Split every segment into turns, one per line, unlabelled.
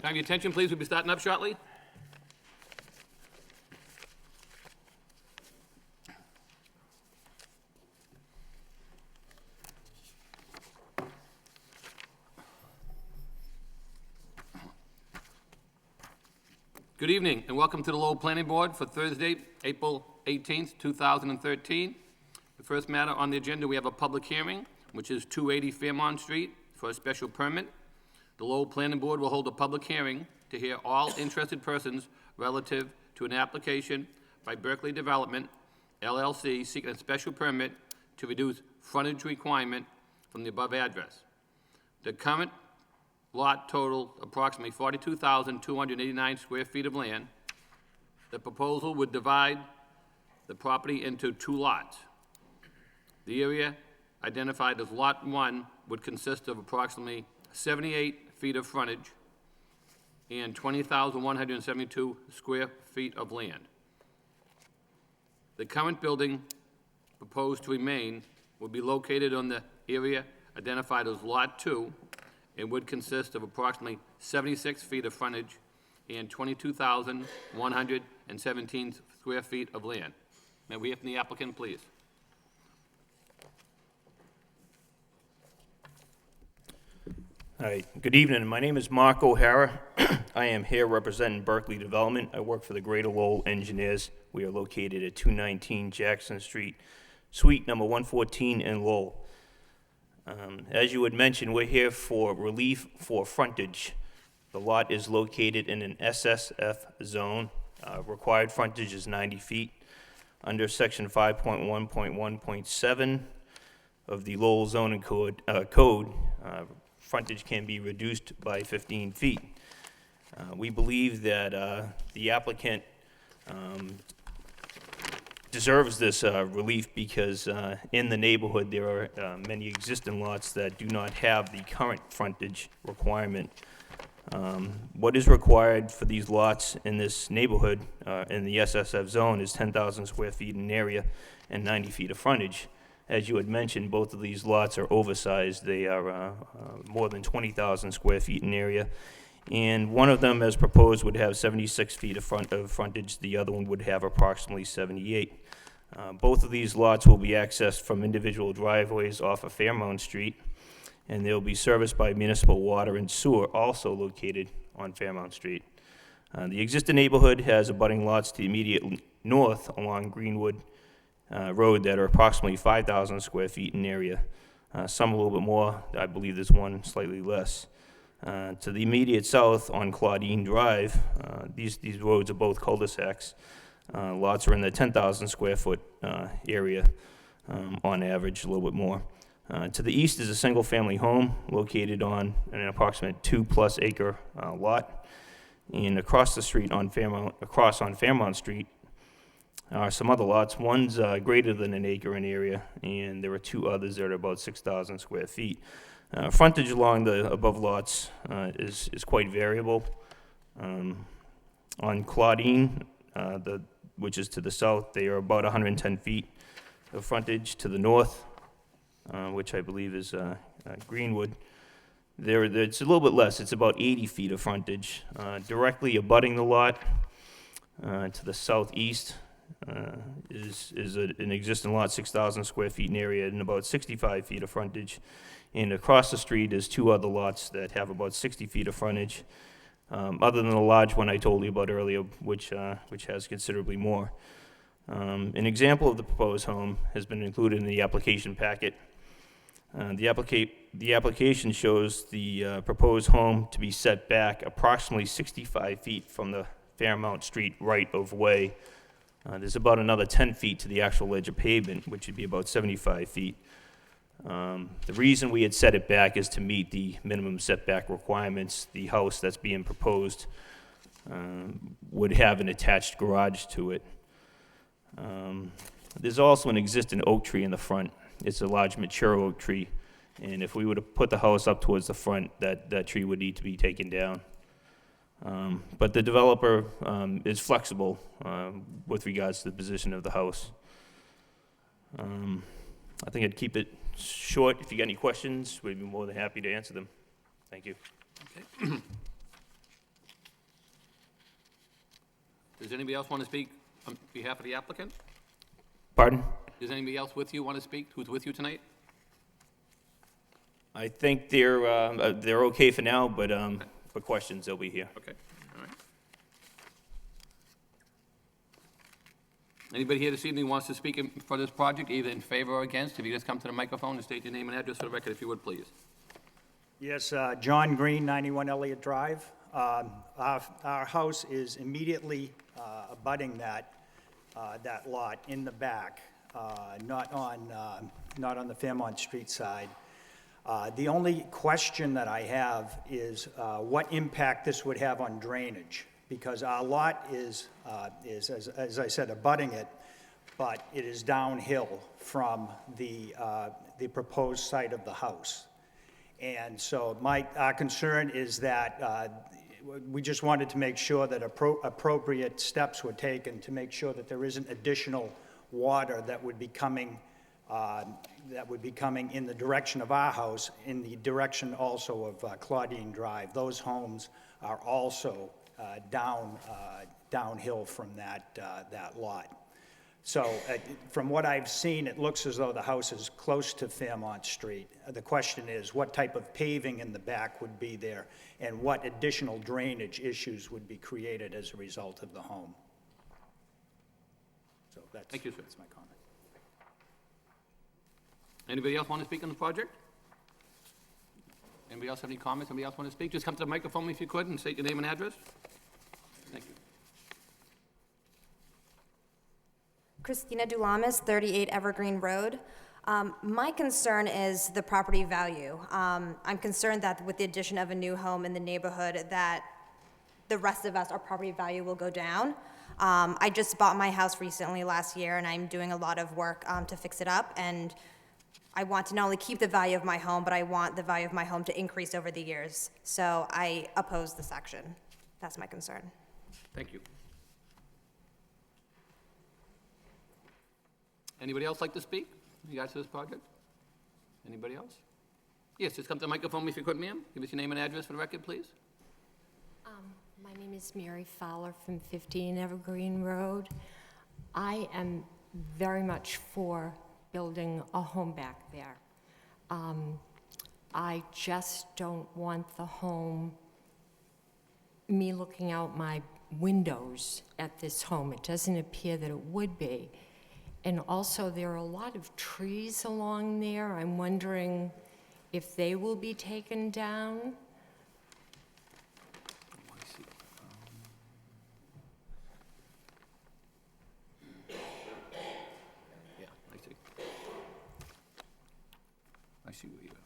Can I have your attention, please? We'll be starting up shortly. Good evening, and welcome to the Lowell Planning Board for Thursday, April 18th, 2013. The first matter on the agenda, we have a public hearing, which is 280 Fairmont Street for a special permit. The Lowell Planning Board will hold a public hearing to hear all interested persons relative to an application by Berkeley Development, LLC, seeking a special permit to reduce frontage requirement from the above address. The current lot total approximately 42,289 square feet of land. The proposal would divide the property into two lots. The area identified as Lot 1 would consist of approximately 78 feet of frontage and 20,172 square feet of land. The current building proposed to remain will be located on the area identified as Lot 2 and would consist of approximately 76 feet of frontage and 22,117 square feet of land. May we hear from the applicant, please?
All right, good evening. My name is Mark O'Hara. I am here representing Berkeley Development. I work for the Greater Lowell Engineers. We are located at 219 Jackson Street, Suite number 114 in Lowell. As you had mentioned, we're here for relief for frontage. The lot is located in an SSF zone. Required frontage is 90 feet. Under section 5.1.1.7 of the Lowell zoning code, frontage can be reduced by 15 feet. We believe that the applicant deserves this relief because in the neighborhood there are many existing lots that do not have the current frontage requirement. What is required for these lots in this neighborhood in the SSF zone is 10,000 square feet in area and 90 feet of frontage. As you had mentioned, both of these lots are oversized. They are more than 20,000 square feet in area. And one of them, as proposed, would have 76 feet of frontage. The other one would have approximately 78. Both of these lots will be accessed from individual driveways off of Fairmount Street, and they'll be serviced by municipal water and sewer, also located on Fairmount Street. The existing neighborhood has abutting lots to the immediate north along Greenwood Road that are approximately 5,000 square feet in area. Some a little bit more. I believe there's one slightly less. To the immediate south on Claudine Drive, these roads are both cul-de-sacs. Lots are in the 10,000 square foot area on average, a little bit more. To the east is a single family home located on an approximate 2+ acre lot. And across the street on Fairmount Street are some other lots. One's greater than an acre in area, and there are two others that are about 6,000 square feet. Frontage along the above lots is quite variable. On Claudine, which is to the south, they are about 110 feet of frontage. To the north, which I believe is Greenwood, it's a little bit less. It's about 80 feet of frontage. Directly abutting the lot to the southeast is an existing lot, 6,000 square feet in area and about 65 feet of frontage. And across the street is two other lots that have about 60 feet of frontage, other than the large one I told you about earlier, which has considerably more. An example of the proposed home has been included in the application packet. The application shows the proposed home to be set back approximately 65 feet from the Fairmount Street right-of-way. There's about another 10 feet to the actual ledge of pavement, which would be about 75 feet. The reason we had set it back is to meet the minimum setback requirements. The house that's being proposed would have an attached garage to it. There's also an existing oak tree in the front. It's a large mature oak tree, and if we were to put the house up towards the front, that tree would need to be taken down. But the developer is flexible with regards to the position of the house. I think I'd keep it short. If you got any questions, we'd be more than happy to answer them. Thank you.
Okay. Does anybody else want to speak on behalf of the applicant?
Pardon?
Does anybody else with you want to speak, who's with you tonight?
I think they're okay for now, but for questions, they'll be here.
Okay, all right. Anybody here this evening wants to speak for this project, either in favor or against? If you just come to the microphone and state your name and address for the record, if you would, please.
Yes, John Green, 91 Elliott Drive. Our house is immediately abutting that lot in the back, not on the Fairmont Street side. The only question that I have is what impact this would have on drainage, because our lot is as I said, abutting it, but it is downhill from the proposed site of the house. And so our concern is that we just wanted to make sure that appropriate steps were taken to make sure that there isn't additional water that would be coming in the direction of our house, in the direction also of Claudine Drive. Those homes are also downhill from that lot. So from what I've seen, it looks as though the house is close to Fairmont Street. The question is, what type of paving in the back would be there, and what additional drainage issues would be created as a result of the home? So
Thank you, sir.
That's my comment.
Anybody else want to speak on the project? Anybody else have any comments? Anybody else want to speak? Just come to the microphone if you could and state your name and address. Thank you.
Christina Dulamis, 38 Evergreen Road. My concern is the property value. I'm concerned that with the addition of a new home in the neighborhood, that the rest of us, our property value will go down. I just bought my house recently last year, and I'm doing a lot of work to fix it up, and I want to not only keep the value of my home, but I want the value of my home to increase over the years. So I oppose the section. That's my concern.
Thank you. Anybody else like to speak in regards to this project? Anybody else? Yes, just come to the microphone if you could, ma'am. Give us your name and address for the record, please.
My name is Mary Fowler from 15 Evergreen Road. I am very much for building a home back there. I just don't want the home, me looking out my windows at this home. It doesn't appear that it would be. And also, there are a lot of trees along there. I'm wondering if they will be taken down.
Yeah, I see. I see where you are.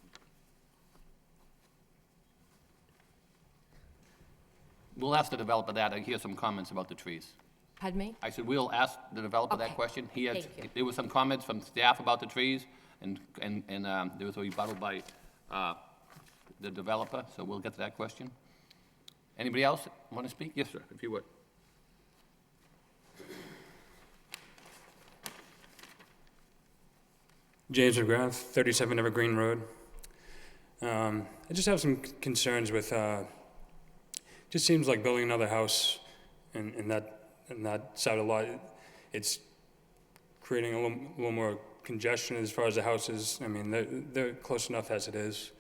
We'll ask the developer that. I hear some comments about the trees.
Pardon me?
I said, we'll ask the developer that
Okay.
question.
Thank you.
There were some comments from staff about the trees, and there was a rebuttal by the developer, so we'll get to that question. Anybody else want to speak? Yes, sir, if you would.
James McGrath, 37 Evergreen Road. I just have some concerns with, just seems like building another house in that side of the lot, it's creating a little more congestion as far as the houses. I mean, they're close enough as it is.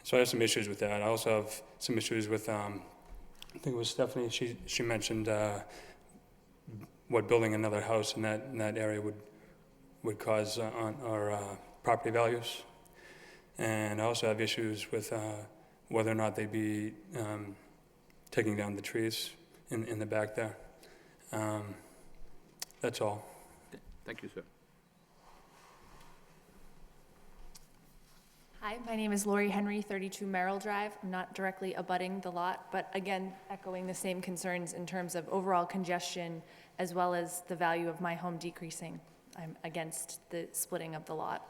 So I have some issues with that. I also have some issues with, I think it was Stephanie, she mentioned what building another house in that area would cause on our property values. And I also have issues with whether or not they'd be taking down the trees in the back there. That's all.
Thank you, sir.
Hi, my name is Lori Henry, 32 Merrill Drive. I'm not directly abutting the lot, but again, echoing the same concerns in terms of overall congestion as well as the value of my home decreasing. I'm against the splitting of the lot.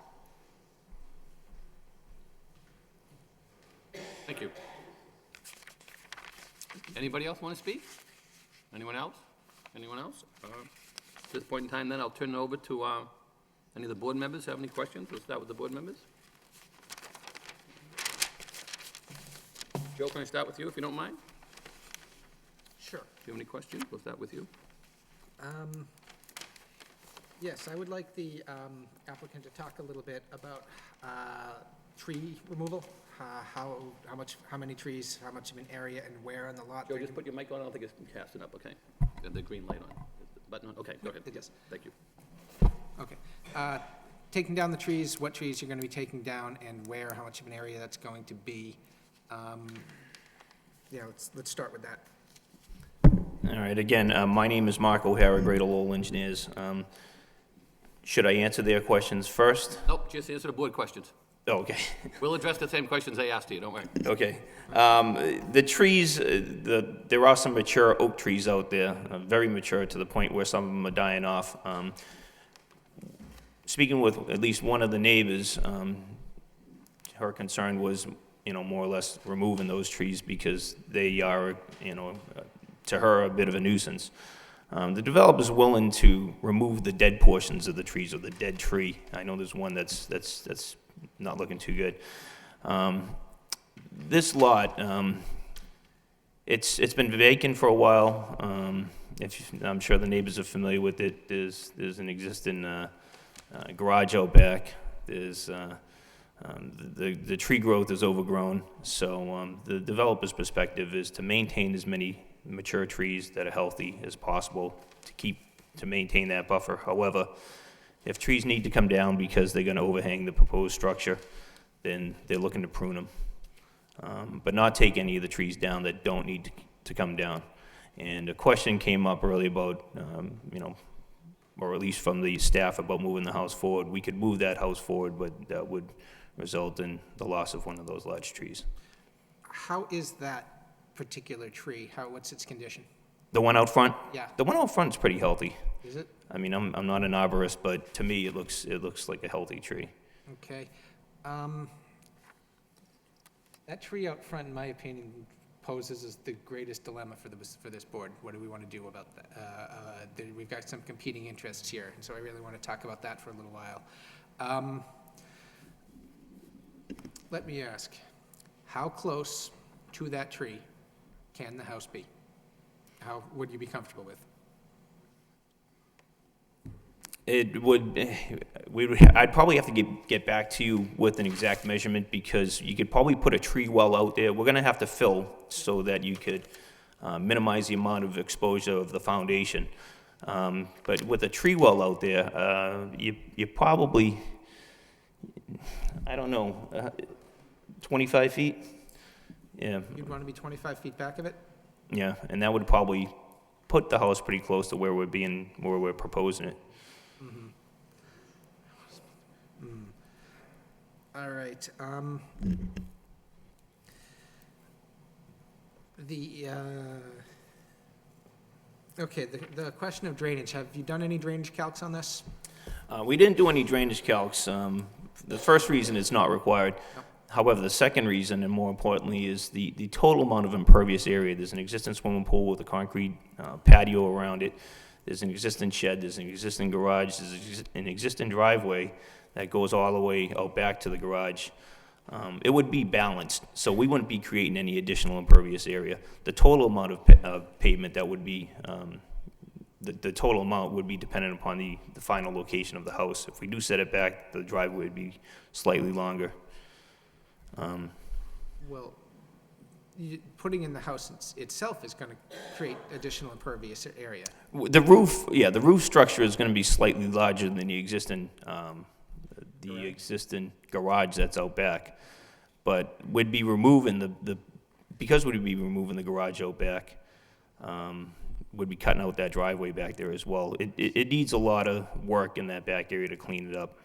Thank you. Anybody else want to speak? Anyone else? Anyone else? At this point in time, then, I'll turn it over to any of the board members. Have any questions? We'll start with the board members. Joe, can I start with you, if you don't mind?
Sure.
Do you have any questions? We'll start with you.
Yes, I would like the applicant to talk a little bit about tree removal, how many trees, how much of an area, and where on the lot.
Joe,
they're
just put your mic on, I don't think it's casting up, okay? Got the green light on. Button on, okay, go ahead.
It is.
Thank you.
Okay. Taking down the trees, what trees you're going to be taking down, and where, how much of an area that's going to be. Yeah, let's start with that.
All right, again, my name is Mark O'Hara, Greater Lowell Engineers. Should I answer their questions first?
Nope, just answer the board questions.
Oh, okay.
We'll address the same questions they asked you, don't worry.
Okay. The trees, there are some mature oak trees out there, very mature to the point where some of them are dying off. Speaking with at least one of the neighbors, her concern was, more or less removing those trees because they are, to her, a bit of a nuisance. The developer's willing to remove the dead portions of the trees or the dead tree. I know there's one that's not looking too good. This lot, it's been vacant for a while. I'm sure the neighbors are familiar with it. There's an existing garage out back. There's the tree growth is overgrown. So the developer's perspective is to maintain as many mature trees that are healthy as possible to maintain that buffer. However, if trees need to come down because they're going to overhang the proposed structure, then they're looking to prune them, but not take any of the trees down that don't need to come down. And a question came up earlier about, or at least from the staff, about moving the house forward. We could move that house forward, but that would result in the loss of one of those large trees.
How is that particular tree? What's its condition?
The one out front?
Yeah.
The one out front is pretty healthy.
Is it?
I mean, I'm not an arborist, but to me, it looks like a healthy tree.
Okay. That tree out front, in my opinion, poses as the greatest dilemma for this board. What do we want to do about that? We've got some competing interests here, and so I really want to talk about that for a little while. Let me ask, how close to that tree can the house be? How would you be comfortable with?
I'd probably have to get back to you with an exact measurement because you could probably put a tree well out there. We're gonna have to fill so that you could minimize the amount of exposure of the foundation. But with a tree well out there, you probably, I don't know, 25 feet? Yeah.
You'd want to be 25 feet back of it?
Yeah, and that would probably put the house pretty close to where we're proposing it.
All right. Okay, the question of drainage, have you done any drainage calcs on this?
We didn't do any drainage calcs. The first reason is not required.
Yep.
However, the second reason, and more importantly, is the total amount of impervious area. There's an existing swimming pool with a concrete patio around it. There's an existing shed, there's an existing garage, there's an existing driveway that goes all the way out back to the garage. It would be balanced, so we wouldn't be creating any additional impervious area. The total amount of pavement that would be, the total amount would be dependent upon the final location of the house. If we do set it back, the driveway would be slightly longer.
Well, putting in the house itself is going to create additional impervious area.
The roof structure is going to be slightly larger than the existing garage that's out back. But we'd be removing because we'd be removing the garage out back, we'd be cutting out that driveway back there as well. It needs a lot of work in that back area to clean it up.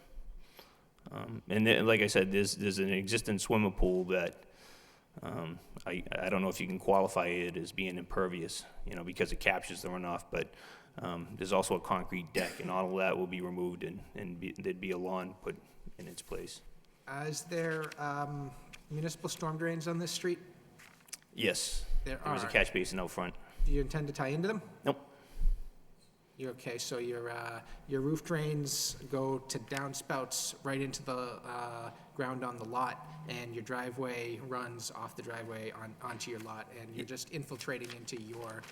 And then, like I said, there's an existing swimming pool that I don't know if you can qualify it as being impervious, because it captures the runoff, but there's also a concrete deck, and all of that will be removed, and there'd be a lawn put in its place.
Is there municipal storm drains on this street?
Yes.
There's
There's a catch basin out front.
Do you intend to tie into them?
Nope.
Okay, so your roof drains go to downspouts right into the ground on the lot, and your driveway runs off the driveway onto your lot, and you're just infiltrating into your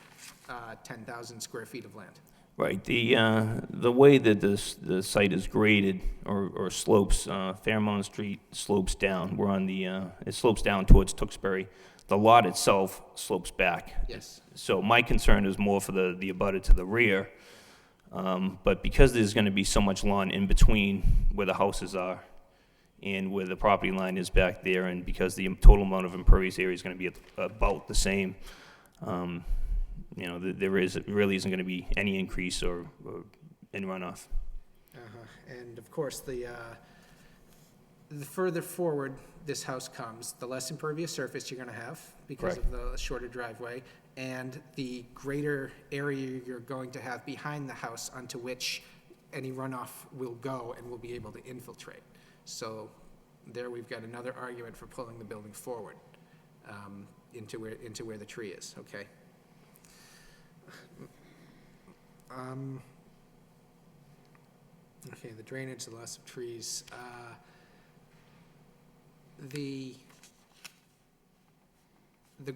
10,000 square feet of land.
Right, the way that the site is graded or slopes, Fairmount Street slopes down. We're on the, it slopes down towards Tewksbury. The lot itself slopes back.
Yes.
So my concern is more for the abutter to the rear. But because there's gonna be so much lawn in between where the houses are and where the property line is back there, and because the total amount of impervious area is gonna be about the same, you know, really isn't gonna be any increase or in runoff.
And of course, the further forward this house comes, the less impervious surface you're gonna have because of the shorter driveway, and the greater area you're going to have behind the house onto which any runoff will go and will be able to infiltrate. So there we've got another argument for pulling the building forward into where the tree is, okay? Okay, the drainage, the loss of trees. The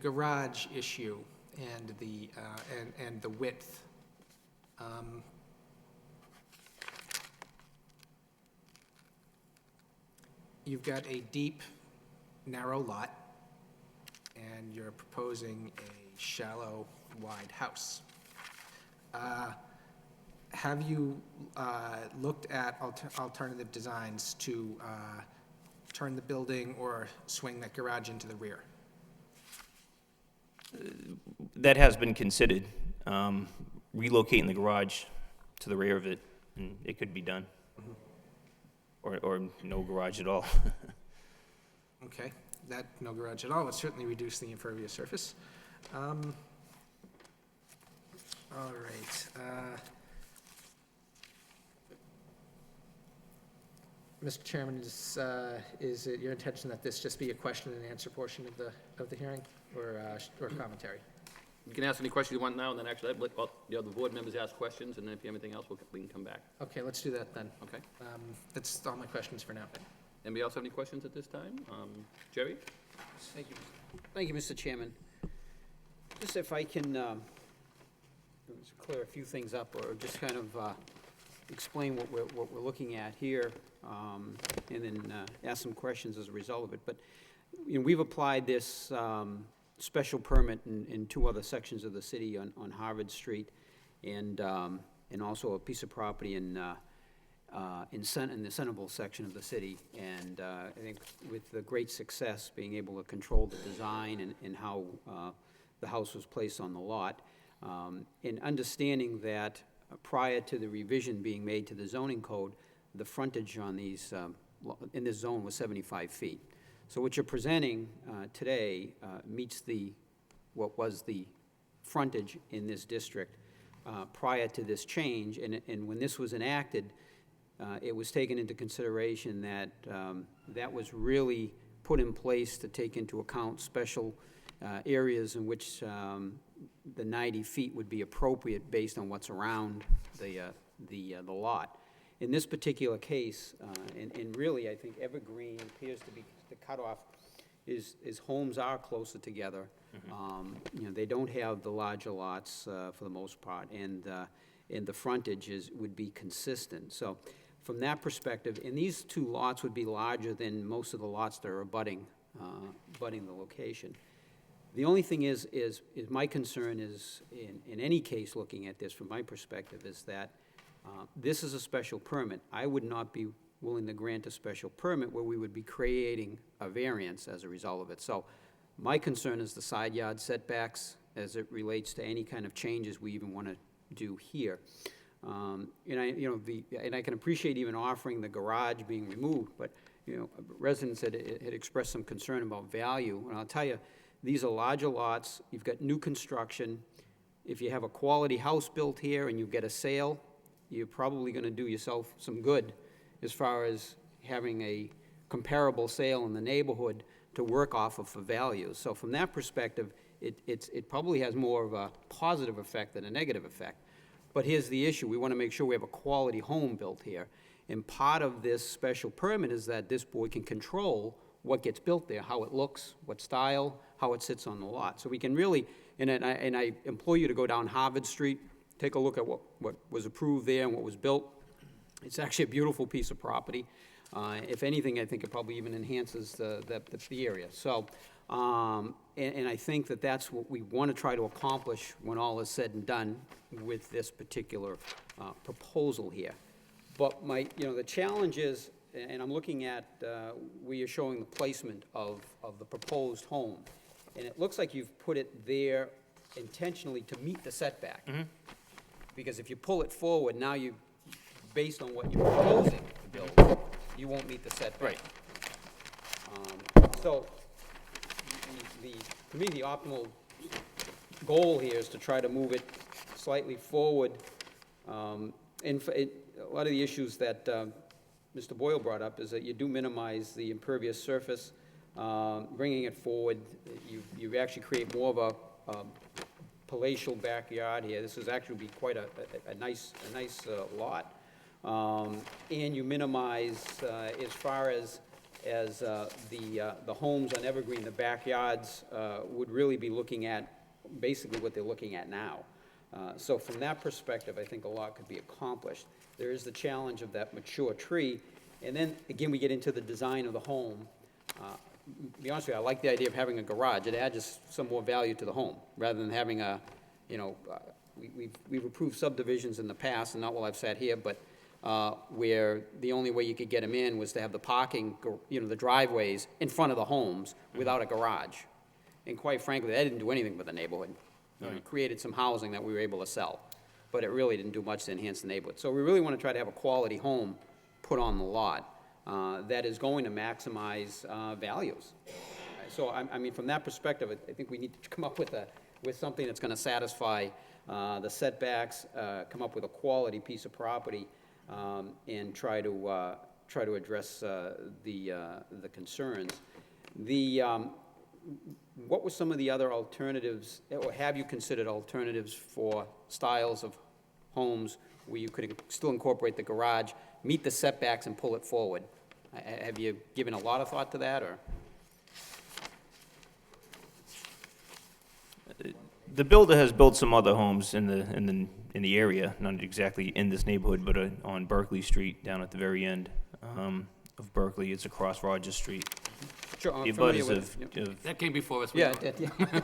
garage issue and the width. You've got a deep, narrow lot, and you're proposing a shallow, wide house. Have you looked at alternative designs to turn the building or swing that garage into the rear?
That has been considered, relocating the garage to the rear of it, and it could be done. Or no garage at all.
Okay, that no garage at all would certainly reduce the impervious surface. All right. Mr. Chairman, is it your intention that this just be a question and answer portion of the hearing, or commentary?
You can ask any questions you want now, and then actually, well, the other board members ask questions, and then if you have anything else, we can come back.
Okay, let's do that then.
Okay?
That's all my questions for now.
Anybody else have any questions at this time? Jerry?
Thank you. Thank you, Mr. Chairman. Just if I can just clear a few things up, or just kind of explain what we're looking at here, and then ask some questions as a result of it. But you know, we've applied this special permit in two other sections of the city on Harvard Street, and also a piece of property in the Centerville section of the city. And I think with the great success, being able to control the design and how the house was placed on the lot, and understanding that prior to the revision being made to the zoning code, the frontage on these in this zone was 75 feet. So what you're presenting today meets what was the frontage in this district prior to this change. And when this was enacted, it was taken into consideration that that was really put in place to take into account special areas in which the 90 feet would be appropriate based on what's around the lot. In this particular case, and really I think Evergreen appears to be the cutoff, is homes are closer together. You know, they don't have the larger lots for the most part, and the frontage would be consistent. So from that perspective, and these two lots would be larger than most of the lots that are abutting the location. The only thing is my concern is, in any case looking at this from my perspective, is that this is a special permit. I would not be willing to grant a special permit where we would be creating a variance as a result of it. So my concern is the side yard setbacks as it relates to any kind of changes we even want to do here. And I can appreciate even offering the garage being removed, but you know, residents had expressed some concern about value, and I'll tell you, these are larger lots. You've got new construction. If you have a quality house built here and you get a sale, you're probably going to do yourself some good as far as having a comparable sale in the neighborhood to work off of for value. So from that perspective, it probably has more of a positive effect than a negative effect. But here's the issue. We want to make sure we have a quality home built here. And part of this special permit is that this board can control what gets built there, how it looks, what style, how it sits on the lot. So we can really, and I implore you to go down Harvard Street take a look at what was approved there and what was built. It's actually a beautiful piece of property. If anything, I think it probably even enhances the area. So, and I think that that's what we want to try to accomplish when all is said and done with this particular proposal here. But the challenge is, and I'm looking at where you're showing the placement of the proposed home, and it looks like you've put it there intentionally to meet the setback. Because if you pull it forward, now based on what you're proposing to build, you won't meet the setback.
Right.
So, to me, the optimal goal here is to try to move it slightly forward. And a lot of the issues that Mr. Boyle brought up is that you do minimize the impervious surface. Bringing it forward, you actually create more of a palatial backyard here. This is actually be quite a nice lot. And you minimize, as far as the homes on Evergreen, the backyards would really be looking at basically what they're looking at now. So from that perspective, I think a lot could be accomplished. There is the challenge of that mature tree, and then, again, we get into the design of the home. To be honest with you, I like the idea of having a garage. It adds just some more value to the home, rather than having we've approved subdivisions in the past, and not while I've sat here, but where the only way you could get them in was to have the parking, the driveways in front of the homes without a garage. And quite frankly, that didn't do anything for the neighborhood. It created some housing that we were able to sell, but it really didn't do much to enhance the neighborhood. So we really want to try to have a quality home put on the lot that is going to maximize values. So, I mean, from that perspective, I think we need to come up with something that's going to satisfy the setbacks, come up with a quality piece of property, and try to address the concerns. What were some of the other alternatives, or have you considered alternatives for styles of homes where you could still incorporate the garage, meet the setbacks, and pull it forward? Have you given a lot of thought to that, or?
The builder has built some other homes in the area, not exactly in this neighborhood, but on Berkeley Street, down at the very end of Berkeley. It's across Rogers Street.
Sure, I'm
The
familiar
abutters
with it. Yep.
That came before us.
Yeah, it did, yeah.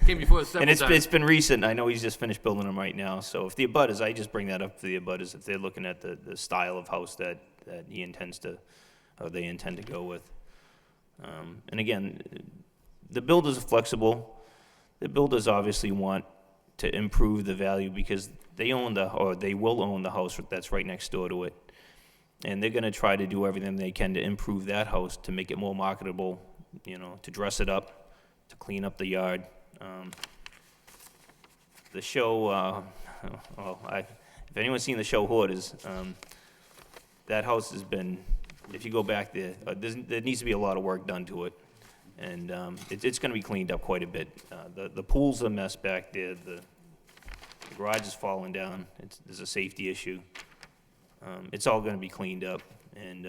Came before us several
And
times.
it's been recent. I know he's just finished building them right now. So if the abutters, I just bring that up to the abutters, if they're looking at the style of house that he intends to, or they intend to go with. And again, the builders are flexible. The builders obviously want to improve the value because they will own the house that's right next door to it. And they're going to try to do everything they can to improve that house, to make it more marketable, to dress it up, to clean up the yard. The show, if anyone's seen the show Hoarders, that house has been, if you go back there, there needs to be a lot of work done to it. And it's going to be cleaned up quite a bit. The pool's a mess back there. The garage is falling down. There's a safety issue. It's all going to be cleaned up. And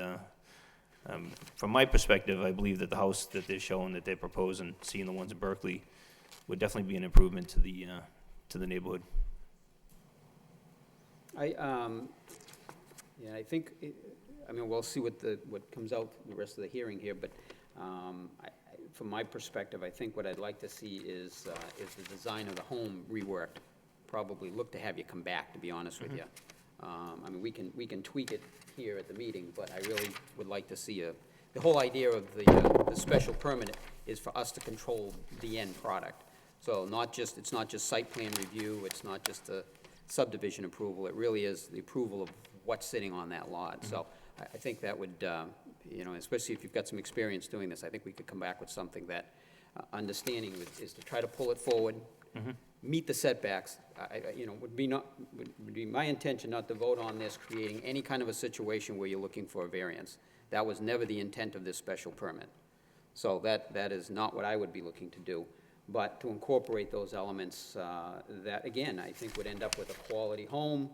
from my perspective, I believe that the house that they're showing, that they're proposing, seeing the ones in Berkeley, would definitely be an improvement to the neighborhood.
I think, we'll see what comes out the rest of the hearing here, but from my perspective, I think what I'd like to see is the design of the home reworked. Probably look to have you come back, to be honest with you. We can tweak it here at the meeting, but I really would like to see the whole idea of the special permit is for us to control the end product. So it's not just site plan review, it's not just a subdivision approval, it really is the approval of what's sitting on that lot. So I think that would, especially if you've got some experience doing this, I think we could come back with something that, understanding is to try to pull it forward, meet the setbacks. Would be my intention not to vote on this, creating any kind of a situation where you're looking for a variance. That was never the intent of this special permit. So that is not what I would be looking to do. But to incorporate those elements that, again, I think would end up with a quality home,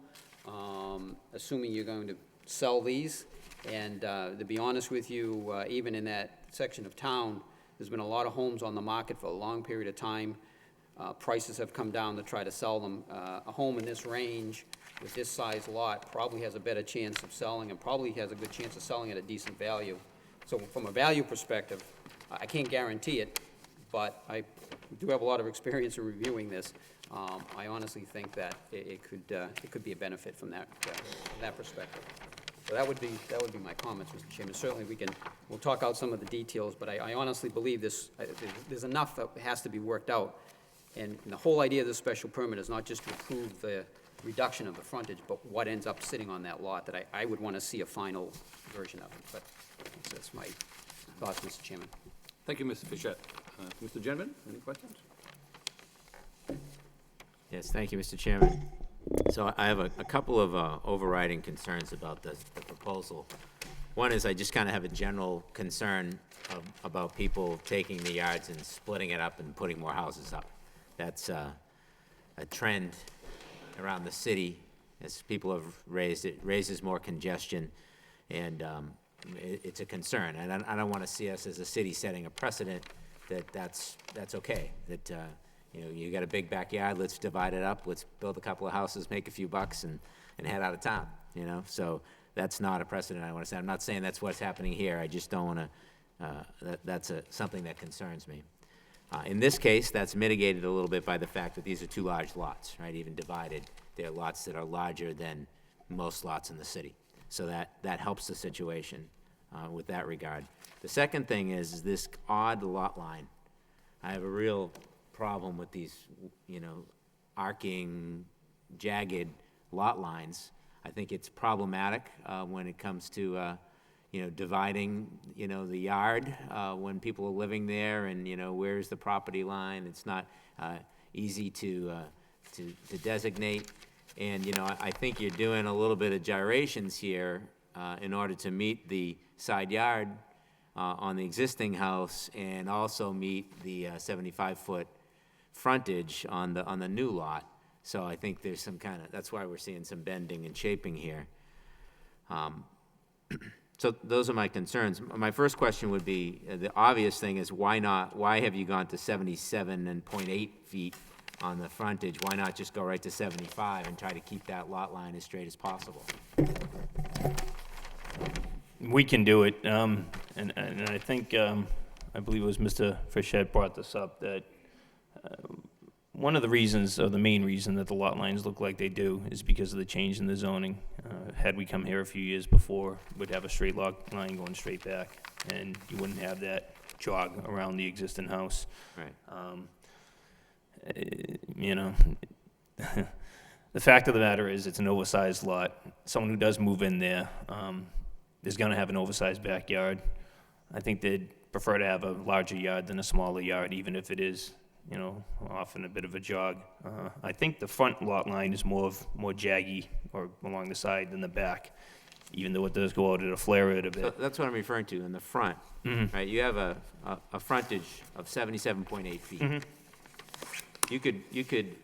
assuming you're going to sell these. And to be honest with you, even in that section of town, there's been a lot of homes on the market for a long period of time. prices have come down to try to sell them. A home in this range with this size lot probably has a better chance of selling and probably has a good chance of selling at a decent value. So from a value perspective, I can't guarantee it, but I do have a lot of experience in reviewing this. I honestly think that it could be a benefit from that perspective. So that would be my comments, Mr. Chairman. Certainly, we'll talk out some of the details, but I honestly believe there's enough that has to be worked out. And the whole idea of this special permit is not just to approve the reduction of the frontage, but what ends up sitting on that lot, that I would want to see a final version of it. But that's my thoughts, Mr. Chairman.
Thank you, Mr. Fischett. Mr. Genvin, any questions?
Yes, thank you, Mr. Chairman. So I have a couple of overriding concerns about the proposal. One is I just kind of have a general concern about people taking the yards and splitting it up and putting more houses up. That's a trend around the city, as people have raised. It raises more congestion, and it's a concern. And I don't want to see us as a city setting a precedent that's okay, that you got a big backyard, let's divide it up, let's build a couple of houses, make a few bucks, and head out of town, So that's not a precedent I want to set. I'm not saying that's what's happening here. I just don't want to, that's something that concerns me. In this case, that's mitigated a little bit by the fact that these are two large lots, right? Even divided, they're lots that are larger than most lots in the city. So that helps the situation with that regard. The second thing is this odd lot line. I have a real problem with these, arcing, jagged lot lines. I think it's problematic when it comes to, dividing, the yard when people are living there, and where's the property line. It's not easy to designate, and I think you're doing a little bit of gyrations here in order to meet the side yard on the existing house, and also meet the 75-foot frontage on the new lot. So I think there's some that's why we're seeing some bending and shaping here. So those are my concerns. My first question would be, the obvious thing is, why have you gone to 77.8 feet on the frontage? Why not just go right to 75 and try to keep that lot line as straight as possible?
We can do it, and I think, I believe it was Mr. Fischett brought this up, that one of the reasons, or the main reason, that the lot lines look like they do is because of the change in the zoning. Had we come here a few years before, we'd have a straight lot line going straight back, and you wouldn't have that jog around the existing house.
Right.
The fact of the matter is, it's an oversized lot. Someone who does move in there is going to have an oversized backyard. I think they'd prefer to have a larger yard than a smaller yard, even if it is, often a bit of a jog. I think the front lot line is more jaggy or along the side than the back, even though it does go out at a flare it a bit.
So that's what I'm referring to in the front, right? You have a frontage of 77.8 feet. You could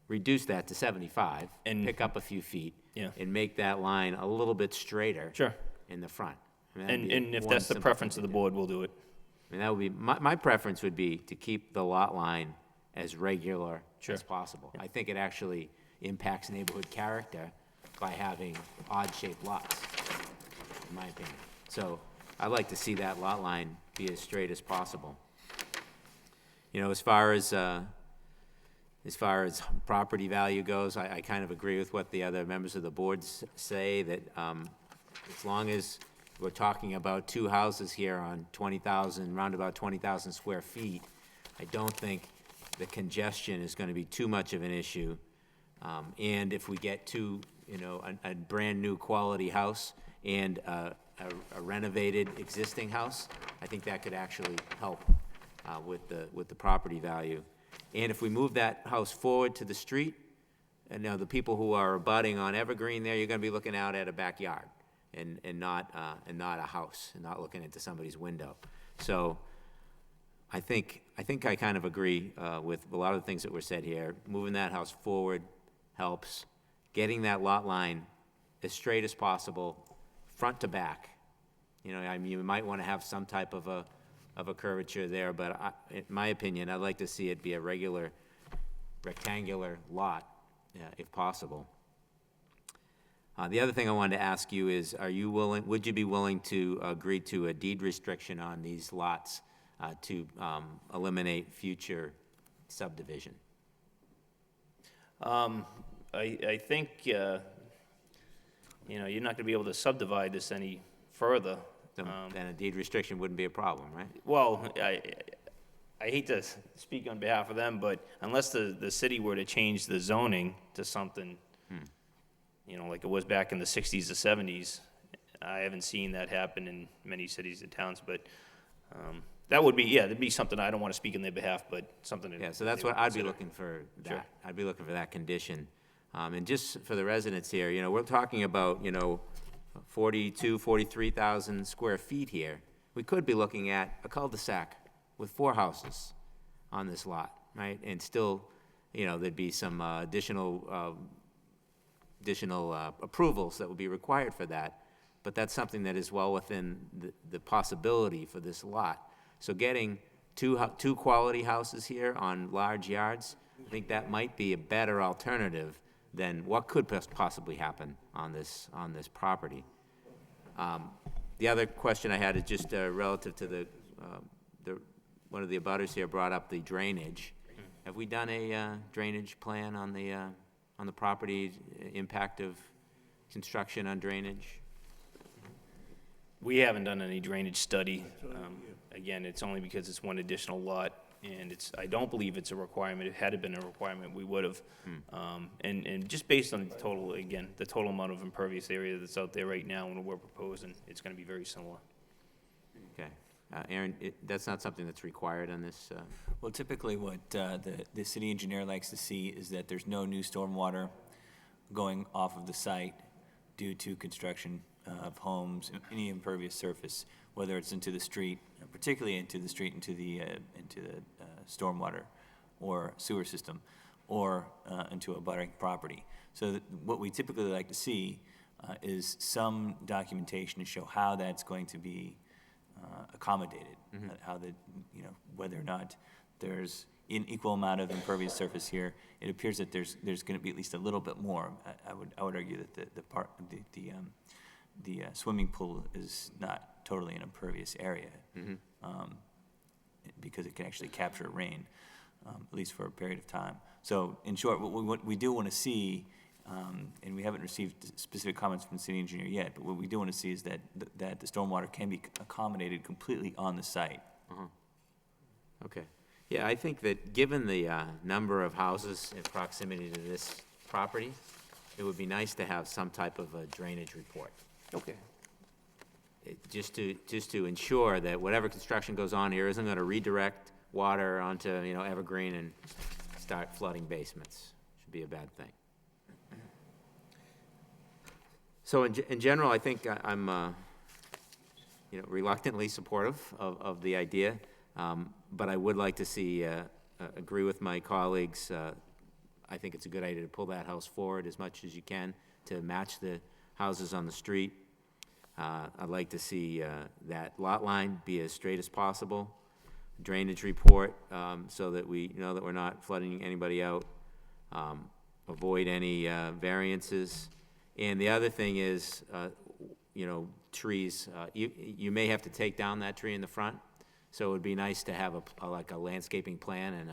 reduce that to 75 and pick up a few feet, and make that line a little bit straighter.
Sure.
In the front.
And if that's the preference of the board, we'll do it.
I mean, that would be, my preference would be to keep the lot line as regular as possible. I think it actually impacts neighborhood character by having odd-shaped lots, in my opinion. So I'd like to see that lot line be as straight as possible. As far as property value goes, I kind of agree with what the other members of the board say, that as long as we're talking about two houses here on 20,000, round about 20,000 square feet, I don't think the congestion is going to be too much of an issue. And if we get to, a brand-new quality house and a renovated existing house, I think that could actually help with the property value. And if we move that house forward to the street, and the people who are abutting on Evergreen there, you're going to be looking out at a backyard. And not a house, and not looking into somebody's window. So I think I kind of agree with a lot of the things that were said here. Moving that house forward helps. Getting that lot line as straight as possible, front to back. You might want to have some type of a curvature there, but in my opinion, I'd like to see it be a regular rectangular lot, if possible. The other thing I wanted to ask you is, would you be willing to agree to a deed restriction on these lots to eliminate future subdivision?
I think, you're not gonna be able to subdivide this any further.
Then a deed restriction wouldn't be a problem, right?
Well, I hate to speak on behalf of them, but unless the city were to change the zoning to something, like it was back in the 60s or 70s, I haven't seen that happen in many cities and towns, but that would be, that'd be something, I don't want to speak on their behalf, but something.
Yeah, so that's what I'd be looking for,
Sure.
I'd be looking for that condition. And just for the residents here, we're talking about, 43,000 square feet here. We could be looking at a cul-de-sac with 4 houses on this lot, right? And still, there'd be some additional approvals that would be required for that. But that's something that is well within the possibility for this lot. So getting two quality houses here on large yards, I think that might be a better alternative than what could possibly happen on this property. The other question I had is just relative to one of the abutters here brought up the drainage. Have we done a drainage plan on the property, impact of construction on drainage?
We haven't done any drainage study. Again, it's only because it's one additional lot, and I don't believe it's a requirement. If it had been a requirement, we would have. And just based on the total amount of impervious area that's out there right now and what we're proposing, it's gonna be very similar.
Okay. Aaron, that's not something that's required on this?
Well, typically what the city engineer likes to see is that there's no new stormwater going off of the site due to construction of homes, any impervious surface, whether it's into the street, particularly into the street, into the stormwater or sewer system, or into a budding property. So what we typically like to see is some documentation to show how that's going to be accommodated, how whether or not there's an equal amount of impervious surface here. It appears that there's going to be at least a little bit more. I would argue that the swimming pool is not totally an impervious area, because it can actually capture rain, at least for a period of time. So in short, what we do want to see, and we haven't received specific comments from the city engineer yet, but what we do want to see is that the stormwater can be accommodated completely on the site.
Okay. Yeah, I think that given the number of houses in proximity to this property, it would be nice to have some type of a drainage report.
Okay.
Just to ensure that whatever construction goes on here isn't going to redirect water onto, Evergreen and start flooding basements. Should be a bad thing. So in general, I think I'm, reluctantly supportive of the idea, but I would like to see, agree with my colleagues. I think it's a good idea to pull that house forward as much as you can to match the houses on the street. I'd like to see that lot line be as straight as possible. Drainage report, so that we know that we're not flooding anybody out. Avoid any variances. And the other thing is, trees. You may have to take down that tree in the front, so it would be nice to have like a landscaping plan and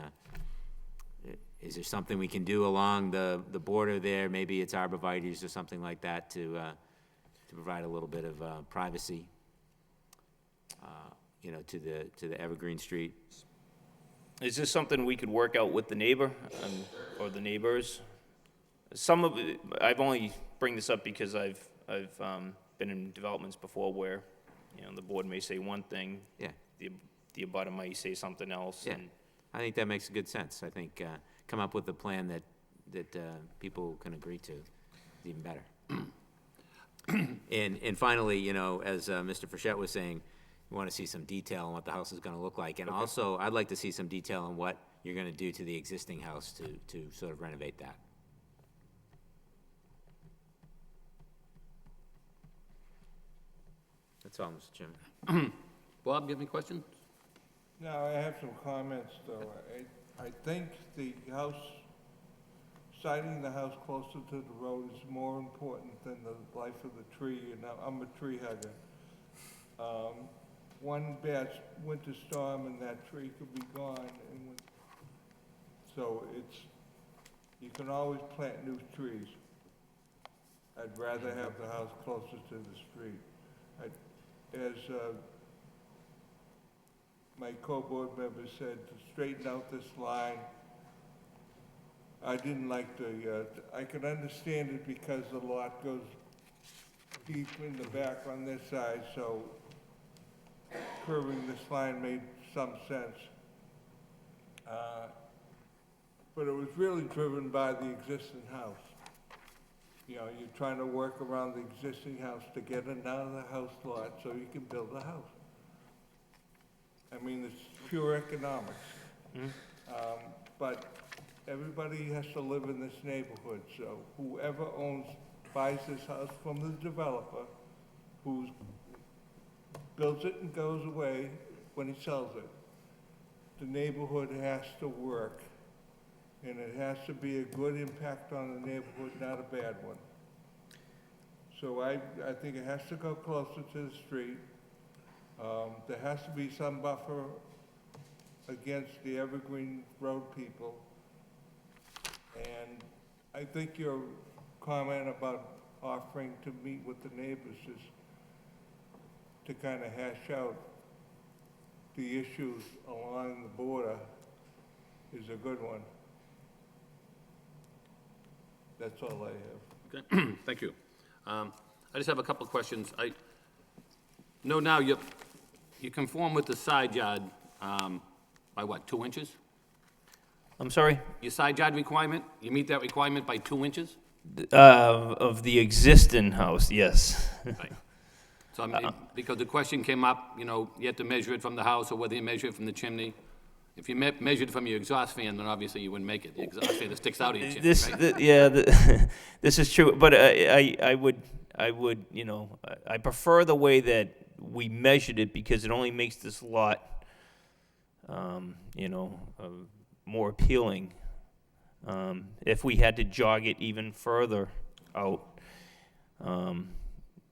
is there something we can do along the border there? Maybe it's arborvitaes or something like that to provide a little bit of privacy, to the Evergreen Street.
Is this something we could work out with the neighbor or the neighbors? Some of it, I've only bring this up because I've been in developments before where, the board may say one thing.
Yeah.
The abutter might say something else.
Yeah.
And
I think that makes good sense. I think come up with a plan that people can agree to is even better. And finally, as Mr. Frechette was saying, we want to see some detail on what the house is going to look like. And also, I'd like to see some detail on what you're going to do to the existing house to sort of renovate that. That's all, Mr. Chairman.
Bob, you have any questions?
No, I have some comments, though. I think the house siting the house closer to the road is more important than the life of the tree, and I'm a tree hugger. One bad winter storm and that tree could be gone, and so you can always plant new trees. I'd rather have the house closer to the street. As my co-board member said, to straighten out this line, I didn't like I could understand it because the lot goes deep in the back on this side, so curving this line made some sense. But it was really driven by the existing house. You know, you're trying to work around the existing house to get another house lot so you can build a house. I mean, it's pure economics. But everybody has to live in this neighborhood, so whoever buys this house from the developer, who builds it and goes away when he sells it, the neighborhood has to work. And it has to be a good impact on the neighborhood, not a bad one. So I think it has to go closer to the street. There has to be some buffer against the Evergreen Road people. And I think your comment about offering to meet with the neighbors is to kind of hash out the issues along the border is a good one. That's all I have.
Okay, thank you. I just have a couple of questions. I know now you conform with the side yard by what, 2 inches?
I'm sorry?
Your side yard requirement, you meet that requirement by 2 inches?
Of the existing house, yes.
Right. So I mean, because the question came up, you know, you have to measure it from the house or whether you measure it from the chimney. If you measured from your exhaust fan, then obviously you wouldn't make it. The exhaust fan that sticks out of your chimney, right?
This is true, but I would, you know, I prefer the way that we measured it because it only makes this lot, you know, more appealing. If we had to jog it even further out,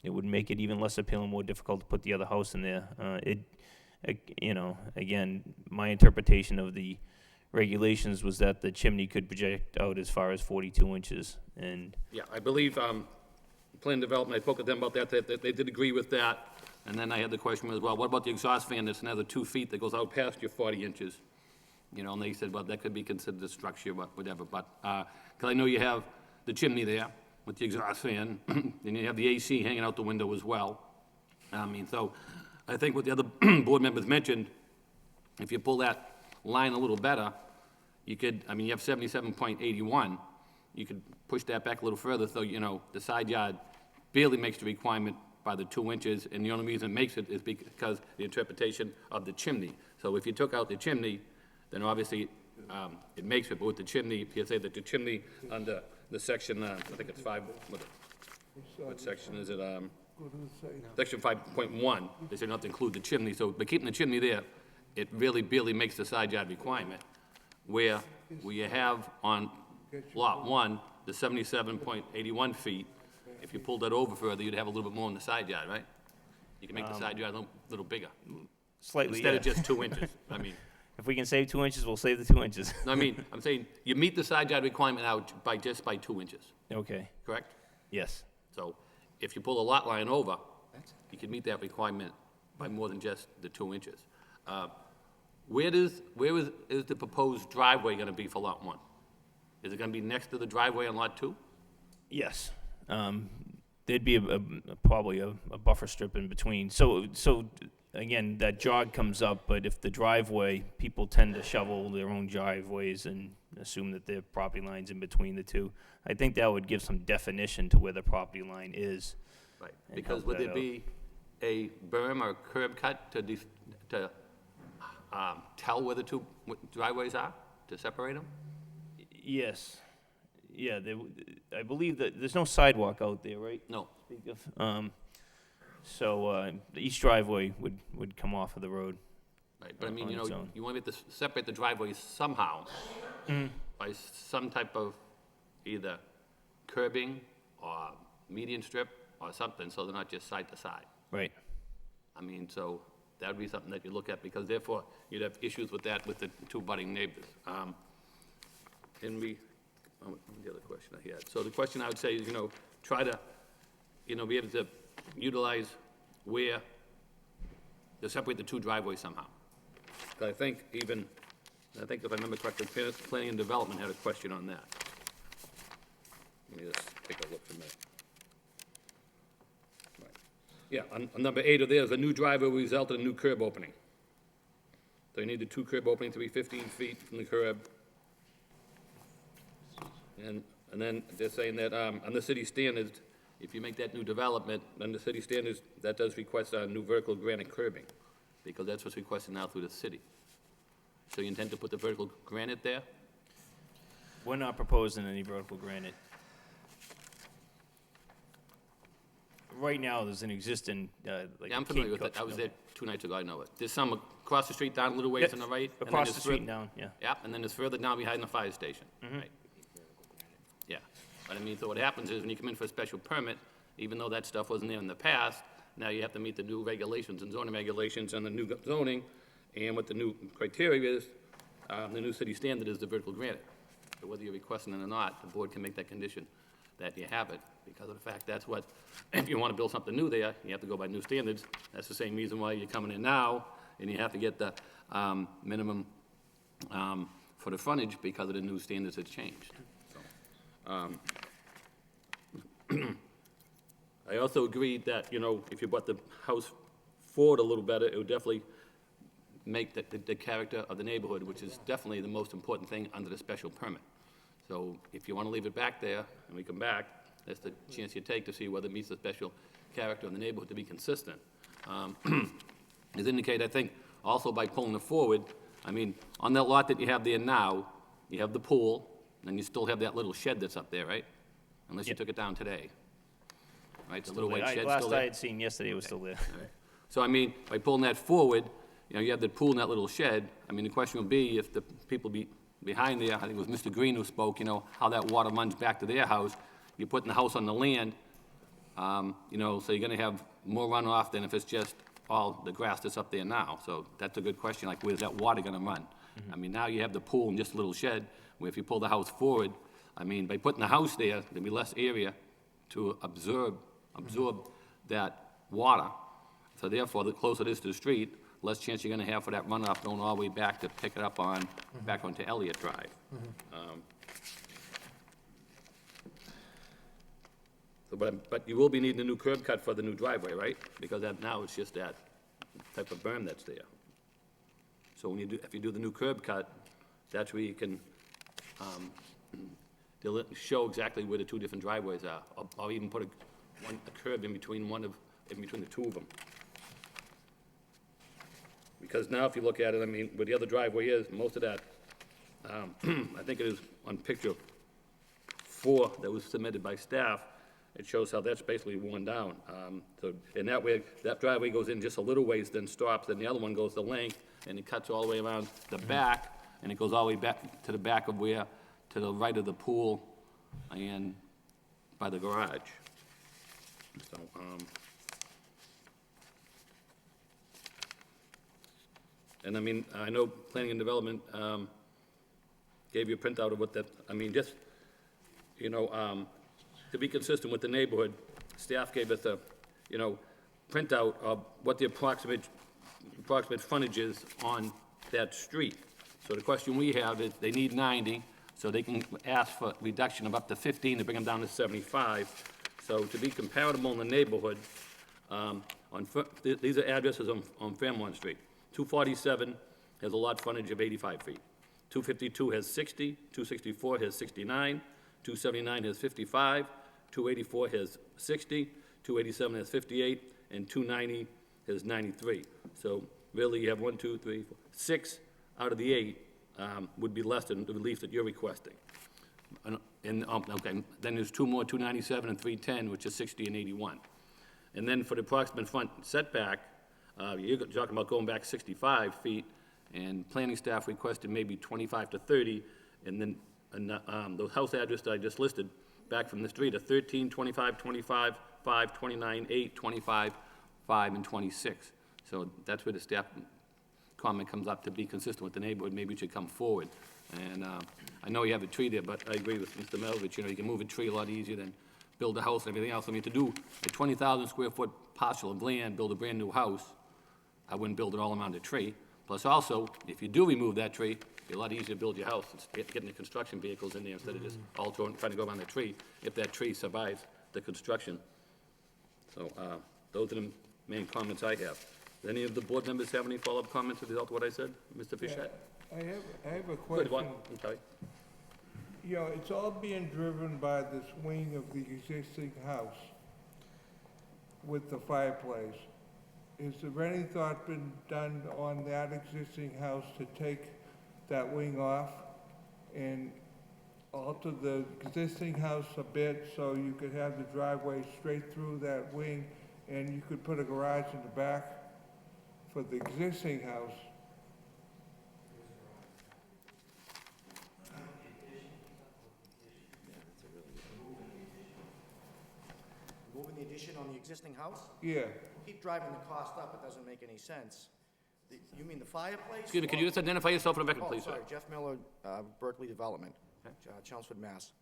it would make it even less appealing, more difficult to put the other house in there. You know, again, my interpretation of the regulations was that the chimney could project out as far as 42 inches, and...
Yeah, I believe Plan Development, I spoke with them about that, they did agree with that. And then I had the question as well, what about the exhaust fan that's another 2 feet that goes out past your 40 inches? You know, and they said, well, that could be considered a structure, but whatever. But, because I know you have the chimney there with the exhaust fan, and you have the AC hanging out the window as well. I mean, so I think what the other board members mentioned, if you pull that line a little better, you could, I mean, you have 77.81. You could push that back a little further, so, you know, the side yard barely makes the requirement by the 2 inches, and the only reason it makes it is because the interpretation of the chimney. So if you took out the chimney, then obviously it makes it, but with the chimney, if you say that the chimney under the section, I think it's 5, what section is it? Section 5.1, they say not to include the chimney, so by keeping the chimney there, it really barely makes the side yard requirement, where you have on lot 1, the 77.81 feet, if you pulled that over further, you'd have a little bit more in the side yard, right? You can make the side yard a little bigger.
Slightly,
Instead
yeah.
of just 2 inches, I mean.
If we can save 2 inches, we'll save the 2 inches.
No, I mean, I'm saying, you meet the side yard requirement out by 2 inches,
Okay,
correct?
yes.
So if you pull a lot line over, you can meet that requirement by more than just the 2 inches. Where is the proposed driveway gonna be for lot 1? Is it gonna be next to the driveway on lot 2?
Yes. There'd be probably a buffer strip in between. So again, that jog comes up, but if the driveway, people tend to shovel their own driveways and assume that their property line's in between the two. I think that would give some definition to where the property line is.
Right,
and
because
help
would
that
there be a berm or curb cut to tell where the two driveways are, to separate them?
Yes. Yeah, I believe that there's no sidewalk out there, right?
No.
Speak of. So each driveway would come off of the road.
Right, but I mean,
on
you know,
its own.
you want to separate the driveways somehow by some type of either curbing or median strip or something, so they're not just side to side.
Right.
I mean, so that would be something that you look at, because therefore you'd have issues with that with the two budding neighbors. The other question I had. So the question I would say is, try to, be able to utilize to separate the two driveways somehow. 'Cause I think if I remember correctly, Planning and Development had a question on that. Let me just take a look for a minute. Right. Yeah, on number 8 of theirs, a new driveway will result in a new curb opening. So you need the two curb openings to be 15 feet from the curb. And then they're saying that, under city standards, if you make that new development, under city standards, that does request a new vertical granite curbing, because that's what's requested now through the city. So you intend to put the vertical granite there?
We're not proposing any vertical granite. Right now, there's an existing, like.
Yeah, I'm familiar with it. I was there 2 nights ago, I know it. There's some across the street down a little ways on the right. and then
Across
there's
the street
fur-
and down, yeah.
Yeah, and then there's further down behind the fire station. Right. Yeah, but I mean, so what happens is when you come in for a special permit, even though that stuff wasn't there in the past, now you have to meet the new regulations and zoning regulations and the new zoning, and what the new criteria is, the new city standard is the vertical granite. So whether you're requesting it or not, the board can make that condition that you have it, because of the fact that's what, if you want to build something new there, you have to go by new standards. That's the same reason why you're coming in now, and you have to get the minimum for the frontage, because of the new standards that changed. I also agreed that, if you brought the house forward a little better, it would definitely make the character of the neighborhood, which is definitely the most important thing under the special permit. So if you want to leave it back there, and we come back, that's the chance you take to see whether it meets the special character of the neighborhood to be consistent. As indicated, I think, also by pulling it forward, I mean, on that lot that you have there now, you have the pool, and you still have that little shed that's up there, right? Unless you
Yep.
took it down today. Right, the
Still
little
there.
white shed's
Last
still
I
there?
had seen yesterday, it was still there.
So, I mean, by pulling that forward, you have the pool in that little shed. I mean, the question would be, if the people behind there, I think it was Mr. Green who spoke, how that water runs back to their house. You're putting the house on the land, so you're gonna have more runoff than if it's just all the grass that's up there now. So that's a good question, like, where's that water gonna run? I mean, now you have the pool and just a little shed, where if you pull the house forward, I mean, by putting the house there, there'll be less area to absorb that water. So therefore, the closer it is to the street, less chance you're gonna have for that runoff going all the way back to pick it up back onto Elliott Drive. But you will be needing a new curb cut for the new driveway, right? Because now it's just that type of berm that's there. So if you do the new curb cut, that's where you can, they'll show exactly where the two different driveways are, or even put a curb in between the two of them. Because now if you look at it, I mean, where the other driveway is, most of that, I think it is on picture 4 that was submitted by staff, it shows how that's basically worn down. So in that way, that driveway goes in just a little ways, then stops, then the other one goes the length, and it cuts all the way around the back, and it goes all the way back to the back of to the right of the pool and by the garage. So, and I mean, I know Planning and Development gave you a printout of what that, I mean, just, to be consistent with the neighborhood, staff gave us a, printout of what the approximate frontage is on that street. So the question we have is, they need 90, so they can ask for reduction of up to 15 to bring them down to 75. So to be comparable in the neighborhood, these are addresses on Fairmont Street. 247 has a lot frontage of 85 feet. 252 has 60, 264 has 69, 279 has 55, 284 has 60, 287 has 58, and 290 has 93. So really, you have 1, 2, 3, 4, 6 out of the 8 would be less than the relief that you're requesting. Okay, then there's 2 more, 297 and 310, which is 60 and 81. And then for the approximate front setback, you're talking about going back 65 feet, and planning staff requested maybe 25 to 30, and then and, the house address that I just listed, back from the street, are 13, 25, 25, 5, 29, 8, 25, 5, and 26. So that's where the staff comment comes up, to be consistent with the neighborhood, maybe it should come forward. And I know you have a tree there, but I agree with Mr. Melvich, you can move a tree a lot easier than build a house and everything else. I mean, to do a 20,000 square foot parcel of land, build a brand-new house, I wouldn't build it all around a tree. Plus also, if you do remove that tree, it'd be a lot easier to build your house, getting the construction vehicles in there instead of just all trying to go around the tree, if that tree survives the construction. So those are the main comments I have. Does any of the board members have any follow-up comments as a result of what I said? Mr. Fischett?
I have a
Good,
question.
what? I'm sorry.
It's all being driven by this wing of the existing house with the fireplace. Is there any thought been done on that existing house to take that wing off and alter the existing house a bit so you could have the driveway straight through that wing and you could put a garage in the back for the existing house?
Moving the addition on the existing house?
Yeah.
Keep driving the cost up, it doesn't make any sense. You mean the fireplace?
Excuse me, could you just identify yourself for the record,
Oh,
please, sir?
sorry, Jeff Miller, Berkeley Development, Chelmsford, Mass.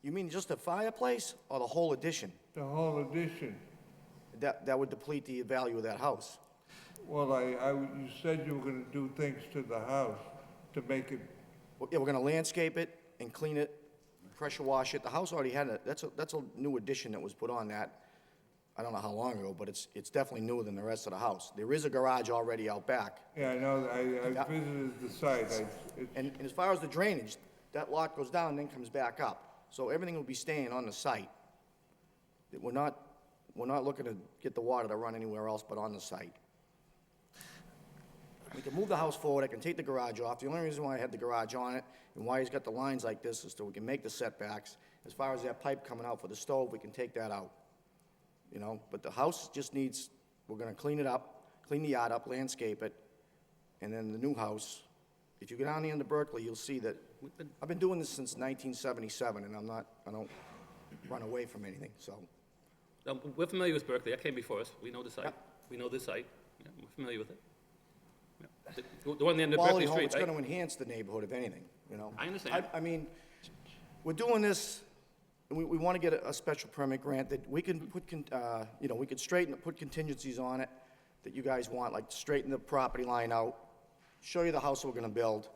You mean just the fireplace or the whole addition?
The whole addition.
That would deplete the value of that house.
Well, you said you were gonna do things to the house to make it,
Yeah, we're gonna landscape it and clean it, pressure wash it. The house already had that's a new addition that was put on that. I don't know how long ago, but it's definitely newer than the rest of the house. There is a garage already out back.
yeah, I know, I visited the site.
And as far as the drainage, that lot goes down and then comes back up. So everything will be staying on the site. We're not looking to get the water to run anywhere else but on the site. We can move the house forward, I can take the garage off. The only reason why I had the garage on it and why he's got the lines like this is so we can make the setbacks. As far as that pipe coming out for the stove, we can take that out. But the house just needs, we're gonna clean it up, clean the yard up, landscape it, and then the new house, if you go down the end of Berkeley, you'll see that, I've been doing this since 1977, and I don't run away from anything, so.
We're familiar with Berkeley, that came before us, we know the site, we know this site, yeah, we're familiar with it. Yeah. The one at the end of Berkeley
Quality home,
Street,
it's
right?
gonna enhance the neighborhood if anything,
I understand.
I mean, we're doing this, and we wanna get a special permit grant that we can put, we could put contingencies on it that you guys want, like straighten the property line out, show you the house we're gonna build.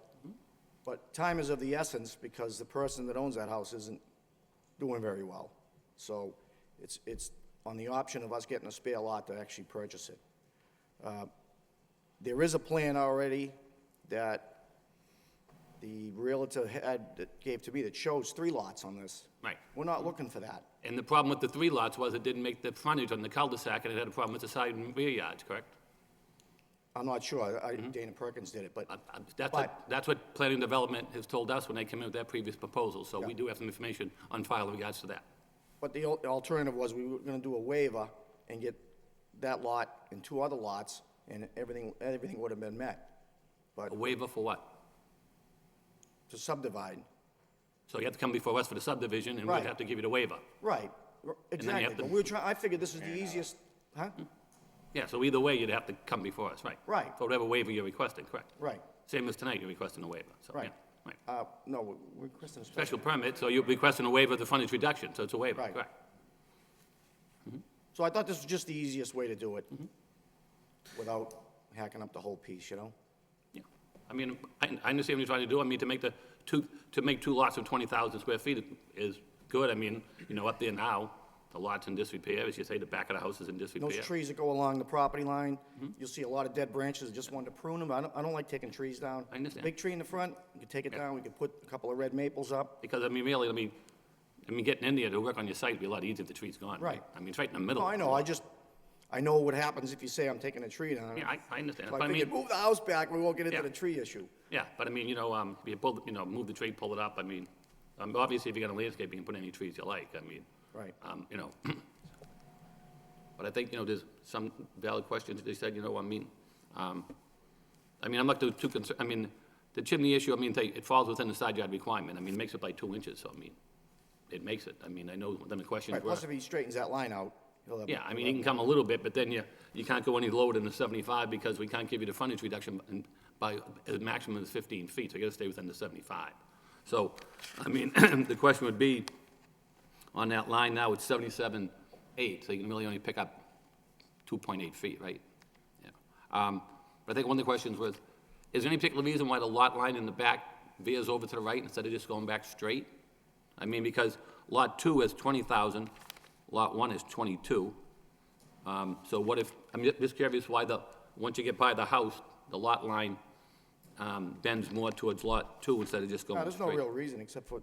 But time is of the essence because the person that owns that house isn't doing very well. So it's on the option of us getting a spare lot to actually purchase it. There is a plan already that the realtor that gave to me that shows 3 lots on this.
Right.
We're not looking for that.
And the problem with the 3 lots was it didn't make the frontage on the cul-de-sac, and it had a problem with the side and rear yards, correct?
I'm not sure, Dana Perkins did it, but
That's what planning and development has told us when they came in with that previous proposal, so we do have some information on file in regards to that.
But the alternative was we were gonna do a waiver and get that lot and 2 other lots, and everything would have been met. But
A waiver for what?
to subdivide,
So you have to come before us for the subdivision, and we'd
Right.
have to give you the waiver.
right,
then you
exactly.
have to-
But I figured this is the easiest, huh?
Yeah, so either way, you'd have to come before us, right?
Right.
For whatever waiver you're requesting, correct?
Right,
Same as tonight, you're requesting a waiver, so, yeah,
Right.
right.
no, we're requesting a
Special permit, so you're requesting a waiver of the frontage reduction, so it's a waiver,
Right.
correct?
So I thought this was just the easiest way to do it,
Mm-hmm.
without hacking up the whole piece,
Yeah. I mean, I understand what you're trying to do. I mean, to make make 2 lots of 20,000 square feet is good. I mean, up there now, the lot's in disrepair. As you say, the back of the house is in disrepair.
Those trees that go along the property line,
Mm-hmm.
you'll see a lot of dead branches, I just wanted to prune them. I don't like taking trees down.
I understand.
Big tree in the front, you can take it down, we could put a couple of red maples up.
Because, I mean, really, getting in there to work on your site would be a lot easier if the tree's gone.
Right.
I mean, it's right in the middle.
No, I know, I know what happens if you say I'm taking a tree down.
Yeah, I understand.
So
But
I figured, move the house back, we won't get into
Yeah.
the tree issue.
Yeah, but I mean, you pull, move the tree, pull it up. I mean, obviously, if you're gonna landscape, you can put any trees you like. I mean,
Right.
But I think, there's some valid questions. They said, I'm not too concerned. I mean, the chimney issue, I mean, it falls within the side yard requirement. I mean, it makes it by 2 inches, so I mean, it makes it. I mean, I know then the question
Right,
were.
plus if he straightens that line out, he'll have.
Yeah, I mean, you can come a little bit, but then you can't go any lower than the 75 because we can't give you the frontage reduction by a maximum of 15 feet, so you gotta stay within the 75. So, I mean, the question would be, on that line now, it's 77.8, so you can really only pick up 2.8 feet, right? Yeah. But I think one of the questions was, is there any particular reason why the lot line in the back veers over to the right instead of just going back straight? I mean, because Lot 2 is 20,000, Lot 1 is 22. So what if, I'm just curious why once you get by the house, the lot line bends more towards Lot 2 instead of just going
No,
straight?
there's no real reason except for,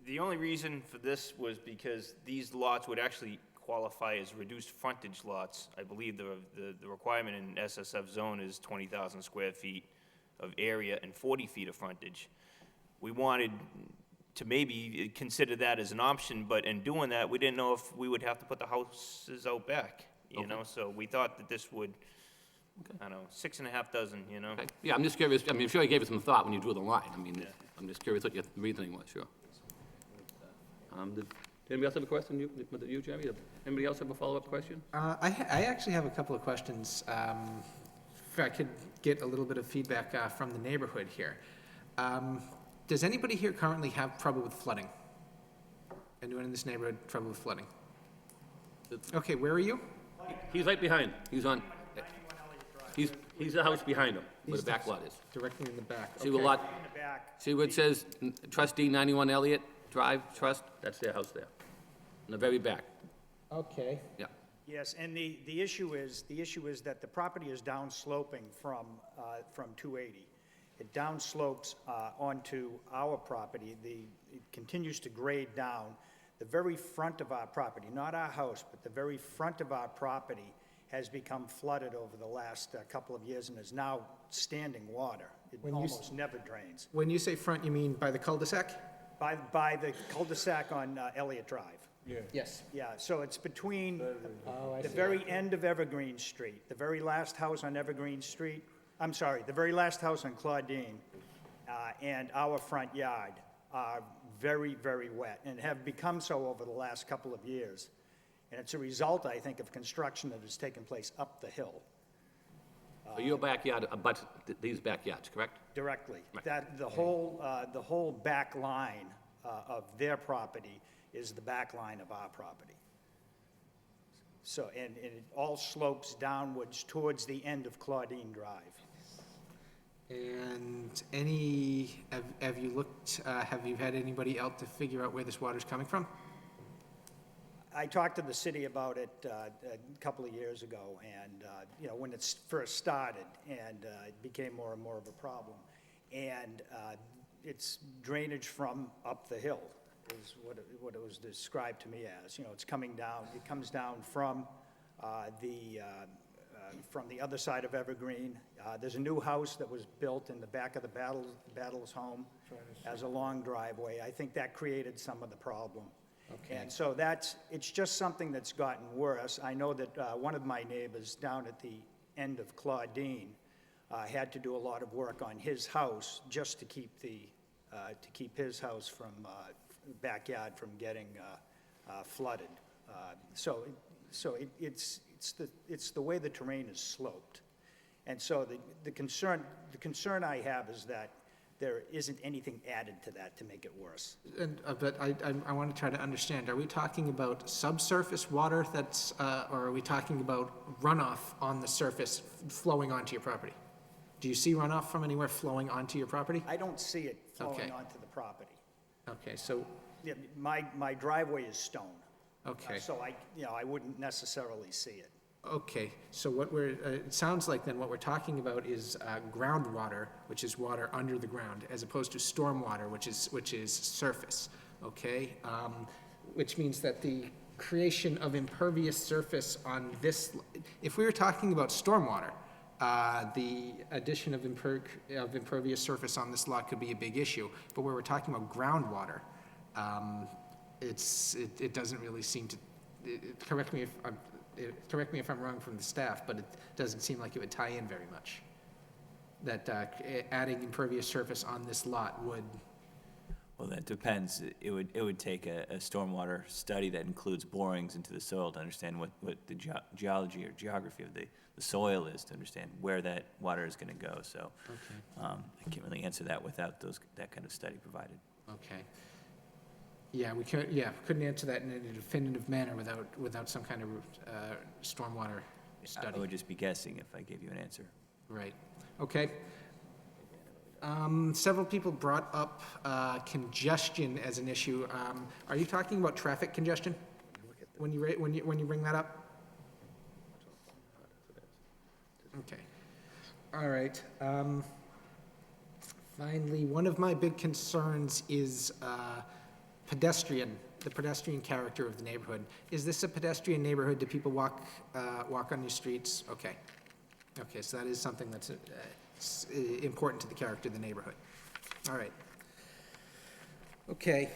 The only reason for this was because these lots would actually qualify as reduced frontage lots. I believe the requirement in SSF zone is 20,000 square feet of area and 40 feet of frontage. We wanted to maybe consider that as an option, but in doing that, we didn't know if we would have to put the houses out back, you know? So we thought that this would, I don't know, 6.5 dozen, you know?
Okay. Yeah, I'm just curious, I mean, I'm sure you gave it some thought when you drew the line. I mean, I'm just curious what your reasoning was, sure. Did anybody else have a question? You, Jeremy? Anybody else have a follow-up question?
I actually have a couple of questions. If I could get a little bit of feedback from the neighborhood here. Does anybody here currently have trouble with flooding? Anyone in this neighborhood trouble with flooding? Okay, where are you?
He's right behind. He's on, he's the house behind him, where the back lot is.
Directly in the back.
See what
Okay.
lot,
In the back,
see where it says trustee 91 Elliott Drive Trust? That's their house there, in the very back,
Okay.
yeah.
yes, and the issue is that the property is downsloping from 280. It downslopes onto our property. It continues to grade down. The very front of our property, not our house, but the very front of our property has become flooded over the last couple of years and is now standing water. It
When you
almost never drains.
When you say front, you mean by the cul-de-sac?
By the cul-de-sac on Elliott Drive.
Yes.
Yeah, so it's between
Oh, I
the
see.
very end of Evergreen Street, the very last house on Evergreen Street, I'm sorry, the very last house on Claudine, and our front yard are very, very wet and have become so over the last couple of years. And it's a result, I think, of construction that has taken place up the hill
So your backyard abuts these backyards, correct?
directly.
Right.
That, the whole back line of their property is the back line of our property. So, and it all slopes downwards towards the end of Claudine Drive.
And have you looked, have you had anybody out to figure out where this water's coming from?
I talked to the city about it a couple of years ago, and, when it first started, and it became more and more of a problem. And it's drainage from up the hill is what it was described to me as. It's coming down, it comes down from the other side of Evergreen. There's a new house that was built in the back of the Battles home as a long driveway. I think that created some of the problem.
Okay.
And so it's just something that's gotten worse. I know that one of my neighbors down at the end of Claudine had to do a lot of work on his house just to keep his house from, backyard from getting flooded. So it's the way the terrain is sloped. And so the concern I have is that there isn't anything added to that to make it worse.
And, but I want to try to understand, are we talking about subsurface water that's, or are we talking about runoff on the surface flowing onto your property? Do you see runoff from anywhere flowing onto your property?
I don't see it flowing
Okay.
onto the property.
Okay, so,
Yeah, my driveway is stone.
okay.
So I wouldn't necessarily see it.
Okay, so what it sounds like then what we're talking about is groundwater, which is water under the ground, as opposed to stormwater, which is surface, okay? Which means that the creation of impervious surface on this, if we were talking about stormwater, the addition of impervious surface on this lot could be a big issue. But where we're talking about groundwater, it doesn't really seem to, correct me if I'm wrong from the staff, but it doesn't seem like it would tie in very much. that adding impervious surface on this lot would,
Well, that depends. It would take a stormwater study that includes borings into the soil to understand what the geology or geography of the soil is, to understand where that water is going to go. So I can't really answer that without that kind of study provided.
okay. Yeah, we couldn't answer that in a definitive manner without some kind of stormwater study.
I would just be guessing if I gave you an answer.
Right, okay. Several people brought up congestion as an issue. Are you talking about traffic congestion when you bring that up? Okay, all right. Finally, one of my big concerns is the pedestrian character of the neighborhood. Is this a pedestrian neighborhood? Do people walk on these streets? Okay. Okay, so that is something that's important to the character of the neighborhood. All right. Okay.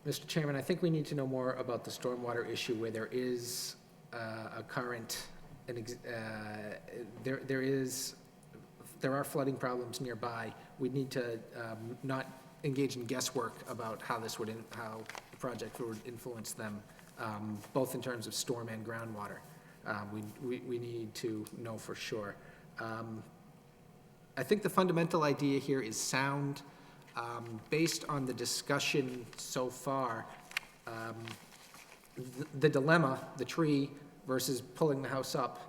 Mr. Chairman, I think we need to know more about the stormwater issue where there is a current, there are flooding problems nearby. We need to not engage in guesswork about how the project would influence them, both in terms of storm and groundwater. We need to know for sure. I think the fundamental idea here is sound. Based on the discussion so far, the dilemma, the tree versus pulling the house up,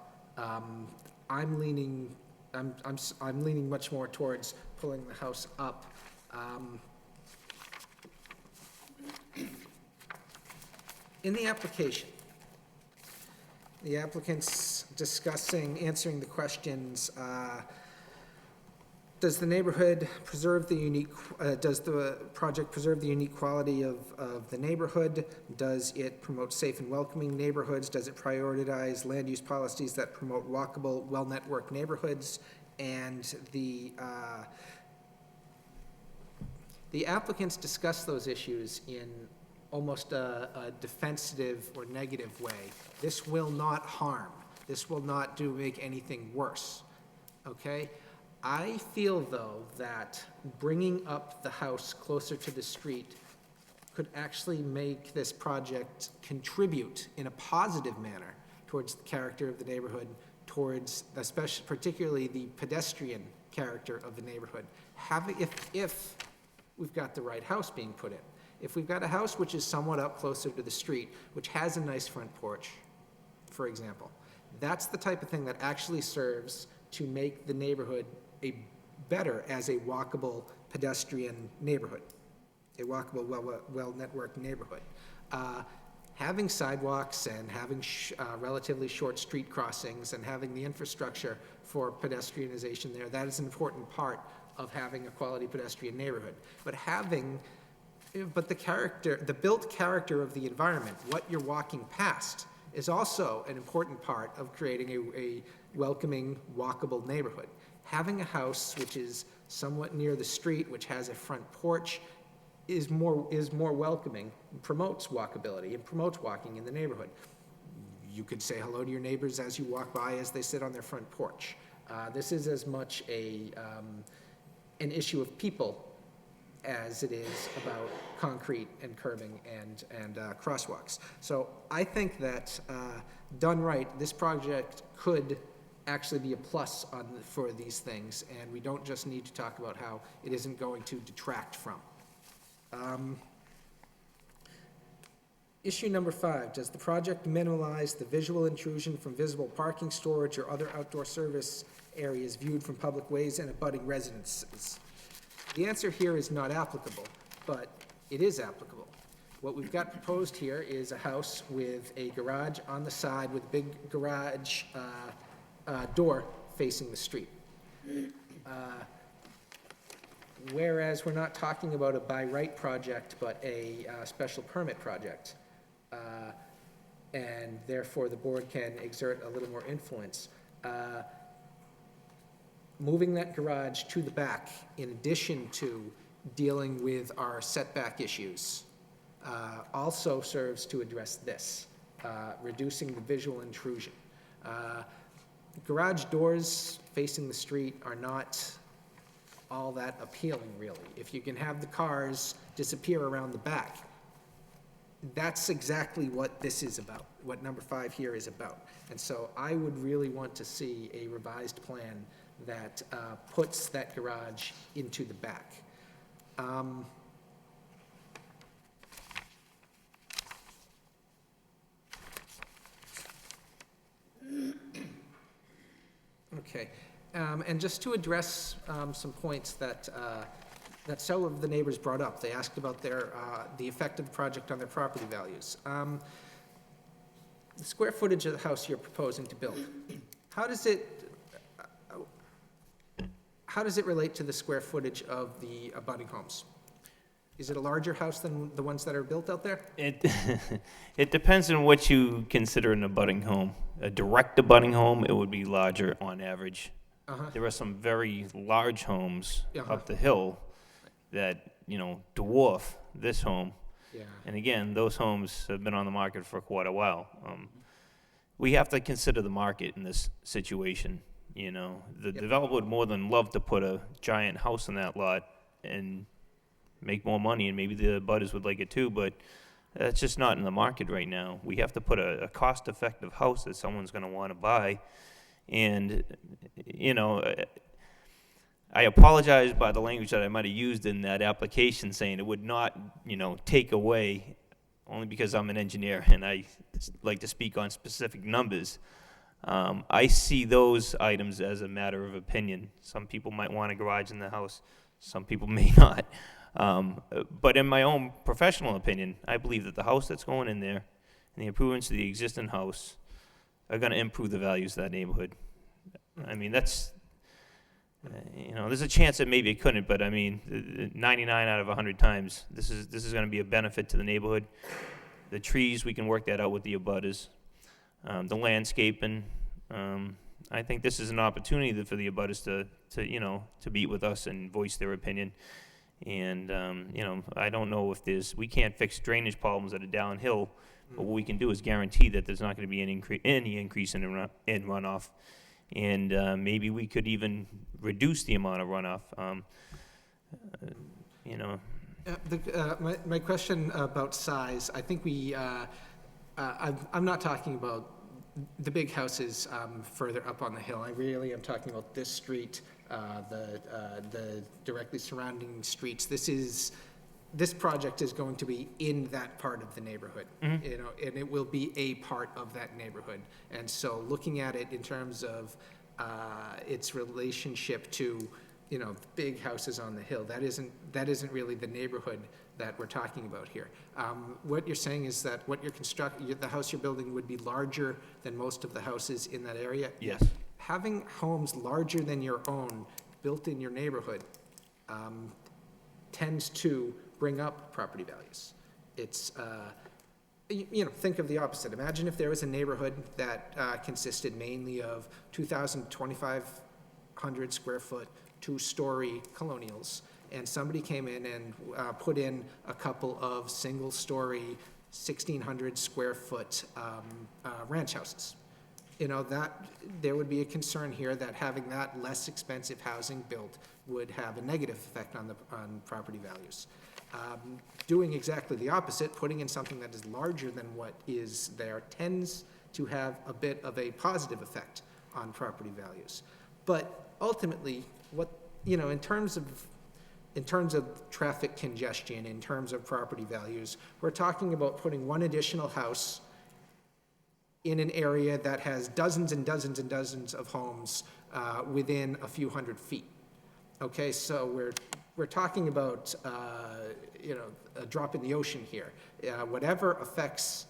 I'm leaning much more towards pulling the house up. In the application, the applicant's answering the questions, does the neighborhood preserve the unique, does the project preserve the unique quality of the neighborhood? Does it promote safe and welcoming neighborhoods? Does it prioritize land use policies that promote walkable, well-networked neighborhoods? And the applicants discuss those issues in almost a defensive or negative way. This will not harm. This will not make anything worse, okay? I feel, though, that bringing up the house closer to the street could actually make this project contribute in a positive manner towards the character of the neighborhood, towards particularly the pedestrian character of the neighborhood. If we've got the right house being put in. If we've got a house which is somewhat up closer to the street, which has a nice front porch, for example, that's the type of thing that actually serves to make the neighborhood better as a walkable pedestrian neighborhood, a walkable, well-networked neighborhood. Having sidewalks and having relatively short street crossings and having the infrastructure for pedestrianization there, that is an important part of having a quality pedestrian neighborhood. But the built character of the environment, what you're walking past, is also an important part of creating a welcoming, walkable neighborhood. Having a house which is somewhat near the street, which has a front porch, is more welcoming, promotes walkability, and promotes walking in the neighborhood. You could say hello to your neighbors as you walk by as they sit on their front porch. This is as much an issue of people as it is about concrete and curbing and crosswalks. So I think that done right, this project could actually be a plus for these things, and we don't just need to talk about how it isn't going to detract from. Issue number 5, does the project minimize the visual intrusion from visible parking, storage, or other outdoor service areas viewed from public ways and abutting residences? The answer here is not applicable, but it is applicable. What we've got proposed here is a house with a garage on the side with a big garage door facing the street. Whereas we're not talking about a by right project, but a special permit project. And therefore the board can exert a little more influence. Moving that garage to the back, in addition to dealing with our setback issues, also serves to address this, reducing the visual intrusion. Garage doors facing the street are not all that appealing, really. If you can have the cars disappear around the back, that's exactly what this is about, what number 5 here is about. And so I would really want to see a revised plan that puts that garage into the back. Okay, and just to address some points that several of the neighbors brought up. They asked about the effect of the project on their property values. The square footage of the house you're proposing to build, how does it relate to the square footage of the abutting homes? Is it a larger house than the ones that are built out there?
It depends on what you consider an abutting home. A direct abutting home, it would be larger on average. There are some very large homes up the hill that, dwarf this home.
Yeah.
And again, those homes have been on the market for quite a while. We have to consider the market in this situation, The developer would more than love to put a giant house on that lot and make more money, and maybe the abutters would like it too, but that's just not in the market right now. We have to put a cost-effective house that someone's going to want to buy. And, I apologize by the language that I might have used in that application, saying it would not, take away, only because I'm an engineer and I like to speak on specific numbers. I see those items as a matter of opinion. Some people might want a garage in the house, some people may not. But in my own professional opinion, I believe that the house that's going in there and the improvements to the existing house are going to improve the values of that neighborhood. I mean, that's, there's a chance that maybe it couldn't, but I mean, 99 out of 100 times, this is going to be a benefit to the neighborhood. The trees, we can work that out with the abutters. The landscaping, I think this is an opportunity for the abutters to meet with us and voice their opinion. And, I don't know if we can't fix drainage problems that are downhill, but what we can do is guarantee that there's not going to be any increase in runoff. And maybe we could even reduce the amount of runoff,
My question about size, I think I'm not talking about the big houses further up on the hill. I really am talking about this street, the directly surrounding streets. This project is going to be in that part of the neighborhood, and it will be a part of that neighborhood. And so looking at it in terms of its relationship to, the big houses on the hill, that isn't really the neighborhood that we're talking about here. What you're saying is that the house you're building would be larger than most of the houses in that area?
Yes.
Having homes larger than your own built in your neighborhood tends to bring up property values. It's, think of the opposite. Imagine if there was a neighborhood that consisted mainly of 2,500 square foot, 2-story colonials, and somebody came in and put in a couple of single-story, 1,600 square foot ranch houses. That there would be a concern here that having that less expensive housing built would have a negative effect on property values. Doing exactly the opposite, putting in something that is larger than what is there, tends to have a bit of a positive effect on property values. But ultimately, in terms of traffic congestion, in terms of property values, we're talking about putting one additional house in an area that has dozens and dozens and dozens of homes within a few hundred feet. Okay, so we're talking about a drop in the ocean here. Whatever effects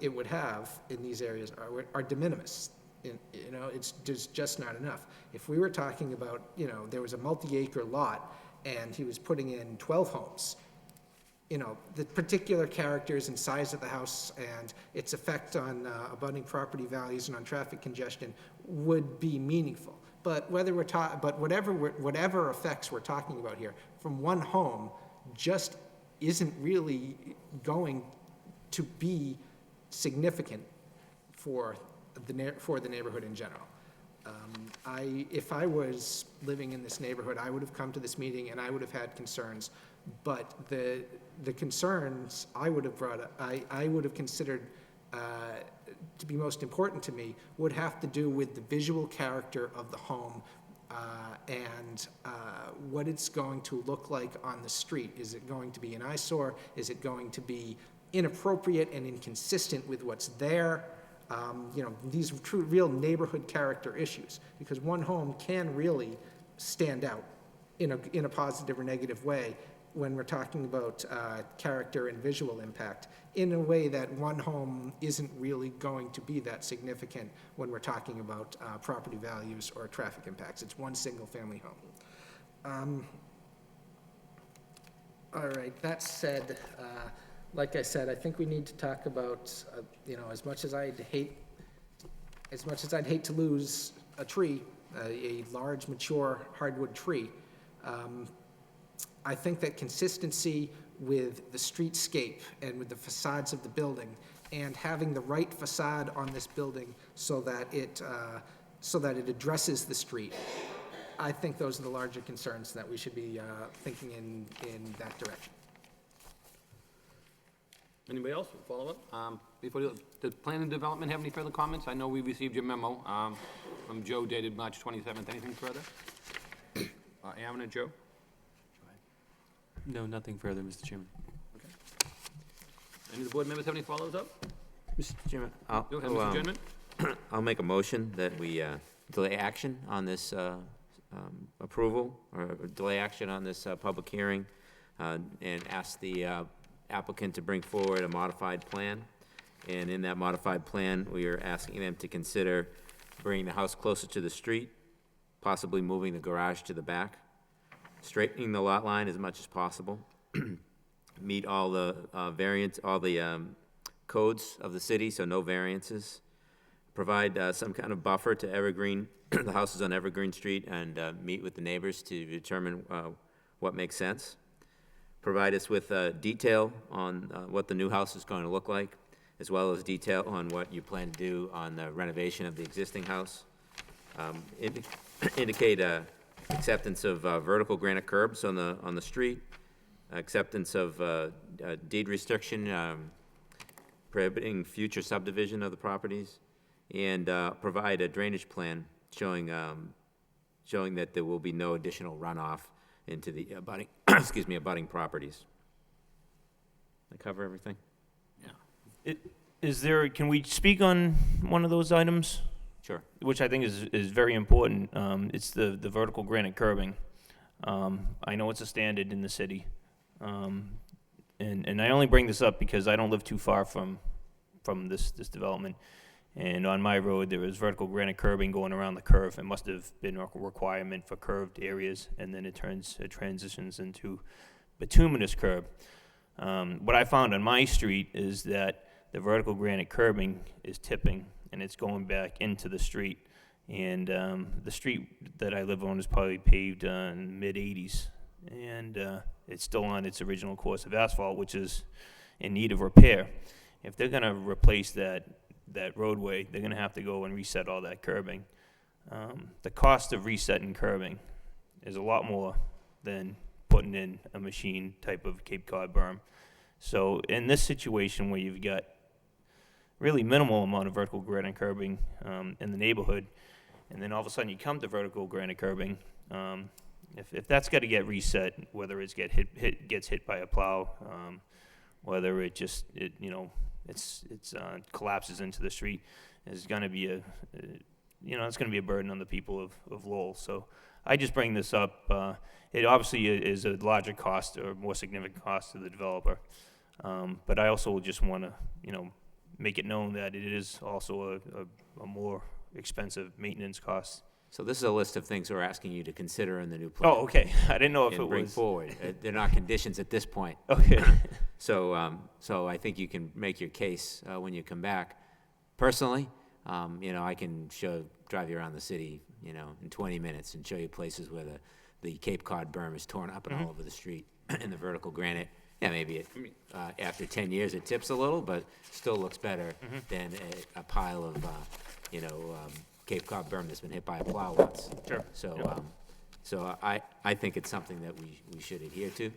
it would have in these areas are de minimis. It's just not enough. If we were talking about, there was a multi-acre lot and he was putting in 12 homes, the particular characters and size of the house and its effect on abutting property values and on traffic congestion would be meaningful. But whatever effects we're talking about here, from one home, just isn't really going to be significant for the neighborhood in general. If I was living in this neighborhood, I would have come to this meeting and I would have had concerns, but the concerns I would have brought up, I would have considered to be most important to me would have to do with the visual character of the home and what it's going to look like on the street. Is it going to be an eyesore? Is it going to be inappropriate and inconsistent with what's there? These true, real neighborhood character issues, because one home can really stand out in a positive or negative way when we're talking about character and visual impact, in a way that one home isn't really going to be that significant when we're talking about property values or traffic impacts. It's one single-family home. All right, that said, like I said, I think we need to talk about, as much as I'd hate to lose a tree, a large, mature hardwood tree, I think that consistency with the streetscape and with the facades of the building, and having the right facade on this building so that it addresses the street, I think those are the larger concerns that we should be thinking in that direction.
Anybody else follow up? Does Planning and Development have any further comments? I know we received your memo from Joe dated March 27th. Anything further? Aaron and Joe?
No, nothing further, Mr. Chairman.
Okay. Any of the board members have any follows up?
Mr. Chairman,
Go ahead, Mr. Chairman.
I'll make a motion that we delay action on this approval, or delay action on this public hearing, and ask the applicant to bring forward a modified plan. And in that modified plan, we are asking them to consider bringing the house closer to the street, possibly moving the garage to the back, straightening the lot line as much as possible, meet all the codes of the city, so no variances, provide some kind of buffer to Evergreen, the house is on Evergreen Street, and meet with the neighbors to determine what makes sense, provide us with detail on what the new house is going to look like, as well as detail on what you plan to do on the renovation of the existing house, indicate acceptance of vertical granite curbs on the street, acceptance of deed restriction prohibiting future subdivision of the properties, and provide a drainage plan showing that there will be no additional runoff into the abutting abutting properties. I cover everything?
Can we speak on one of those items?
Sure.
Which I think is very important. It's the vertical granite curbing. I know it's a standard in the city. And I only bring this up because I don't live too far from this development. And on my road, there was vertical granite curbing going around the curve. It must have been a requirement for curved areas, and then it transitions into bituminous curb. What I found on my street is that the vertical granite curbing is tipping, and it's going back into the street. And the street that I live on is probably paved in the mid-'80s, and it's still on its original course of asphalt, which is in need of repair. If they're going to replace that roadway, they're going to have to go and reset all that curbing. The cost of resetting curbing is a lot more than putting in a machine type of Cape Cod berm. So in this situation where you've got really minimal amount of vertical granite curbing in the neighborhood, and then all of a sudden you come to vertical granite curbing, if that's got to get reset, whether it gets hit by a plow, whether it collapses into the street, is going to be it's going to be a burden on the people of Lowell. So I just bring this up. It obviously is a larger cost or more significant cost to the developer, but I also just want to make it known that it is also a more expensive maintenance cost.
So this is a list of things we're asking you to consider in the new plan.
Oh, okay. I didn't know if it
bring
was
forward. They're not conditions at this point.
Okay.
So I think you can make your case when you come back. Personally, I can drive you around the city, in 20 minutes and show you places where the Cape Cod berm is torn up and all over the street, and the vertical granite Yeah, maybe after 10 years, it tips a little, but still looks better
Mm-hmm.
than a pile of, Cape Cod berm that's been hit by a plow once.
Sure.
So, so I think it's something that we should adhere to.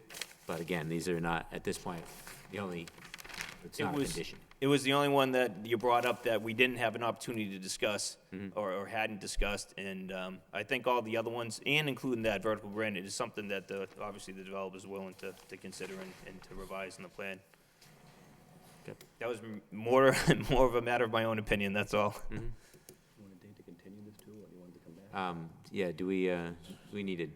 But again, these are not, at this point, it's not a condition.
It was the only one that you brought up that we didn't have an opportunity to discuss
Mm-hmm.
or hadn't discussed. And I think all the other ones, and including that vertical granite, is something that obviously the developer's willing to consider and to revise in the plan.
Okay.
That was more of a matter of my own opinion, that's all.
Mm-hmm. Yeah, do we need to?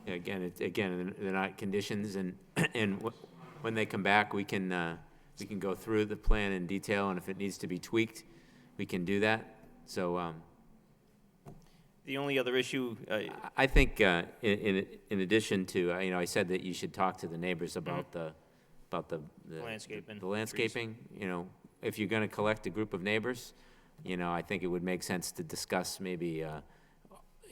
Yeah, again, they're not conditions, and when they come back, we can go through the plan in detail, and if it needs to be tweaked, we can do that. So,
The only other issue,
I think, in addition to, I said that you should talk to the neighbors about the
Landscaping,
The landscaping, if you're gonna collect a group of neighbors, I think it would make sense to discuss maybe,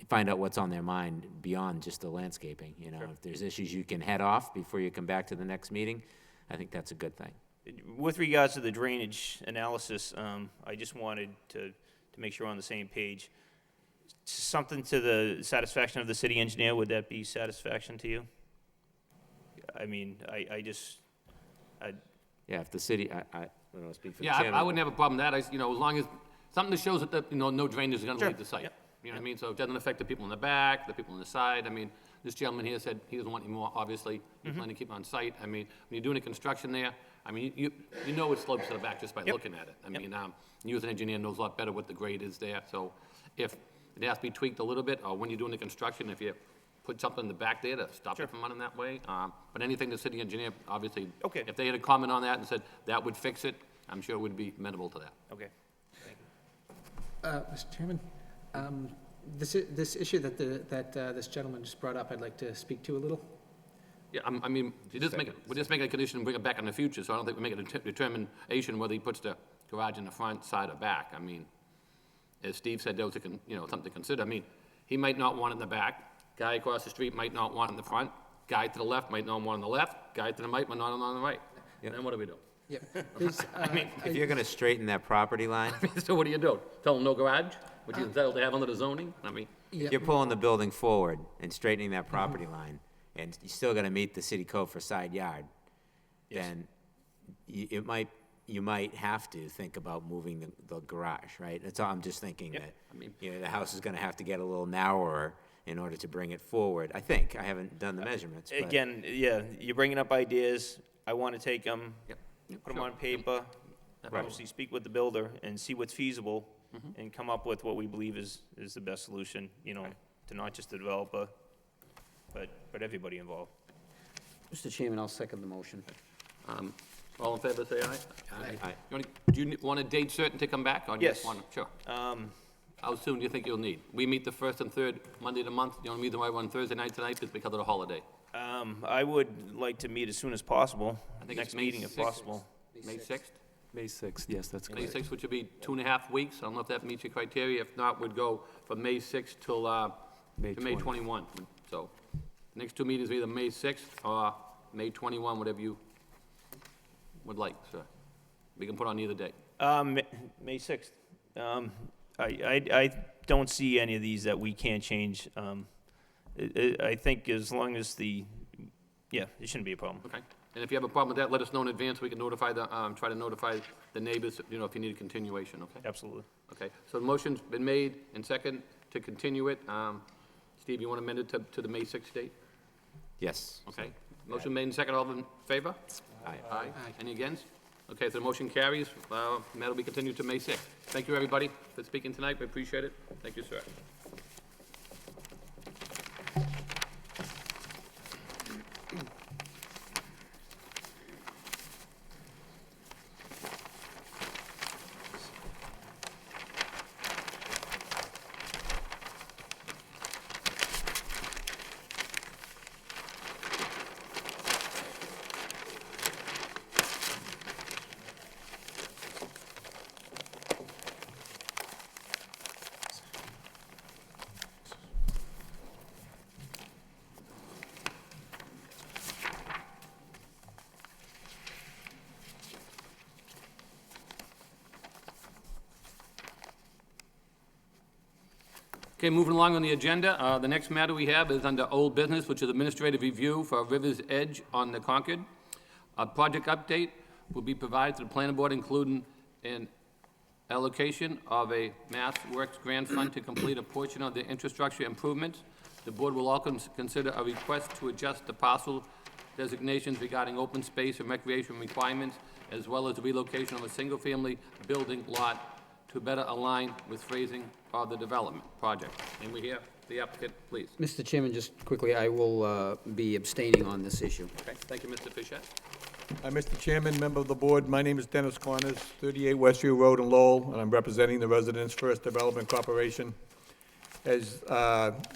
find out what's on their mind beyond just the landscaping, If there's issues you can head off before you come back to the next meeting, I think that's a good thing.
with regards to the drainage analysis, I just wanted to make sure we're on the same page. Something to the satisfaction of the city engineer, would that be satisfaction to you? I mean,
Yeah, if the city, I don't know, speak for the
Yeah,
chairman.
I wouldn't have a problem with that, as long as, something that shows that, no drainage is gonna leave the site.
Yep.
You know what I mean? So it doesn't affect the people in the back, the people on the side. I mean, this gentleman here said he doesn't want any more, obviously. You plan to keep it on site. I mean, when you're doing the construction there, I mean, you know it slopes to the back just by looking at it. I mean, you as an engineer knows a lot better what the grade is there. So if it has to be tweaked a little bit, or when you're doing the construction, if you put something in the back there to stop it from running that way. But anything the city engineer, obviously,
Okay.
if they had a comment on that and said that would fix it, I'm sure it would be amenable to that.
Okay.
Mr. Chairman, this issue that this gentleman just brought up, I'd like to speak to a little.
Yeah, I mean, we're just making a condition and bring it back in the future, so I don't think we make a determination whether he puts the garage in the front, side, or back. I mean, as Steve said, that was something to consider. I mean, he might not want it in the back, guy across the street might not want it in the front, guy to the left might not want it on the left, guy to the right might not want it on the right. Then what do we do?
Yeah.
If you're gonna straighten that property line,
So what do you do? Tell him no garage, which he's entitled to have under the zoning? I mean,
if you're pulling the building forward and straightening that property line, and you still gotta meet the city code for side yard, then you might have to think about moving the garage, right? That's all, I'm just thinking that, the house is gonna have to get a little narrower in order to bring it forward, I think. I haven't done the measurements, but.
Again, yeah, you're bringing up ideas. I want to take them, put them on paper, obviously speak with the builder and see what's feasible and come up with what we believe is the best solution, to not just the developer, but everybody involved.
Mr. Chairman, I'll second the motion.
all in favor, say aye.
Aye.
Do you want a date certain to come back? Or do you just
Yes.
want Sure. How soon do you think you'll need? We meet the first and third Monday of the month. You want to meet the right one Thursday night tonight just because of the holiday?
I would like to meet as soon as possible,
I think
next
it's May
meeting if
6th.
possible.
May 6th?
May 6th, yes, that's
May 6th, which would be 2.5 weeks. I don't know if that meets your criteria. If not, we'd go from May 6th till
May
to May 21. So the next two meetings are either May 6th or May 21, whatever you would like, sir. We can put on either day.
May 6th. I don't see any of these that we can't change. I think as long as it shouldn't be a problem.
Okay? And if you have a problem with that, let us know in advance. We can notify try to notify the neighbors, if you need a continuation, okay?
Absolutely.
Okay, so the motion's been made and second to continue it. Steve, you want to amend it to the May 6th date?
Yes.
Okay. Motion made and second, all in favor?
Aye.
Aye. Any against? Okay, so the motion carries. Matter will be continued to May 6th. Thank you, everybody, for speaking tonight. We appreciate it. Thank you, sir. Okay, moving along on the agenda, the next matter we have is under old business, which is administrative review for River's Edge on the Concord. A project update will be provided to the planning board, including an allocation of a Mass Works grant fund to complete a portion of the infrastructure improvements. The board will also consider a request to adjust the parcel designations regarding open space and recreation requirements, as well as the relocation of a single-family building lot to better align with phrasing of the development project. And we hear the applicant, please.
Mr. Chairman, just quickly, I will be abstaining on this issue.
Okay, thank you, Mr. Fischett.
Mr. Chairman, member of the board, my name is Dennis Corners, 38 Westview Road in Lowell, and I'm representing the Residents First Development Corporation. As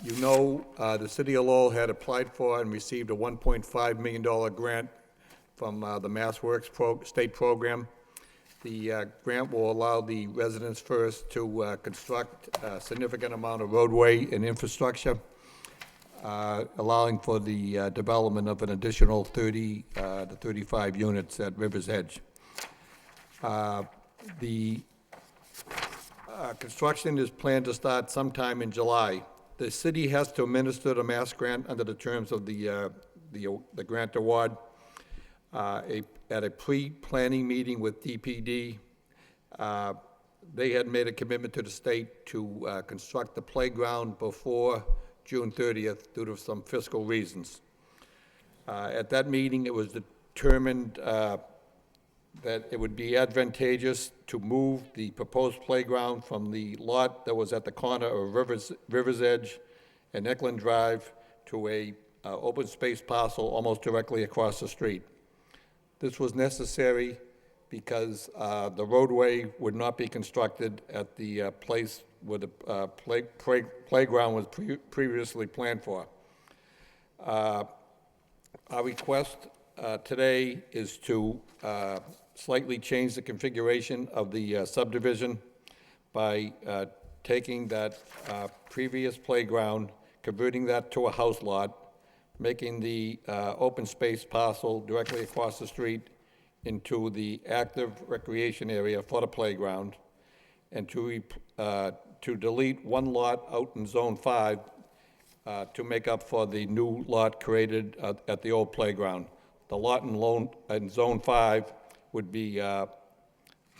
you know, the city of Lowell had applied for and received a $1.5 million grant from the Mass Works state program. The grant will allow the Residents First to construct a significant amount of roadway and infrastructure, allowing for the development of an additional 30 to 35 units at River's Edge. The construction is planned to start sometime in July. The city has to administer the Mass grant under the terms of the grant award. At a pre-planning meeting with DPD, they had made a commitment to the state to construct the playground before June 30th due to some fiscal reasons. At that meeting, it was determined that it would be advantageous to move the proposed playground from the lot that was at the corner of River's Edge and Eckland Drive to a open space parcel almost directly across the street. This was necessary because the roadway would not be constructed at the place where the playground was previously planned for. Our request today is to slightly change the configuration of the subdivision by taking that previous playground, converting that to a house lot, making the open space parcel directly across the street into the active recreation area for the playground, and to delete one lot out in Zone 5 to make up for the new lot created at the old playground. The lot in Zone 5 would be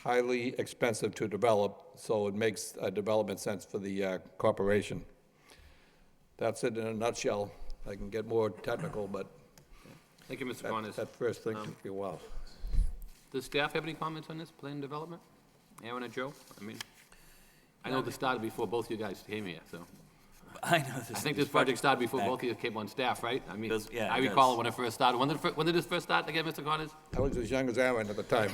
highly expensive to develop, so it makes development sense for the corporation. That's it in a nutshell. I can get more technical, but
Thank you, Mr. Corners.
that first thing took me a while.
Does staff have any comments on this plan development? Aaron or Joe? I mean, I know this started before both of you guys came here, so.
I know this.
I think this project started before both of you came on staff, right? I mean,
Yeah,
I
it
recall
does.
when it first started. When did this first start again, Mr. Corners?
I was as young as Aaron at the time.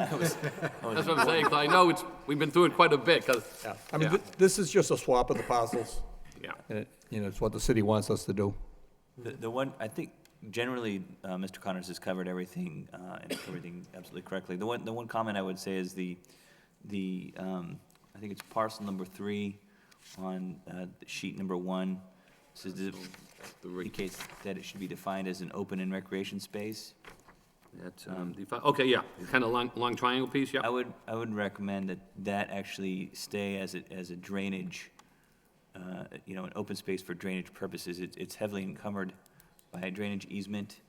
That's what I'm saying, 'cause I know we've been through it quite a bit, 'cause.
Yeah. I mean,
Yeah.
this is just a swap of the parcels,
Yeah.
and it's what the city wants us to do.
The one, I think generally, Mr. Connors has covered everything, and everything absolutely correctly. The one comment I would say is I think it's parcel number 3 on sheet number 1. Says it indicates that it should be defined as an open and recreation space.
That's, okay, yeah, kind of long triangle piece, yeah.
I would recommend that actually stay as a drainage, an open space for drainage purposes. It's heavily encumbered by a drainage easement.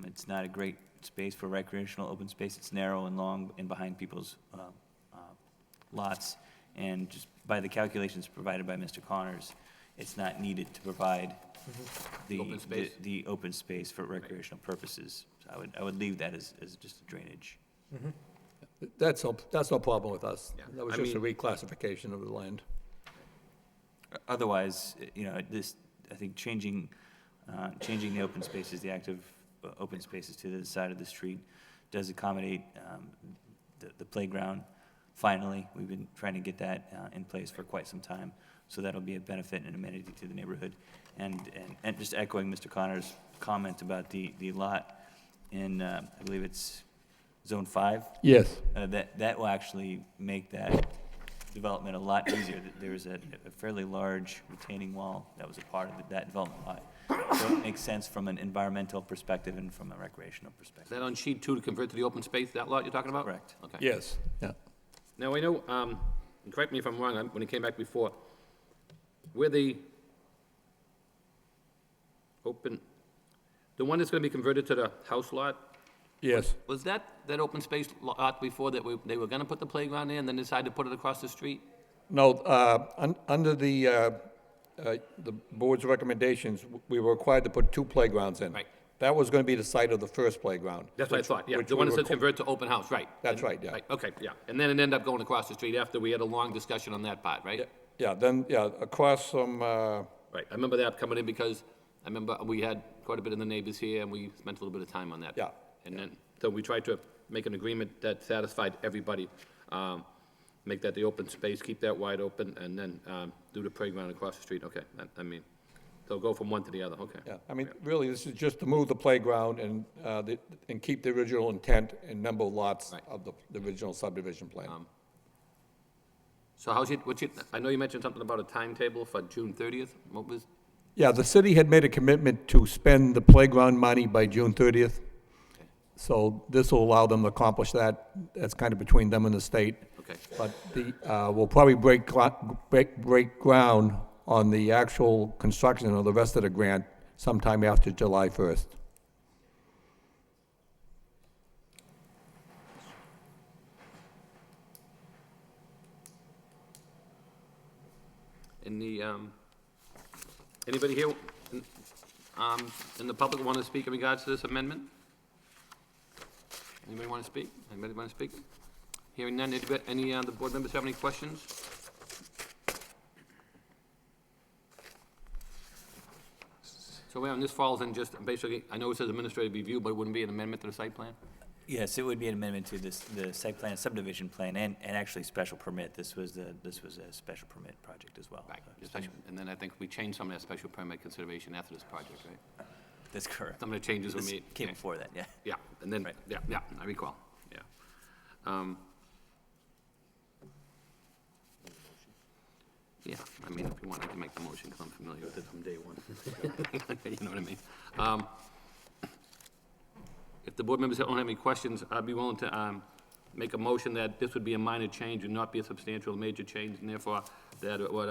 It's not a great space for recreational open space. It's narrow and long and behind people's lots. And just by the calculations provided by Mr. Connors, it's not needed to provide
Open space?
the open space for recreational purposes. So I would leave that as just a drainage.
That's no problem with us.
Yeah.
That was
I
just a
mean-
reclassification of the land.
Otherwise, I think changing the open spaces, the active open spaces to the side of the street does accommodate the playground. Finally, we've been trying to get that in place for quite some time, so that'll be a benefit and amenity to the neighborhood. And just echoing Mr. Connor's comment about the lot in, I believe it's Zone 5.
Yes.
That will actually make that development a lot easier. There's a fairly large retaining wall that was a part of that development lot. So it makes sense from an environmental perspective and from a recreational
Is
perspective.
that on sheet 2 to convert to the open space, that lot you're talking about?
Correct.
Okay.
Yes. Yeah.
Now, I know, and correct me if I'm wrong, when it came back before, where the open, the one that's gonna be converted to the house lot,
Yes.
was that open space lot before that they were gonna put the playground in, and then decided to put it across the street?
No, under the board's recommendations, we were required to put 2 playgrounds in.
Right.
That was going to be the site of the first playground.
That's what I thought, yeah,
which
the one that
we
says
were
convert to open house, right.
That's right, yeah.
Right, okay, yeah, and then it ended up going across the street after we had a long discussion on that part, right?
Yeah, then, across from,
Right, I remember that coming in because I remember we had quite a bit of the neighbors here, and we spent a little bit of time on that.
Yeah.
And then, so we tried to make an agreement that satisfied everybody, make that the open space, keep that wide open, and then do the playground across the street, okay, I mean, so go from one to the other, okay.
yeah, I mean, really, this is just to move the playground and keep the original intent and number of lots
Right.
of the original subdivision plan.
So I know you mentioned something about a timetable for June 30th, what was,
Yeah, the city had made a commitment to spend the playground money by June 30th. So this will allow them to accomplish that. That's kind of between them and the state.
okay,
But we'll probably break ground on the actual construction of the rest of the grant sometime after July 1st.
in the, anybody here in the public want to speak in regards to this amendment? Anybody want to speak? Anybody want to speak? Hearing none, any of the board members have any questions? So, this falls in just, basically, I know it says administrative review, but it wouldn't be an amendment to the site plan?
Yes, it would be an amendment to the site plan, subdivision plan, and actually special permit. This was a special permit project as well.
Right, and then I think we changed some of that special permit consideration after this project, right?
That's correct.
Some of the changes were
This
made.
came
yeah.
before that, yeah.
Yeah, and then,
Right.
yeah, I recall, yeah. Yeah, I mean, if you want, I can make the motion, because I'm familiar with it from day one. You know what I mean? If the board members don't have any questions, I'd be willing to make a motion that this would be a minor change and not be a substantial major change, and therefore that it would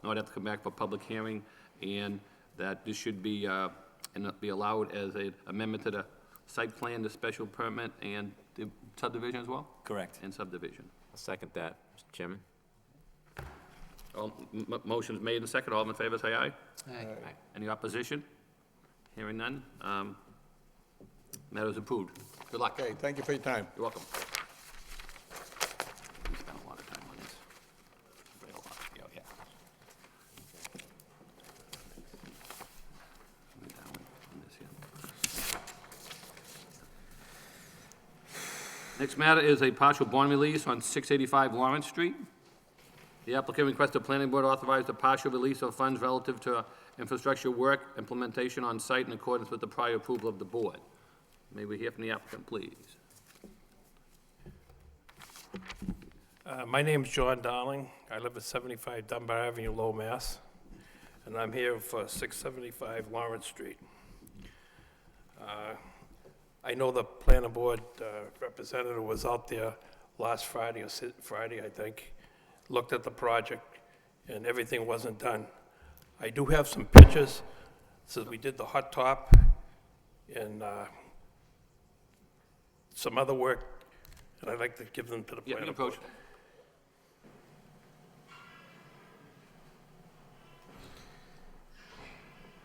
not have to come back for public hearing, and that this should be, and be allowed as an amendment to the site plan, the special permit, and the subdivision as well?
Correct.
And subdivision.
I'll second that, Mr. Chairman.
Motion's made and second. All in favor, say aye.
Aye.
Any opposition? Hearing none. Matter is approved. Good luck.
Okay, thank you for your time.
You're welcome. We spent a lot of time on this. Read a lot. Yeah. Read that one on this here. Next matter is a partial bond release on 685 Lawrence Street. The applicant requests the planning board authorize the partial release of funds relative to infrastructure work implementation on site in accordance with the prior approval of the board. May we hear from the applicant, please?
My name's John Darling. I live at 75 Dunbar Avenue, Lowell, Mass. And I'm here for 675 Lawrence Street. I know the planning board representative was out there last Friday, or Friday, I think, looked at the project, and everything wasn't done. I do have some pictures. Says we did the hot top and some other work, and I'd like to give them to the
Yeah, you
planning
can
board.
approach.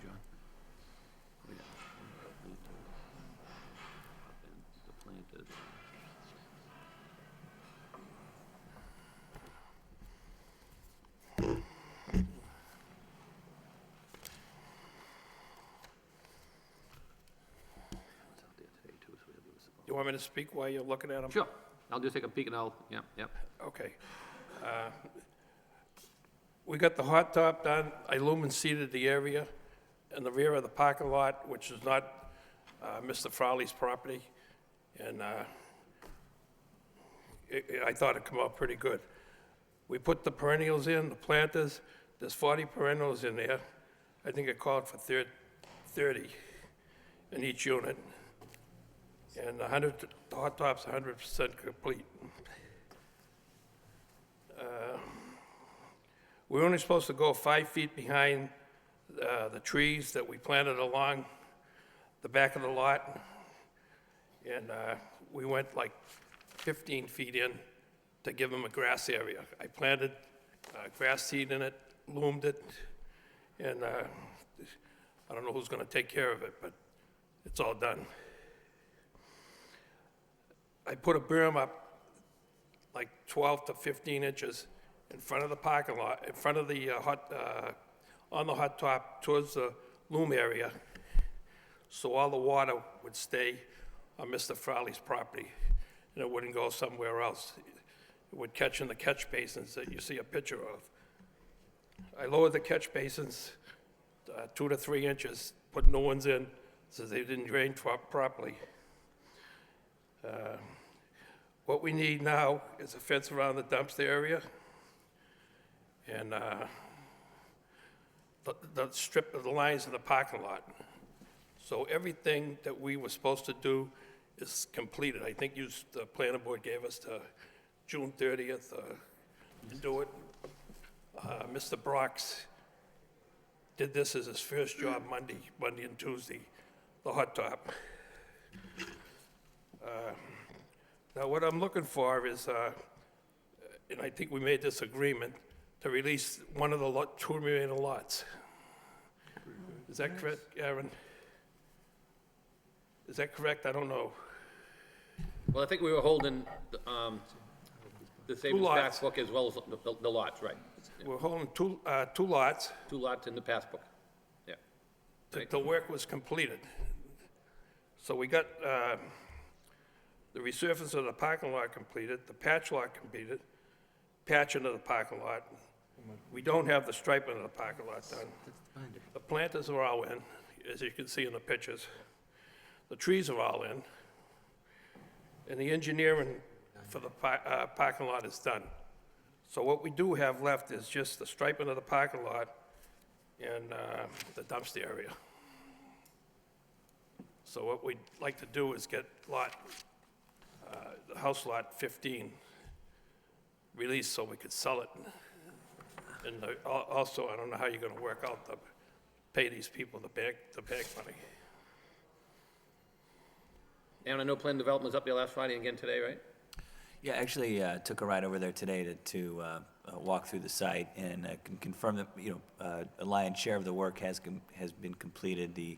John? Oh, yeah. The planters.
You want me to speak while you're looking at them?
Sure, I'll just take a peek and yeah.
Okay. We got the hot top done. I lumen seeded the area in the rear of the parking lot, which is not Mr. Frawley's property. And I thought it'd come out pretty good. We put the perennials in, the planters. There's 40 perennials in there. I think it called for 30 in each unit. And the hot top's 100% complete. we're only supposed to go 5 feet behind the trees that we planted along the back of the lot. And we went like 15 feet in to give them a grass area. I planted grass seed in it, loomed it, and I don't know who's gonna take care of it, but it's all done. I put a berm up like 12 to 15 inches in front of the parking lot, in front of the on the hot top towards the loom area, so all the water would stay on Mr. Frawley's property, and it wouldn't go somewhere else. It would catch in the catch basins that you see a picture of. I lowered the catch basins 2 to 3 inches, put new ones in, so they didn't drain properly. What we need now is a fence around the dumpster area, and the strip of the lines in the parking lot. So everything that we were supposed to do is completed. I think the planning board gave us to June 30th to do it. Mr. Brock's did this as his first job Monday and Tuesday, the hot top. Now what I'm looking for is, and I think we made this agreement, to release one of the 2 remaining lots. Is that correct, Aaron? Is that correct? I don't know.
Well, I think we were holding the Savings
lots.
Passbook as well as the lots, right?
We're holding two lots.
2 lots in the passbook. Yeah.
The work was completed. So we got the resurface of the parking lot completed, the patch lot completed, patching of the parking lot. We don't have the striping of the parking lot done. The planters are all in, as you can see in the pictures. The trees are all in. And the engineering for the parking lot is done. So what we do have left is just the striping of the parking lot and the dumpster area. So what we'd like to do is get the house lot 15 released so we could sell it. And also, I don't know how you're gonna work out to pay these people the bank money.
And I know plan development was up there last Friday and again today, right?
Yeah, actually took a ride over there today to walk through the site and can confirm that, a lion's share of the work has been completed. The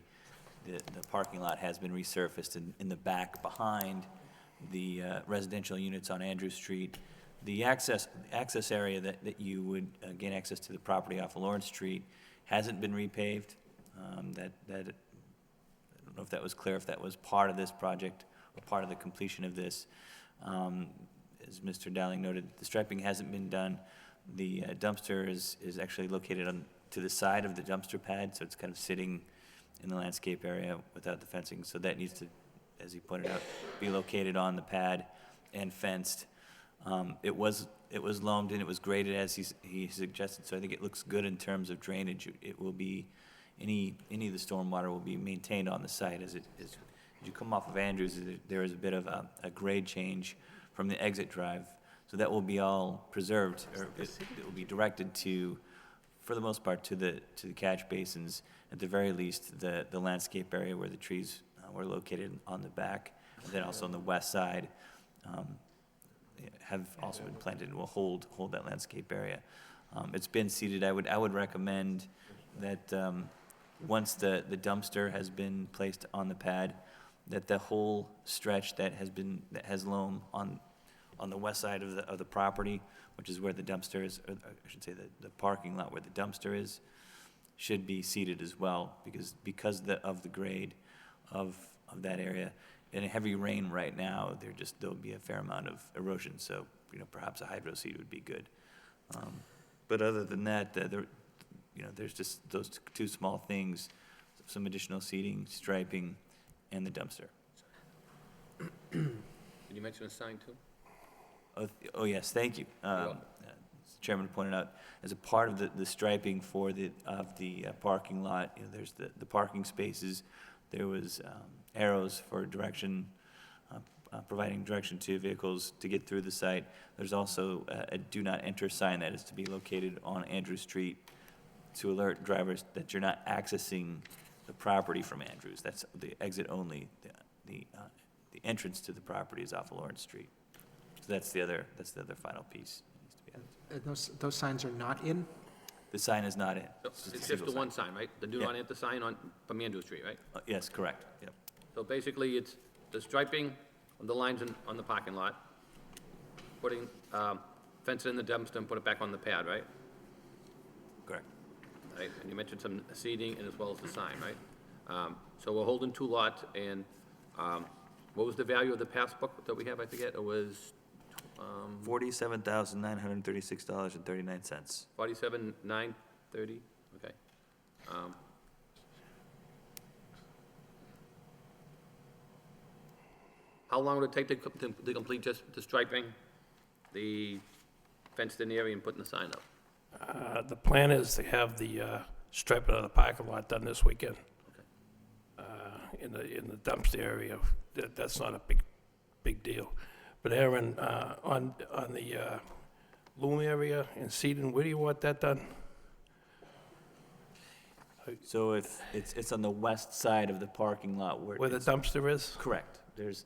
parking lot has been resurfaced in the back behind the residential units on Andrew Street. The access area that you would gain access to the property off of Lawrence Street hasn't been repaved. I don't know if that was clear, if that was part of this project or part of the completion of this. As Mr. Dowling noted, the striping hasn't been done. The dumpster is actually located to the side of the dumpster pad, so it's kind of sitting in the landscape area without the fencing. So that needs to, as he pointed out, be located on the pad and fenced. It was loamed and it was graded as he suggested, so I think it looks good in terms of drainage. It will be, any of the stormwater will be maintained on the site as you come off of Andrews. There is a bit of a grade change from the exit drive, so that will be all preserved, or it will be directed to, for the most part, to the catch basins, at the very least, the landscape area where the trees were located on the back, and then also on the west side, have also been planted and will hold that landscape area. It's been seeded. I would recommend that once the dumpster has been placed on the pad, that the whole stretch that has loam on the west side of the property, which is where the dumpster is, or I should say the parking lot where the dumpster is, should be seeded as well, because of the grade of that area. In a heavy rain right now, there'll be a fair amount of erosion, so perhaps a hydro seed would be good. But other than that, there's just those 2 small things: some additional seeding, striping, and the dumpster.
Did you mention a sign too?
Oh yes, thank you. As the chairman pointed out, as a part of the striping for the parking lot, there's the parking spaces. There was arrows for direction, providing direction to vehicles to get through the site. There's also a do not enter sign that is to be located on Andrews Street to alert drivers that you're not accessing the property from Andrews. That's the exit only. The entrance to the property is off of Lawrence Street. So that's the other final piece that needs to be added.
And those signs are not in?
The sign is not in.
It's
a
just
single
the
sign.
one sign, right? The do
Yeah.
not enter sign from Andrew Street, right?
Yes, correct, yep.
So basically, it's the striping of the lines on the parking lot, putting, fence in the dumpster and put it back on the pad, right?
Correct.
Right, and you mentioned some seating and as well as the sign, right? So we're holding 2 lots, and what was the value of the passbook that we have, I forget? It was
$47,936.39.
47,930, okay. How long would it take to complete just the striping, the fenced-in area, and putting the sign up?
The plan is to have the striping of the parking lot done this weekend. In the dumpster area. That's not a big deal. But Aaron, on the loom area in Seaton, where do you want that done?
So if it's on the west side of the parking lot where.
Where the dumpster is?
Correct. There's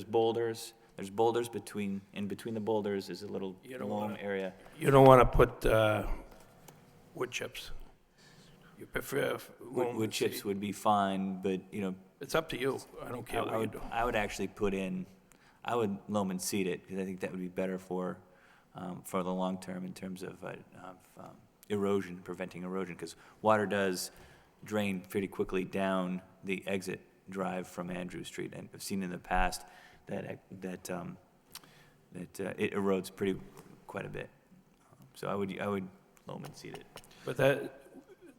boulders. There's boulders between the boulders is a little loam area.
You don't want to put wood chips. You prefer loam.
Wood chips would be fine, but,
It's up to you. I don't care what you do.
I would actually I would loam and seed it, because I think that would be better for the long term in terms of erosion, preventing erosion, because water does drain pretty quickly down the exit drive from Andrew Street, and I've seen in the past that it erodes quite a bit. So I would loam and seed it.
But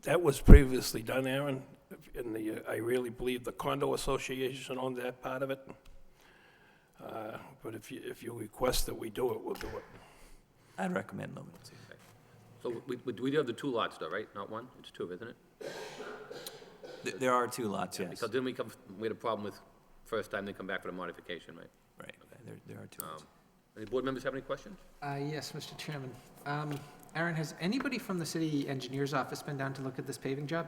that was previously done, Aaron, I really believe the condo association owned that part of it. But if you request that we do it, we'll do it.
I'd recommend loam and seed.
So we do have the 2 lots though, right? Not one? It's 2, isn't it?
There are 2 lots, yes.
Because then we had a problem with first time they come back for the modification, right?
Right, there are 2 lots.
Any board members have any questions?
Yes, Mr. Chairman. Aaron, has anybody from the city engineer's office been down to look at this paving job?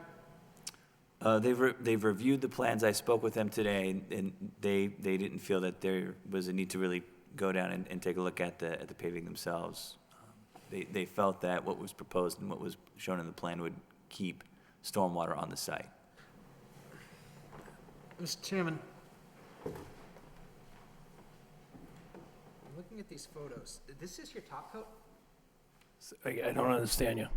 They've reviewed the plans. I spoke with them today, and they didn't feel that there was a need to really go down and take a look at the paving themselves. They felt that what was proposed and what was shown in the plan would keep stormwater on the site.
Mr. Chairman, looking at these photos, this is your top coat?
I don't understand you.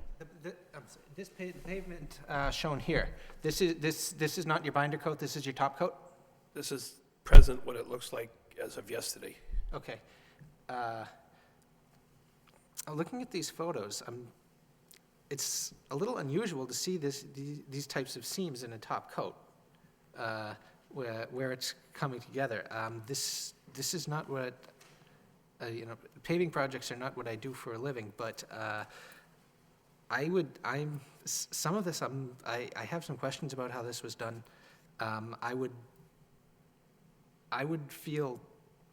I'm sorry, this pavement shown here, this is not your binder coat, this is your top coat?
This is present what it looks like as of yesterday.
Okay. Looking at these photos, it's a little unusual to see these types of seams in a top coat, where it's coming together. This is not what, paving projects are not what I do for a living, but I have some questions about how this was done. I would feel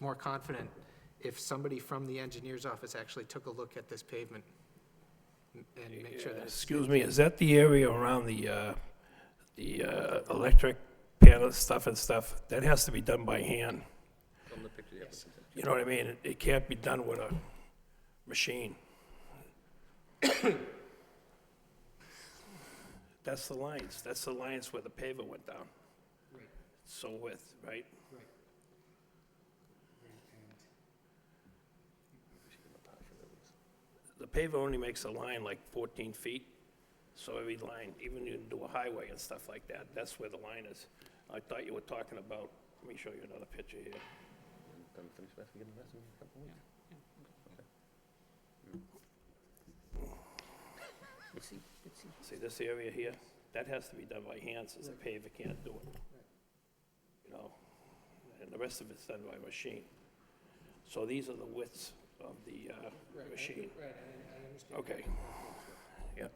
more confident if somebody from the engineer's office actually took a look at this pavement and make sure that it's...
Excuse me, is that the area around the electric panel stuff? That has to be done by hand.
From the picture, yes.
You know what I mean? It can't be done with a machine. That's the lines. That's the lines where the paver went down.
Right.
So width, right?
Right.
The paver only makes a line like 14 feet, so every line, even you do a highway and stuff like that, that's where the line is. I thought you were talking about, let me show you another picture here. See this area here? That has to be done by hand, since the paver can't do it. You know, and the rest of it's done by machine. So these are the widths of the machine.
Right, I understand.
Okay. Yeah.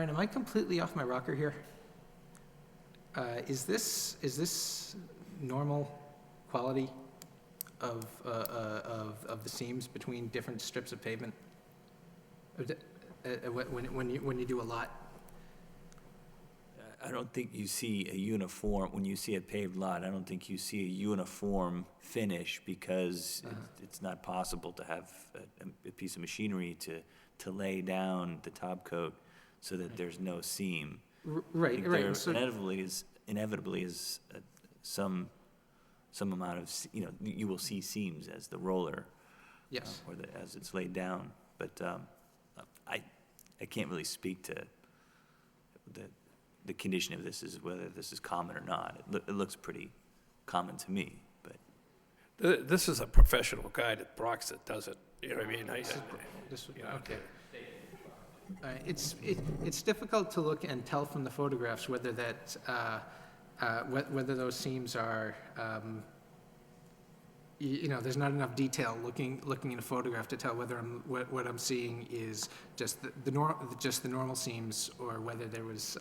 Brian, am I completely off my rocker here? Is this normal quality of the seams between different strips of pavement? When you do a lot?
I don't think you see a uniform, when you see a paved lot, I don't think you see a uniform finish because it's not possible to have a piece of machinery to lay down the top coat so that there's no seam.
Right,
There inevitably is some amount of, you will see seams as the roller.
Yes.
Or as it's laid down, but I can't really speak to the condition of this, is whether this is common or not. It looks pretty common to me, but.
This is a professional guy that does it, you know what I mean?
Okay. It's difficult to look and tell from the photographs whether whether those seams are, there's not enough detail looking in a photograph to tell whether what I'm seeing is just the normal seams, or whether there was,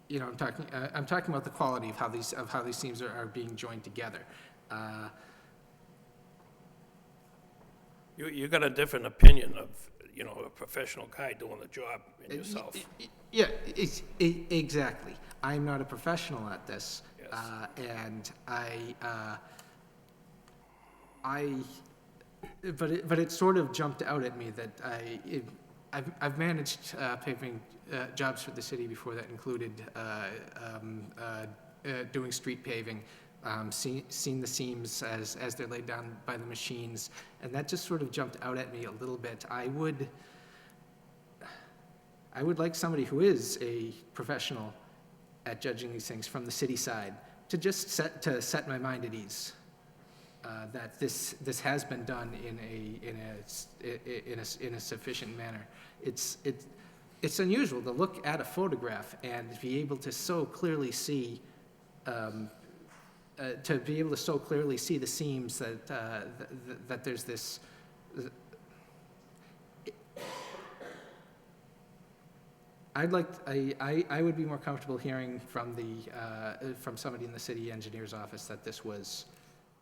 I'm talking about the quality of how these seams are being joined together.
You got a different opinion of, a professional guy doing the job than yourself.
Yeah, exactly. I'm not a professional at this,
Yes.
and but it sort of jumped out at me that I've managed paving jobs for the city before that included doing street paving, seen the seams as they're laid down by the machines, and that just sort of jumped out at me a little bit. I would like somebody who is a professional at judging these things from the city side to just set my mind at ease, that this has been done in a sufficient manner. It's unusual to look at a photograph and be able to so clearly see the seams that there's this. I would be more comfortable hearing from somebody in the city engineer's office that this was,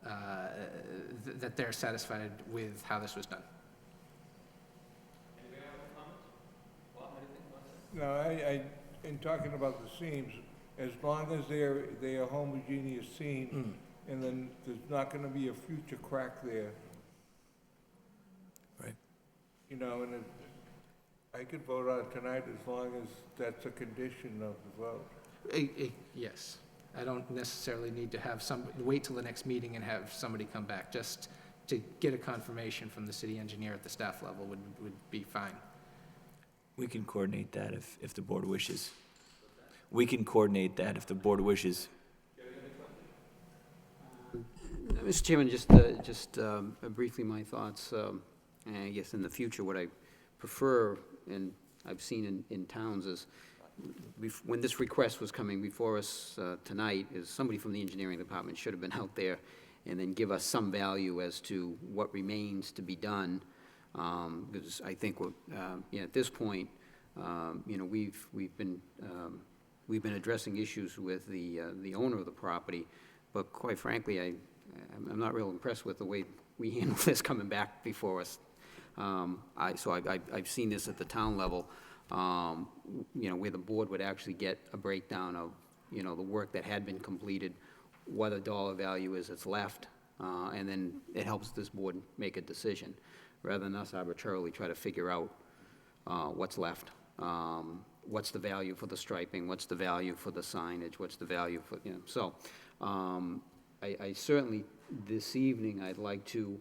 that they're satisfied with how this was done.
No, in talking about the seams, as long as they are homogeneous seams, and then there's not gonna be a future crack there.
Right.
And I could vote on it tonight as long as that's a condition of the vote.
Yes. I don't necessarily need to have wait till the next meeting and have somebody come back. Just to get a confirmation from the city engineer at the staff level would be fine.
We can coordinate that if the board wishes. We can coordinate that if the board wishes.
Mr. Chairman, just briefly my thoughts. I guess in the future, what I prefer, and I've seen in towns, is when this request was coming before us tonight, is somebody from the engineering department should have been out there and then give us some value as to what remains to be done. Because I think at this point, we've been addressing issues with the owner of the property, but quite frankly, I'm not real impressed with the way we handle this coming back before us. I've seen this at the town level, where the board would actually get a breakdown of, the work that had been completed, what a dollar value is that's left, and then it helps this board make a decision, rather than us arbitrarily try to figure out what's left. What's the value for the striping, what's the value for the signage, what's the value for, so I certainly, this evening, I'd like to,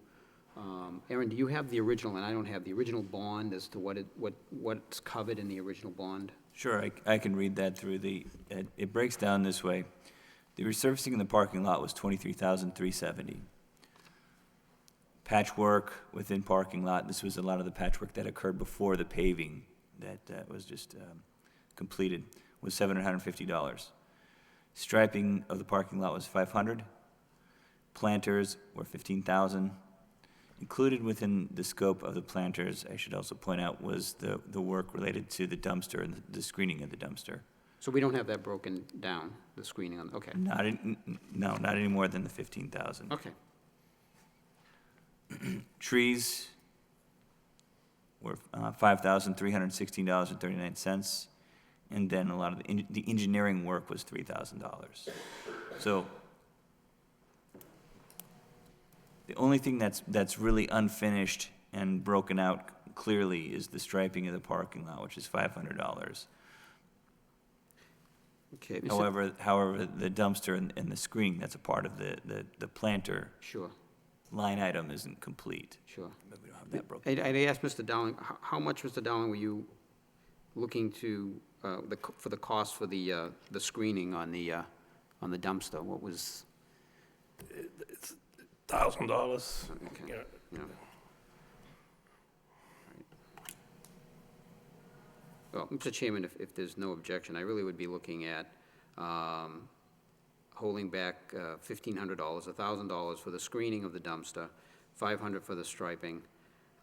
Aaron, do you have the original, and I don't have the original bond as to what's covered in the original bond?
Sure, I can read that through it breaks down this way. The resurfacing in the parking lot was $23,370. Patchwork within parking lot, this was a lot of the patchwork that occurred before the paving that was just completed, was $750. Striping of the parking lot was $500. Planters were $15,000. Included within the scope of the planters, I should also point out, was the work related to the dumpster and the screening of the dumpster.
So we don't have that broken down, the screening on, okay,
No, not any more than the 15,000.
okay.
Trees were $5,316.39, and then a lot of the engineering work was $3,000. So the only thing that's really unfinished and broken out clearly is the striping of the parking lot, which is $500.
Okay.
However, the dumpster and the screening, that's a part of the planter
Sure,
line item isn't complete.
sure.
But we don't have that broken.
I asked Mr. Dowling, how much, Mr. Dowling, were you looking to, for the cost for the screening on the dumpster? What was,
$1,000.
okay,
Yeah.
yeah. Well, Mr. Chairman, if there's no objection, I really would be looking at holding back $1,500, $1,000 for the screening of the dumpster, $500 for the striping.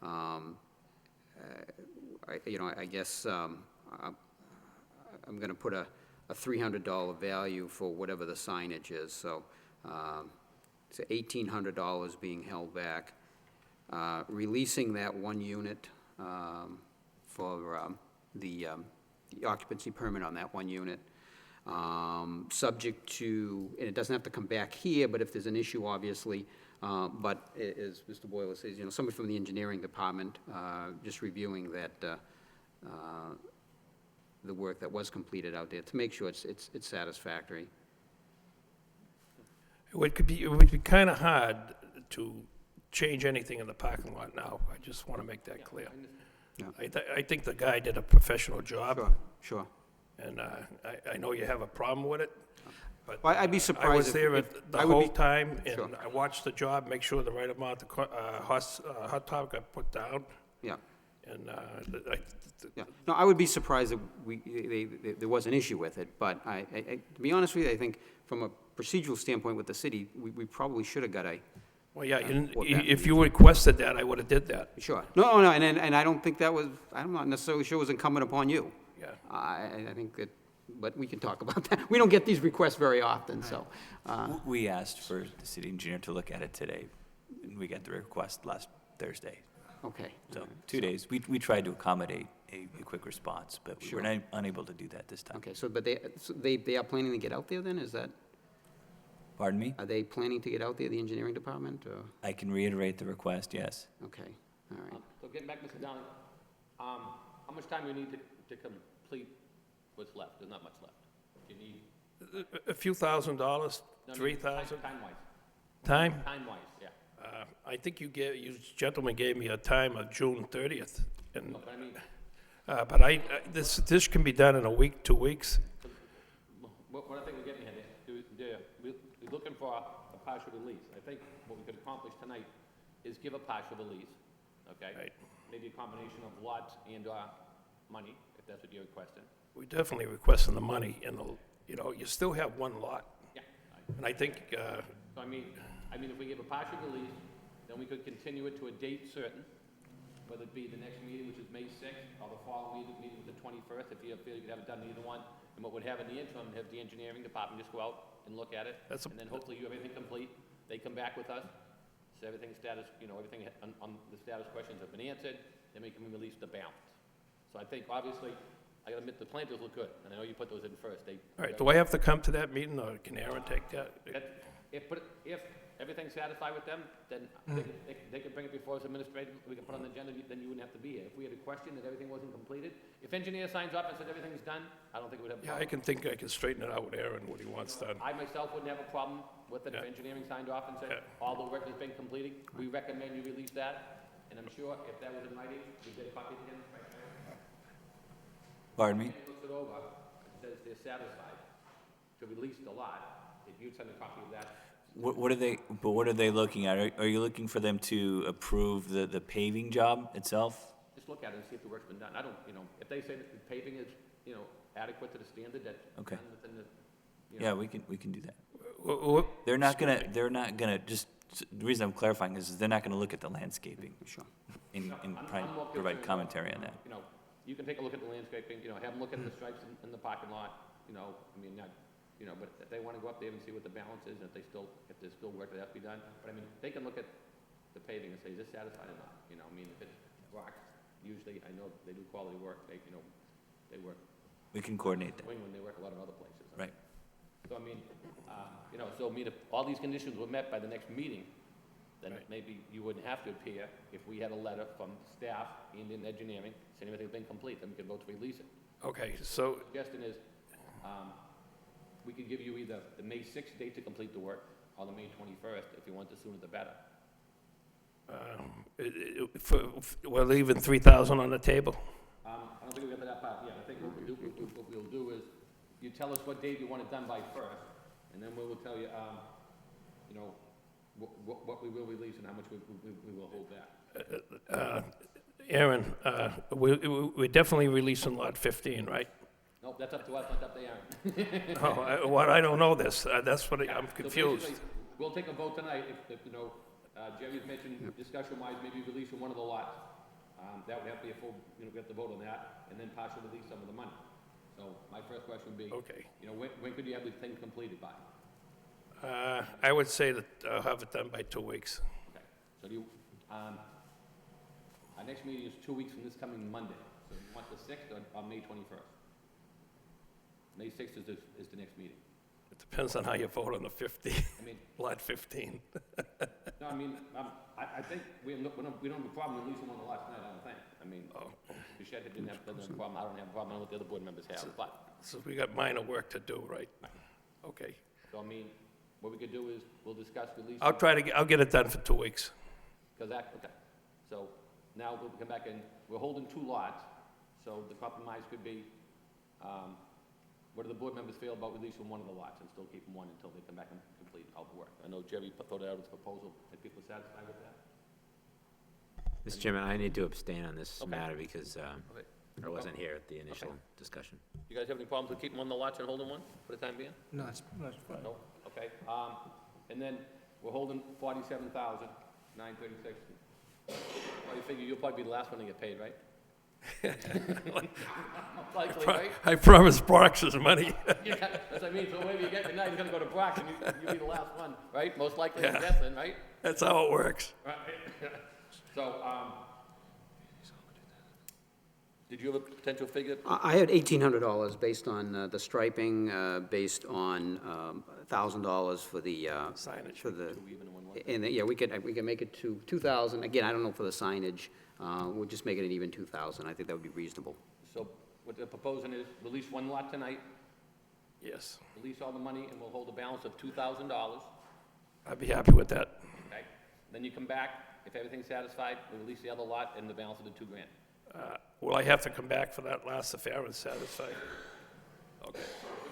I guess I'm going to put a $300 value for whatever the signage is, so it's $1,800 being held back. Releasing that one unit for the occupancy permit on that one unit, subject to, and it doesn't have to come back here, but if there's an issue, obviously, but as Mr. Boyle says, somebody from the engineering department, just reviewing that, the work that was completed out there to make sure it's satisfactory.
It would be kind of hard to change anything in the parking lot now. I just want to make that clear.
Yeah.
I think the guy did a professional job.
Sure.
And I know you have a problem with it, but
Well, I'd be
I
surprised
was
if-
there
if-
the
I would
whole
be-
time,
Sure.
and I watched the job, make sure the right amount of hot top got put down,
Yeah.
and
Yeah, no, I would be surprised if there was an issue with it, but to be honest with you, I think from a procedural standpoint with the city, we probably should have got a,
well, yeah,
what that
if you requested that, I would have did that.
sure. No, and I don't think that was, I'm not necessarily sure it was incumbent upon you.
Yeah.
I think that, but we can talk about that. We don't get these requests very often, so.
We asked for the city engineer to look at it today, and we got the request last Thursday.
Okay.
So 2 days. We tried to accommodate a quick response, but we were unable to do that this time.
Okay, but they are planning to get out there then, is that,
Pardon me?
are they planning to get out there, the engineering department, or,
I can reiterate the request, yes.
okay, all right.
So getting back, Mr. Dowling, how much time do you need to complete what's left? There's not much left. Do you need?
A few $1,000,
no, I mean,
3,000.
Time-wise.
Time?
Time-wise, yeah.
I think you gentlemen gave me a time of June 30th, and,
No, but I mean,
but this can be done in a week, 2 weeks.
what I think we're getting at is, we're looking for a partial release. I think what we could accomplish tonight is give a partial release, okay?
Right.
Maybe a combination of lots and money, if that's what you're requesting.
We definitely requesting the money, and you still have one lot,
Yeah.
and I think,
So I mean, if we give a partial release, then we could continue it to a date certain, whether it be the next meeting, which is May 6th, or the following meeting, the 21st, if you feel you could have it done either one. And what would have in the interim, have the engineering department just go out and look at it. And then hopefully you have everything complete. They come back with us, so everything's status, everything on the status questions have been answered, then we can release the balance. So I think, obviously, I gotta admit, the planters look good, and I know you put those in first.
all right, do I have to come to that meeting, or can Aaron take that?
If everything's satisfied with them, then they can bring it before us administrative, we can put on the agenda, then you wouldn't have to be here. If we had a question that everything wasn't completed, if engineer signs up and says everything's done, I don't think we would have a
Yeah,
problem.
I can think I can straighten it out with Aaron, what he wants done.
I myself wouldn't have a problem with it if engineering signed off and said, all the work has been completed, we recommend you release that, and I'm sure if that was in writing, we'd get a copy to him.
Pardon me?
If he looks it over, and says they're satisfied to release the lot, if you'd send a copy of that.
What are they looking at? Are you looking for them to approve the paving job itself?
Just look at it and see if the work's been done. I don't, if they say that the paving is, adequate to the standard that.
Okay.
done within the,
Yeah, we can do that. They're not gonna, just, the reason I'm clarifying is they're not gonna look at the landscaping.
Sure.
And
I'm more
provide
concerned
commentary on
about,
that.
You know, you can take a look at the landscaping, you know, have them look at the stripes in the parking lot, you know, I mean, not, you know, but if they wanna go up there and see what the balance is, and if there's still work that has to be done, but I mean, they can look at the paving and say, is this satisfied or not? You know, I mean, if it's rock, usually, I know they do quality work, they, you know, they work,
We can coordinate that,
when they work a lot of other places.
right?
So I mean, you know, so I mean, if all these conditions were met by the next meeting, then maybe you wouldn't have to appear if we had a letter from staff and in engineering saying everything's been complete, then we could vote to release it.
Okay, so,
Suggestion is, we could give you either the May 6th date to complete the work, or the May 21st, if you want the sooner the better.
we're leaving 3,000 on the table?
I don't think we got to that part yet. I think what we'll do is, you tell us what date you want it done by first, and then we will tell you, you know, what we will release and how much we will hold back.
Aaron, we're definitely releasing lot 15, right?
Nope, that's up to us, not up to Aaron.
Oh, I don't know this. That's what I'm
So
confused.
basically, we'll take a vote tonight if you know, Jerry's mentioned discussion-wise, maybe releasing one of the lots. That would have to be a full, you know, we have to vote on that, and then partially release some of the money. So my first question would be,
Okay.
you know, when could you have the thing completed by?
I would say that I'll have it done by 2 weeks.
Okay, so do you, our next meeting is 2 weeks from this coming Monday. So you want the 6th or May 21st? May 6th is the next meeting.
It depends on how you vote on the 50,
I mean,
lot 15.
no, I mean, I think we don't have a problem releasing one of the lots tonight, I don't think. I mean, Bichette doesn't have a problem, I don't have a problem, I don't know what the other board members have, but,
So we got minor work to do, right? Okay.
so I mean, what we could do is, we'll discuss releasing.
I'll get it done for 2 weeks.
Because okay. So now we'll come back and, we're holding 2 lots, so the compromise could be, what do the board members feel about releasing one of the lots and still keeping one until they come back and complete all the work? I know Jerry throw that out as a proposal, if people are satisfied with that.
Mr. Chairman, I need to abstain on this
Okay.
matter because
Okay.
I wasn't here at the initial discussion.
You guys have any problems with keeping one of the lots and holding one for the time being?
No, it's,
No? Okay. And then we're holding 47,936. Well, you figure you'll probably be the last one to get paid, right? Likely, right?
I promised Brock's his money.
Yeah, that's what I mean, so whatever you get tonight, you're gonna go to Brock, and you'll be the last one, right? Most likely, I'm guessing, right?
That's how it works.
Right. So, did you have a potential figure?
I had $1,800 based on the striping, based on $1,000 for the,
Signage.
for the,
Even in one lot?
and, yeah, we can make it to 2,000. Again, I don't know for the signage, we'll just make it an even 2,000. I think that would be reasonable.
So what they're proposing is release one lot tonight,
Yes,
release all the money, and we'll hold a balance of $2,000,
I'd be happy with that.
okay? Then you come back, if everything's satisfied, we release the other lot and the balance of the $2,000.
Will I have to come back for that last if Aaron's satisfied? Okay,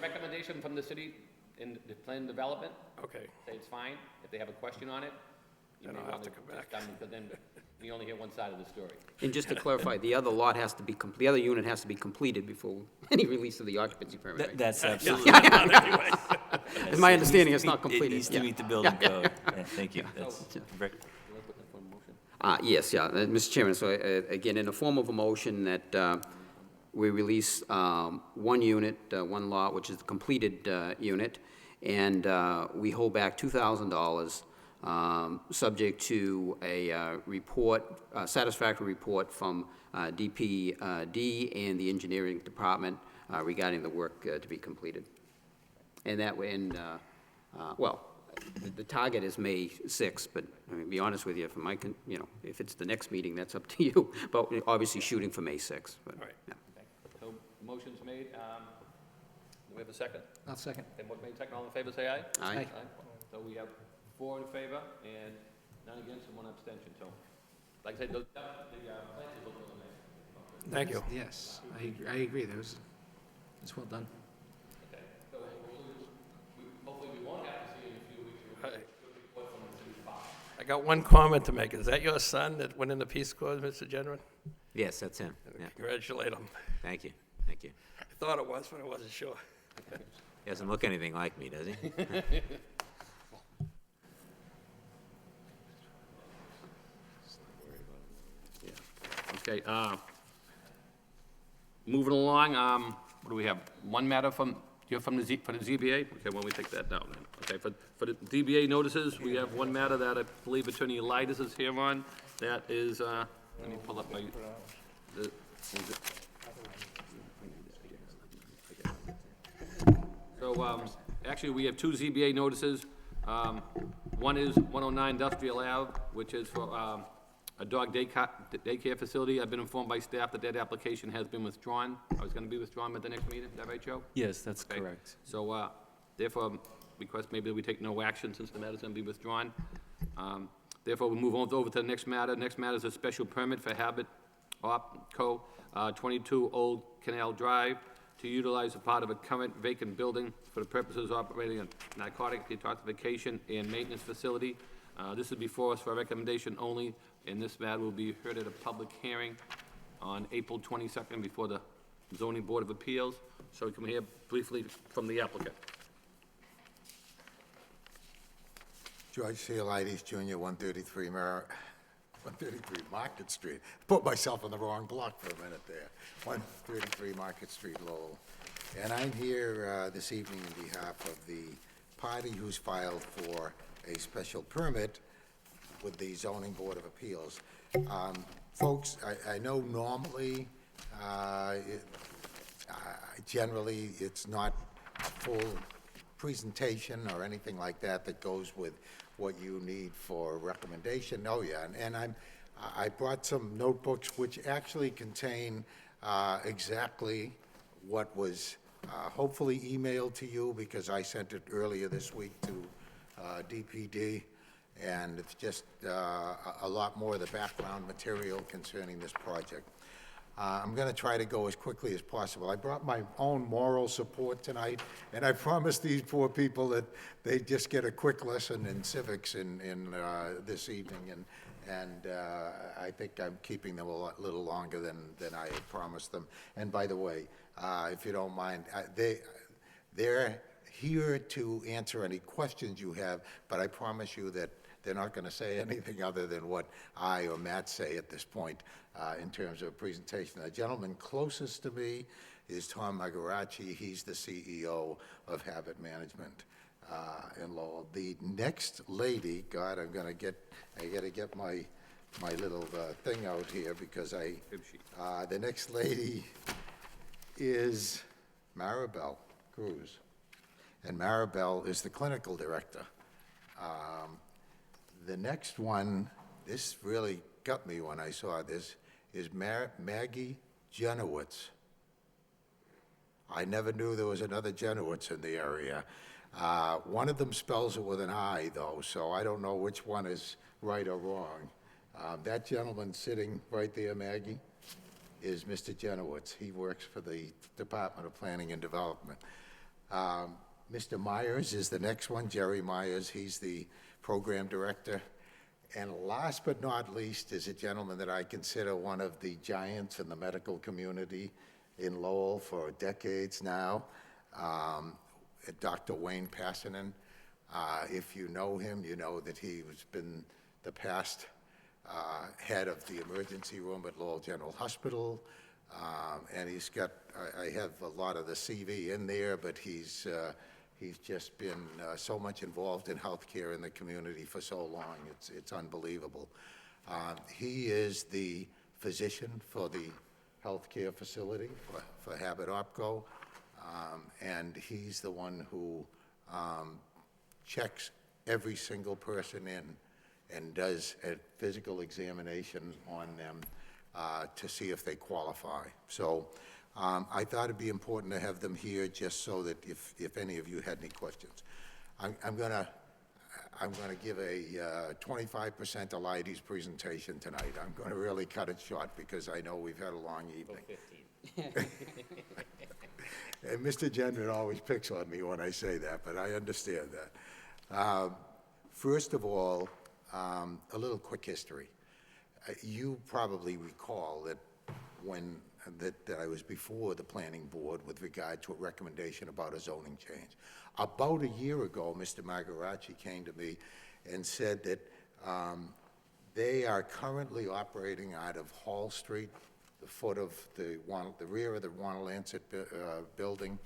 Recommendation from the city in the plan development,
okay.
say it's fine. If they have a question on it, you
Then
may
I'll have
want
to
to
come
just
back.
come, because then we only hear one side of the story.
And just to clarify, the other lot has to be, the other unit has to be completed before any release of the occupancy permit, right?
That's absolutely.
Anyway,
In my understanding, it's not
It
completed.
needs to
Yeah.
meet the building code. Yeah, thank you. That's very,
You wanna put that for a motion?
Yes, yeah, Mr. Chairman, so again, in the form of a motion that we release one unit, one lot, which is the completed unit, and we hold back $2,000, subject to a report, satisfactory report from DPD and the engineering department regarding the work to be completed. And that way, well, the target is May 6th, but, I mean, to be honest with you, for my, you know, if it's the next meeting, that's up to you, but we're obviously shooting for May 6th, but,
All right.
yeah.
Okay. So, motion's made, do we have a second?
I'll second.
Okay, what made second, all in favor, say aye.
Aye.
So we have 4 in favor and none against and 1 abstention, so, like I said, the plans look really nice.
thank you.
Yes, I agree, it's well done.
Okay, so hopefully we won't have to see you in a few weeks. We'll get a good report from the city file.
I got one comment to make. Is that your son that went in the Peace Corps, Mr. General?
Yes, that's him. Yeah,
Congratulate him.
thank you, thank you.
I thought it was, but I wasn't sure.
He doesn't look anything like me, does he?
Okay, moving along, what do we have? One matter from, you're from the for the ZBA? Okay, why don't we take that down then? Okay, for the DBA notices, we have one matter that I believe Attorney Elidas is here on. That is, let me pull up my, the, is it- so, actually, we have two ZBA notices. One is 109 Industrial Ave, which is for, a dog daycare facility. I've been informed by staff that that application has been withdrawn. I was gonna be withdrawn at the next meeting, is that right, Joe?
Yes, that's
Okay.
correct.
So, therefore, request maybe we take no action since the matter's gonna be withdrawn. Therefore, we move on over to the next matter. Next matter is a special permit for Habit Opco, 22 Old Canal Drive, to utilize a part of a current vacant building for the purposes of operating a narcotic detoxification and maintenance facility. This is before us for recommendation only, and this matter will be heard at a public hearing on April 22nd before the Zoning Board of Appeals. So we can hear briefly from the applicant.
George Cielides Jr., 133 Market Street. Put myself on the wrong block for a minute there. 133 Market Street, Lowell. And I'm here this evening on behalf of the party who's filed for a special permit with the Zoning Board of Appeals. Folks, I know normally, generally, it's not a full presentation or anything like that that goes with what you need for recommendation. Oh, yeah, and I brought some notebooks which actually contain exactly what was hopefully emailed to you, because I sent it earlier this week to DPD, and it's just a lot more of the background material concerning this project. I'm going to try to go as quickly as possible. I brought my own moral support tonight, and I promised these poor people that they just get a quick lesson in civics in this evening, and I think I'm keeping them a little longer than I had promised them. And by the way, if you don't mind, they're here to answer any questions you have, but I promise you that they're not going to say anything other than what I or Matt say at this point in terms of a presentation. The gentleman closest to me is Tom Magarachi. He's the CEO of Habit Management in Lowell. The next lady, God, I got to get my little thing out here, because the next lady is Maribel Cruz, and Maribel is the clinical director. The next one, this really got me when I saw this, is Maggie Jenowitz. I never knew there was another Jenowitz in the area. One of them spells it with an I, though, so I don't know which one is right or wrong. That gentleman sitting right there, Maggie, is Mr. Jenowitz. He works for the Department of Planning and Development. Mr. Myers is the next one, Jerry Myers. He's the program director. And last but not least is a gentleman that I consider one of the giants in the medical community in Lowell for decades now, Dr. Wayne Passanen. If you know him, you know that he has been the past head of the emergency room at Lowell General Hospital, and he's got, I have a lot of the CV in there, but he's just been so much involved in healthcare in the community for so long. It's unbelievable. He is the physician for the healthcare facility for Habit Opco, and he's the one who checks every single person in and does a physical examination on them to see if they qualify. So I thought it'd be important to have them here, just so that if any of you had any questions. I'm gonna give a 25% Elides presentation tonight. I'm gonna really cut it short because I know we've had a long evening. 15. And Mr. Gendron always picks on me when I say that, but I understand that. First of all, a little quick history. You probably recall that when that I was before the planning board with regard to a recommendation about a zoning change. About a year ago, Mr. Magaracci came to me and said that they are currently operating out of Hall Street, the foot of the rear of the Wanalancet building,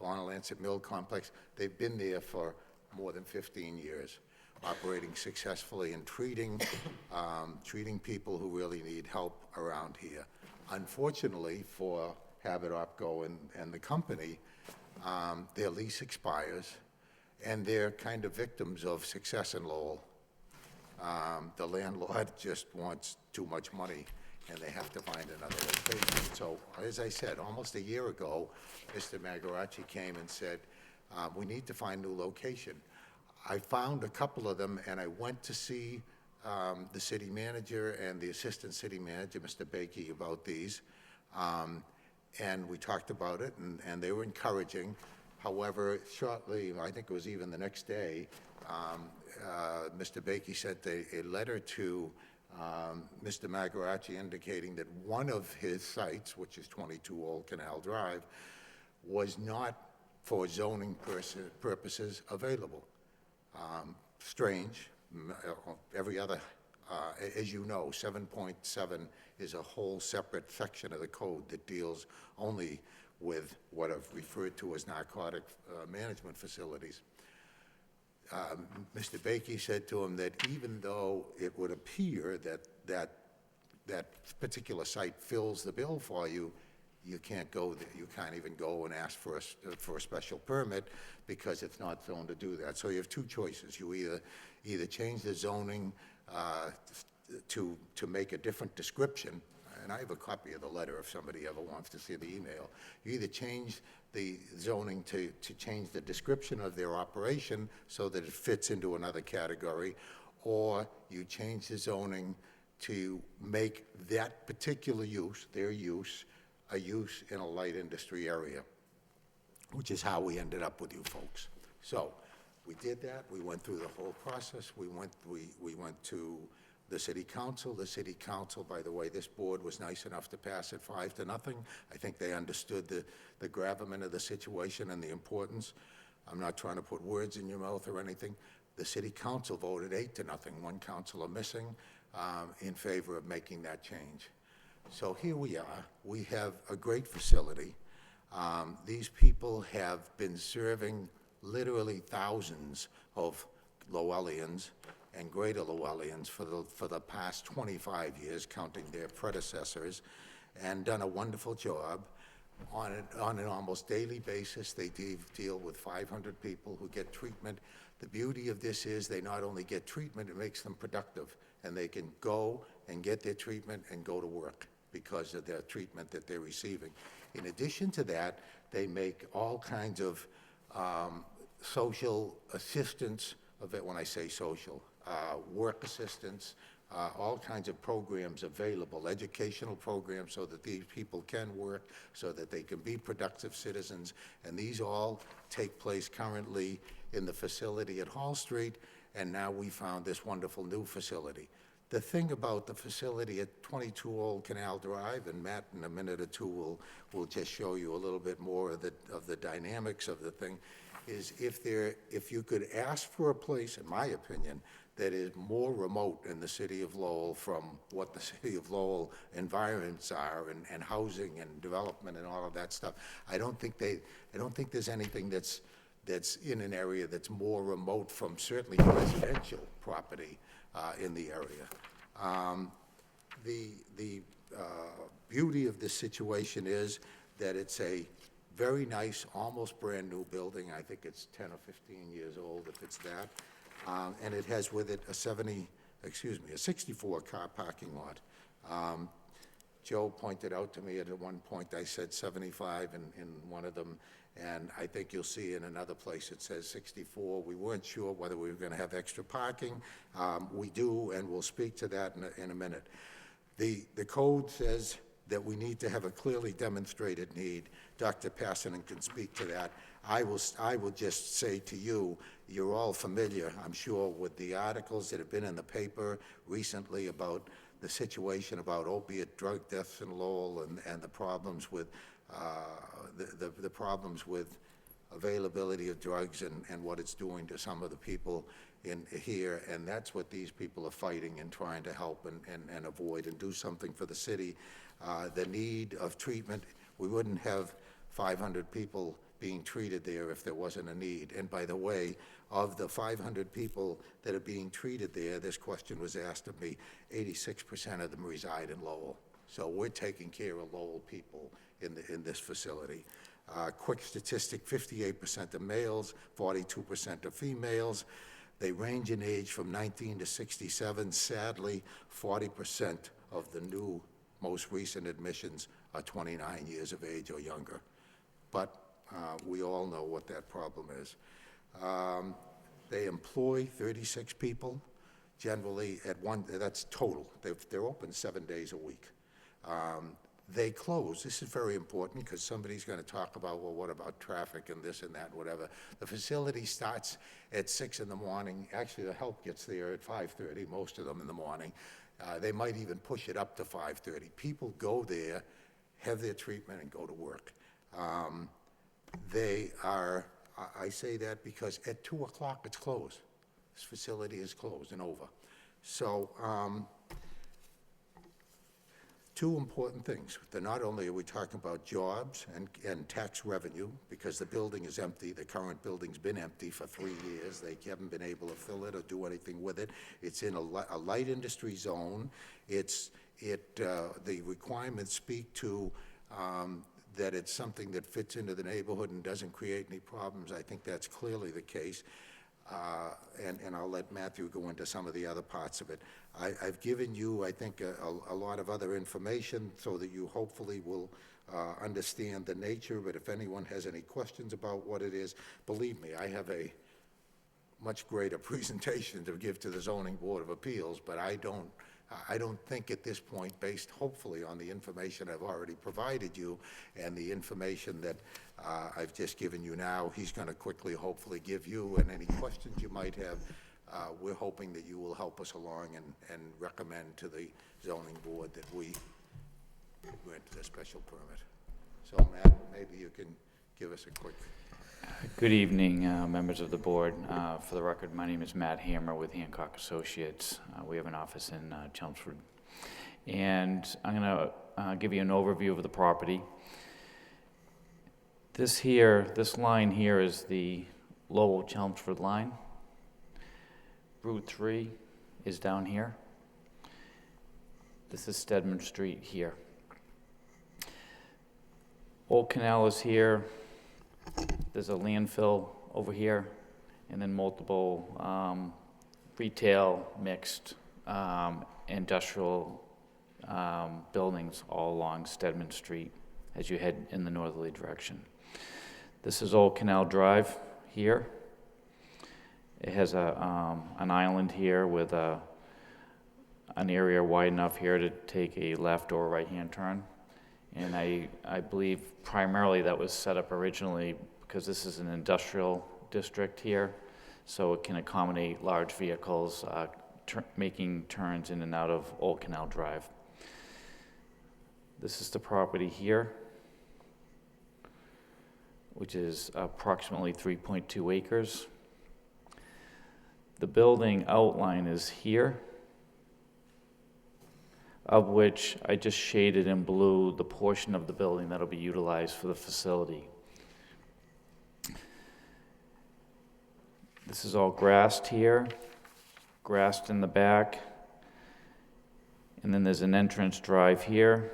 Wanalancet Mill Complex. They've been there for more than 15 years, operating successfully and treating people who really need help around here. Unfortunately for Habit Opco and the company, their lease expires, and they're kind of victims of success in Lowell. The landlord just wants too much money, and they have to find another location. So, as I said, almost a year ago, Mr. Magaracci came and said, we need to find a new location. I found a couple of them, and I went to see the city manager and the assistant city manager, Mr. Bakey, about these. And we talked about it, and they were encouraging. However, shortly, I think it was even the next day, Mr. Bakey sent a letter to Mr. Magaracci indicating that one of his sites, which is 22 Old Canal Drive, was not for zoning purposes available. Strange. Every other, as you know, 7.7 is a whole separate section of the code that deals only with what I've referred to as narcotic management facilities. Mr. Bakey said to him that even though it would appear that particular site fills the bill for you, you can't go there. You can't even go and ask for a special permit because it's not zoned to do that. So you have two choices. You either change the zoning to make a different description, and I have a copy of the letter if somebody ever wants to see the email. You either change the zoning to change the description of their operation so that it fits into another category, or you change the zoning to make that particular use, their use, a use in a light industry area, which is how we ended up with you folks. So we did that. We went through the whole process. We went to the city council. The city council, by the way, this board was nice enough to pass it 5-0. I think they understood the gravamen of the situation and the importance. I'm not trying to put words in your mouth or anything. The city council voted 8-0, one councilor missing, in favor of making that change. So here we are. We have a great facility. These people have been serving literally thousands of Lowellians and greater Lowellians for the past 25 years, counting their predecessors, and done a wonderful job. On an almost daily basis, they deal with 500 people who get treatment. The beauty of this is they not only get treatment, it makes them productive, and they can go and get their treatment and go to work because of the treatment that they're receiving. In addition to that, they make all kinds of social assistance, when I say social, work assistance, all kinds of programs available, educational programs so that these people can work, so that they can be productive citizens, and these all take place currently in the facility at Hall Street, and now we found this wonderful new facility. The thing about the facility at 22 Old Canal Drive, and Matt in a minute or two will just show you a little bit more of the dynamics of the thing, is if you could ask for a place, in my opinion, that is more remote in the city of Lowell from what the city of Lowell environments are and housing and development and all of that stuff. I don't think there's anything that's in an area that's more remote from certainly residential property in the area. The beauty of this situation is that it's a very nice, almost brand-new building. I think it's 10 or 15 years old, if it's that. And it has with it a 64-car parking lot. Joe pointed out to me at one point, I said 75 in one of them, and I think you'll see in another place it says 64. We weren't sure whether we were going to have extra parking. We do, and we'll speak to that in a minute. The code says that we need to have a clearly demonstrated need. Dr. Passanen can speak to that. I will just say to you, you're all familiar, I'm sure, with the articles that have been in the paper recently about the situation about opiate drug deaths in Lowell and the problems with, the problems with availability of drugs and what it's doing to some of the people in here, and that's what these people are fighting and trying to help and avoid and do something for the city. The need of treatment, we wouldn't have 500 people being treated there if there wasn't a need. And by the way, of the 500 people that are being treated there, this question was asked of me, 86% of them reside in Lowell. So we're taking care of Lowell people in this facility. Quick statistic, 58% are males, 42% are females. They range in age from 19 to 67. Sadly, 40% of the new, most recent admissions are 29 years of age or younger. But we all know what that problem is. They employ 36 people, generally at one, that's total. They're open 7 days a week. They close, this is very important because somebody's going to talk about, well, what about traffic and this and that, whatever. The facility starts at 6 in the morning. Actually, the help gets there at 5:30, most of them in the morning. They might even push it up to 5:30. People go there, have their treatment, and go to work. They are, I say that because at 2 o'clock it's closed. This facility is closed and over. So, two important things. That not only are we talking about jobs and tax revenue, because the building is empty, the current building's been empty for 3 years. They haven't been able to fill it or do anything with it. It's in a light industry zone. The requirements speak to that it's something that fits into the neighborhood and doesn't create any problems. I think that's clearly the case. And I'll let Matthew go into some of the other parts of it. I've given you, I think, a lot of other information so that you hopefully will understand the nature, but if anyone has any questions about what it is, believe me, I have a much greater presentation to give to the Zoning Board of Appeals, but I don't think at this point, based hopefully on the information I've already provided you and the information that I've just given you now, he's going to quickly hopefully give you, and any questions you might have, we're hoping that you will help us along and recommend to the zoning board that we grant the special permit. So Matt, maybe you can give us a quick...
Good evening, members of the board. For the record, my name is Matt Hammer with Hancock Associates. We have an office in Chelmsford. And I'm going to give you an overview of the property. This line here is the Lowell-Chelmsford line. Route 3 is down here. This is Stedman Street here. Old Canal is here. There's a landfill over here, and then multiple retail, mixed, industrial buildings all along Stedman Street as you head in the northerly direction. This is Old Canal Drive here. It has an island here with an area wide enough here to take a left or right-hand turn. And I believe primarily that was set up originally because this is an industrial district here, so it can accommodate large vehicles making turns in and out of Old Canal Drive. This is the property here, which is approximately 3.2 acres. The building outline is here, of which I just shaded in blue the portion of the building that'll be utilized for the facility. This is all grassed here, grassed in the back, and then there's an entrance drive here.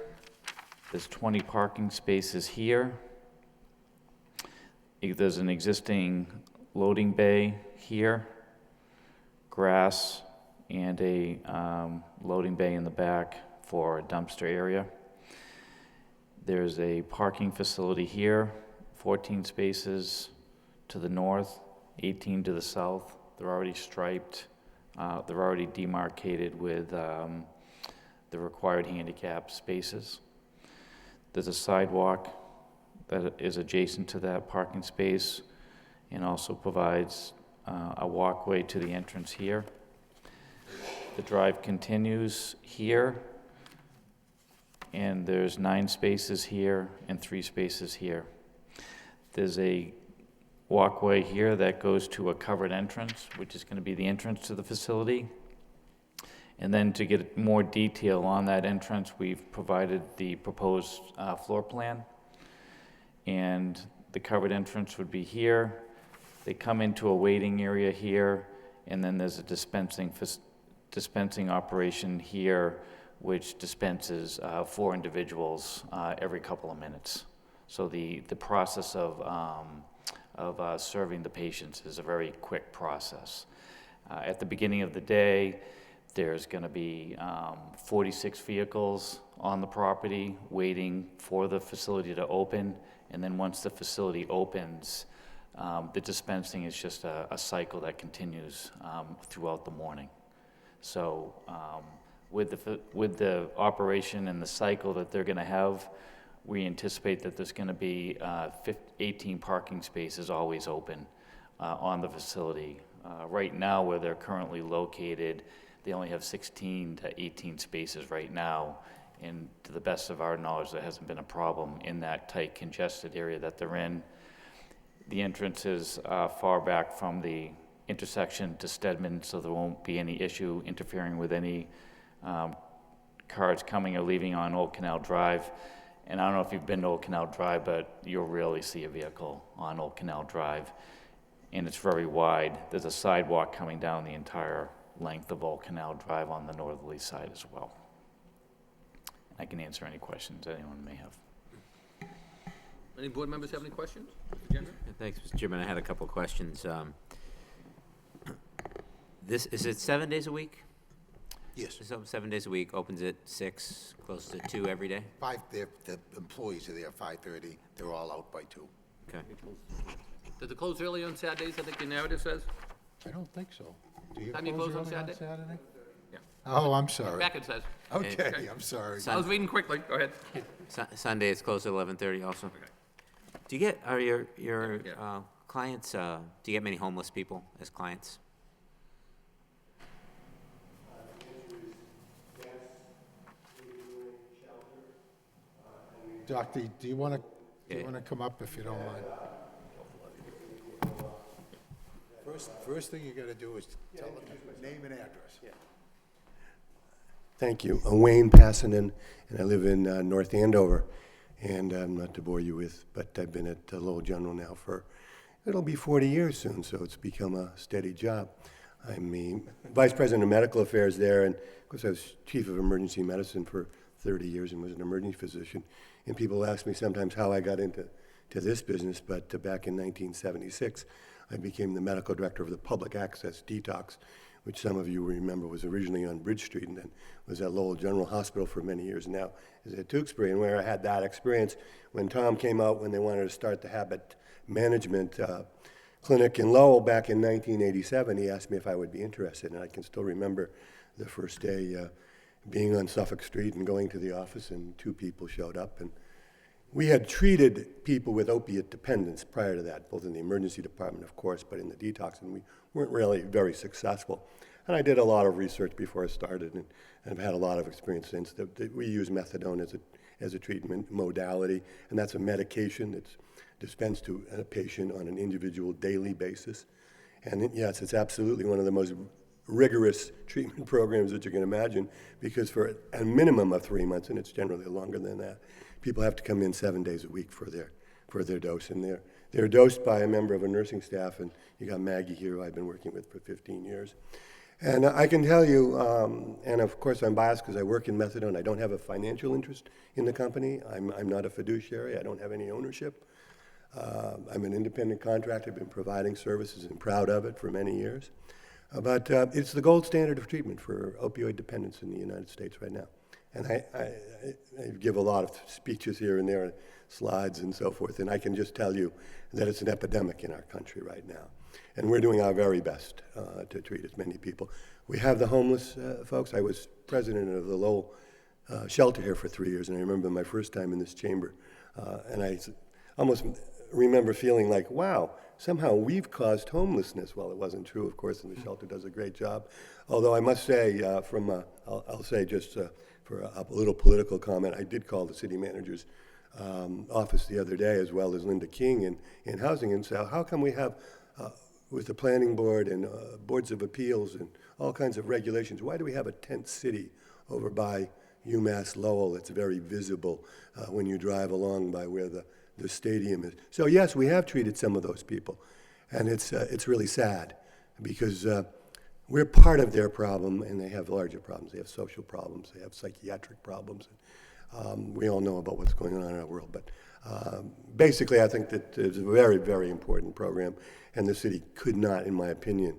There's 20 parking spaces here. There's an existing loading bay here, grass, and a loading bay in the back for a dumpster area. There's a parking facility here, 14 spaces to the north, 18 to the south. They're already striped. They're already demarcated with the required handicap spaces. There's a sidewalk that is adjacent to that parking space and also provides a walkway to the entrance here. The drive continues here, and there's 9 spaces here and 3 spaces here. There's a walkway here that goes to a covered entrance, which is going to be the entrance to the facility. And then to get more detail on that entrance, we've provided the proposed floor plan. And the covered entrance would be here. They come into a waiting area here, and then there's a dispensing operation here, which dispenses 4 individuals every couple of minutes. So the process of serving the patients is a very quick process. At the beginning of the day, there's going to be 46 vehicles on the property waiting for the facility to open, and then once the facility opens, the dispensing is just a cycle that continues throughout the morning. So with the operation and the cycle that they're going to have, we anticipate that there's going to be 18 parking spaces always open on the facility. Right now, where they're currently located, they only have 16 to 18 spaces right now, and to the best of our knowledge, there hasn't been a problem in that tight, congested area that they're in. The entrance is far back from the intersection to Stedman, so there won't be any issue interfering with any cars coming or leaving on Old Canal Drive. And I don't know if you've been to Old Canal Drive, but you'll rarely see a vehicle on Old Canal Drive. And it's very wide. There's a sidewalk coming down the entire length of Old Canal Drive on the northerly side as well. I can answer any questions anyone may have.
Any board members have any questions? Mr. Gendron?
Thanks, Mr. Chairman. I had a couple of questions. Is it 7 days a week?
Yes.
It's open 7 days a week, opens at 6, closes to 2 every day?
5, the employees are there 5:30, they're all out by 2.
Okay.
Does it close early on Saturdays, I think your narrative says?
I don't think so. Do you
Time you close on
early
Saturday?
Yeah. Oh, I'm sorry.
Back it says.
Okay, I'm sorry.
I was reading quickly, go ahead.
Sunday it's closed at 11:30 also? Do you get, are your clients, do you get many homeless people as clients?
Doctor, do you want to come up if you don't mind? First thing you got to do is tell them name and address.
Thank you. I'm Wayne Passanen, and I live in North Andover. And not to bore you with, but I've been at Lowell General now for, it'll be 40 years soon, so it's become a steady job. I'm the Vice President of Medical Affairs there, and of course I was Chief of Emergency Medicine for 30 years and was an emergency physician. And people ask me sometimes how I got into this business, but back in 1976, I became the Medical Director of the Public Access Detox, which some of you remember was originally on Bridge Street and then was at Lowell General Hospital for many years, now is at Tewksbury. And where I had that experience, when Tom came out when they wanted to start the habit management clinic in Lowell back in 1987, he asked me if I would be interested. And I can still remember the first day being on Suffolk Street and going to the office, and 2 people showed up. And we had treated people with opiate dependence prior to that, both in the emergency department, of course, but in the detox, and we weren't really very successful. And I did a lot of research before I started, and I've had a lot of experience since. We use methadone as a treatment modality, and that's a medication that's dispensed to a patient on an individual daily basis. And yes, it's absolutely one of the most rigorous treatment programs that you can imagine, because for a minimum of 3 months, and it's generally longer than that, people have to come in 7 days a week for their dose, and they're dosed by a member of a nursing staff. And you got Maggie here, who I've been working with for 15 years. And I can tell you, and of course I'm biased because I work in methadone, I don't have a financial interest in the company. I'm not a fiduciary, I don't have any ownership. I'm an independent contractor, I've been providing services and proud of it for many years. But it's the gold standard of treatment for opioid dependence in the United States right now. And I give a lot of speeches here and there, slides and so forth, and I can just tell you that it's an epidemic in our country right now. And we're doing our very best to treat as many people. We have the homeless folks. I was president of the Lowell shelter here for 3 years, and I remember my first time in this chamber, and I almost remember feeling like, wow, somehow we've caused homelessness. Well, it wasn't true, of course, and the shelter does a great job. Although I must say, I'll say just for a little political comment, I did call the city manager's office the other day, as well as Linda King in housing, and say, how come we have, with the planning board and boards of appeals and all kinds of regulations, why do we have a tent city over by UMass Lowell? It's very visible when you drive along by where the stadium is. So yes, we have treated some of those people, and it's really sad because we're part of their problem, and they have larger problems. They have social problems. They have psychiatric problems. We all know about what's going on in our world, but basically, I think that it's a very, very important program, and the city could not, in my opinion,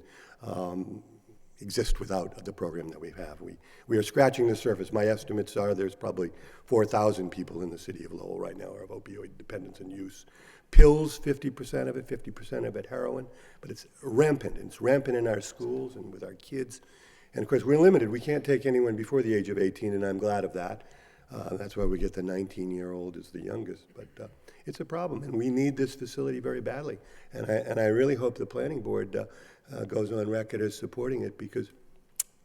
exist without the program that we have. We are scratching the surface. My estimates are there's probably 4,000 people in the city of Lowell right now are of opioid dependence and use. Pills, 50% of it, 50% of it heroin, but it's rampant. It's rampant in our schools and with our kids. And of course, we're limited. We can't take anyone before the age of 18, and I'm glad of that. That's why we get the 19-year-old as the youngest. But it's a problem, and we need this facility very badly. And I really hope the planning board goes on record as supporting it, because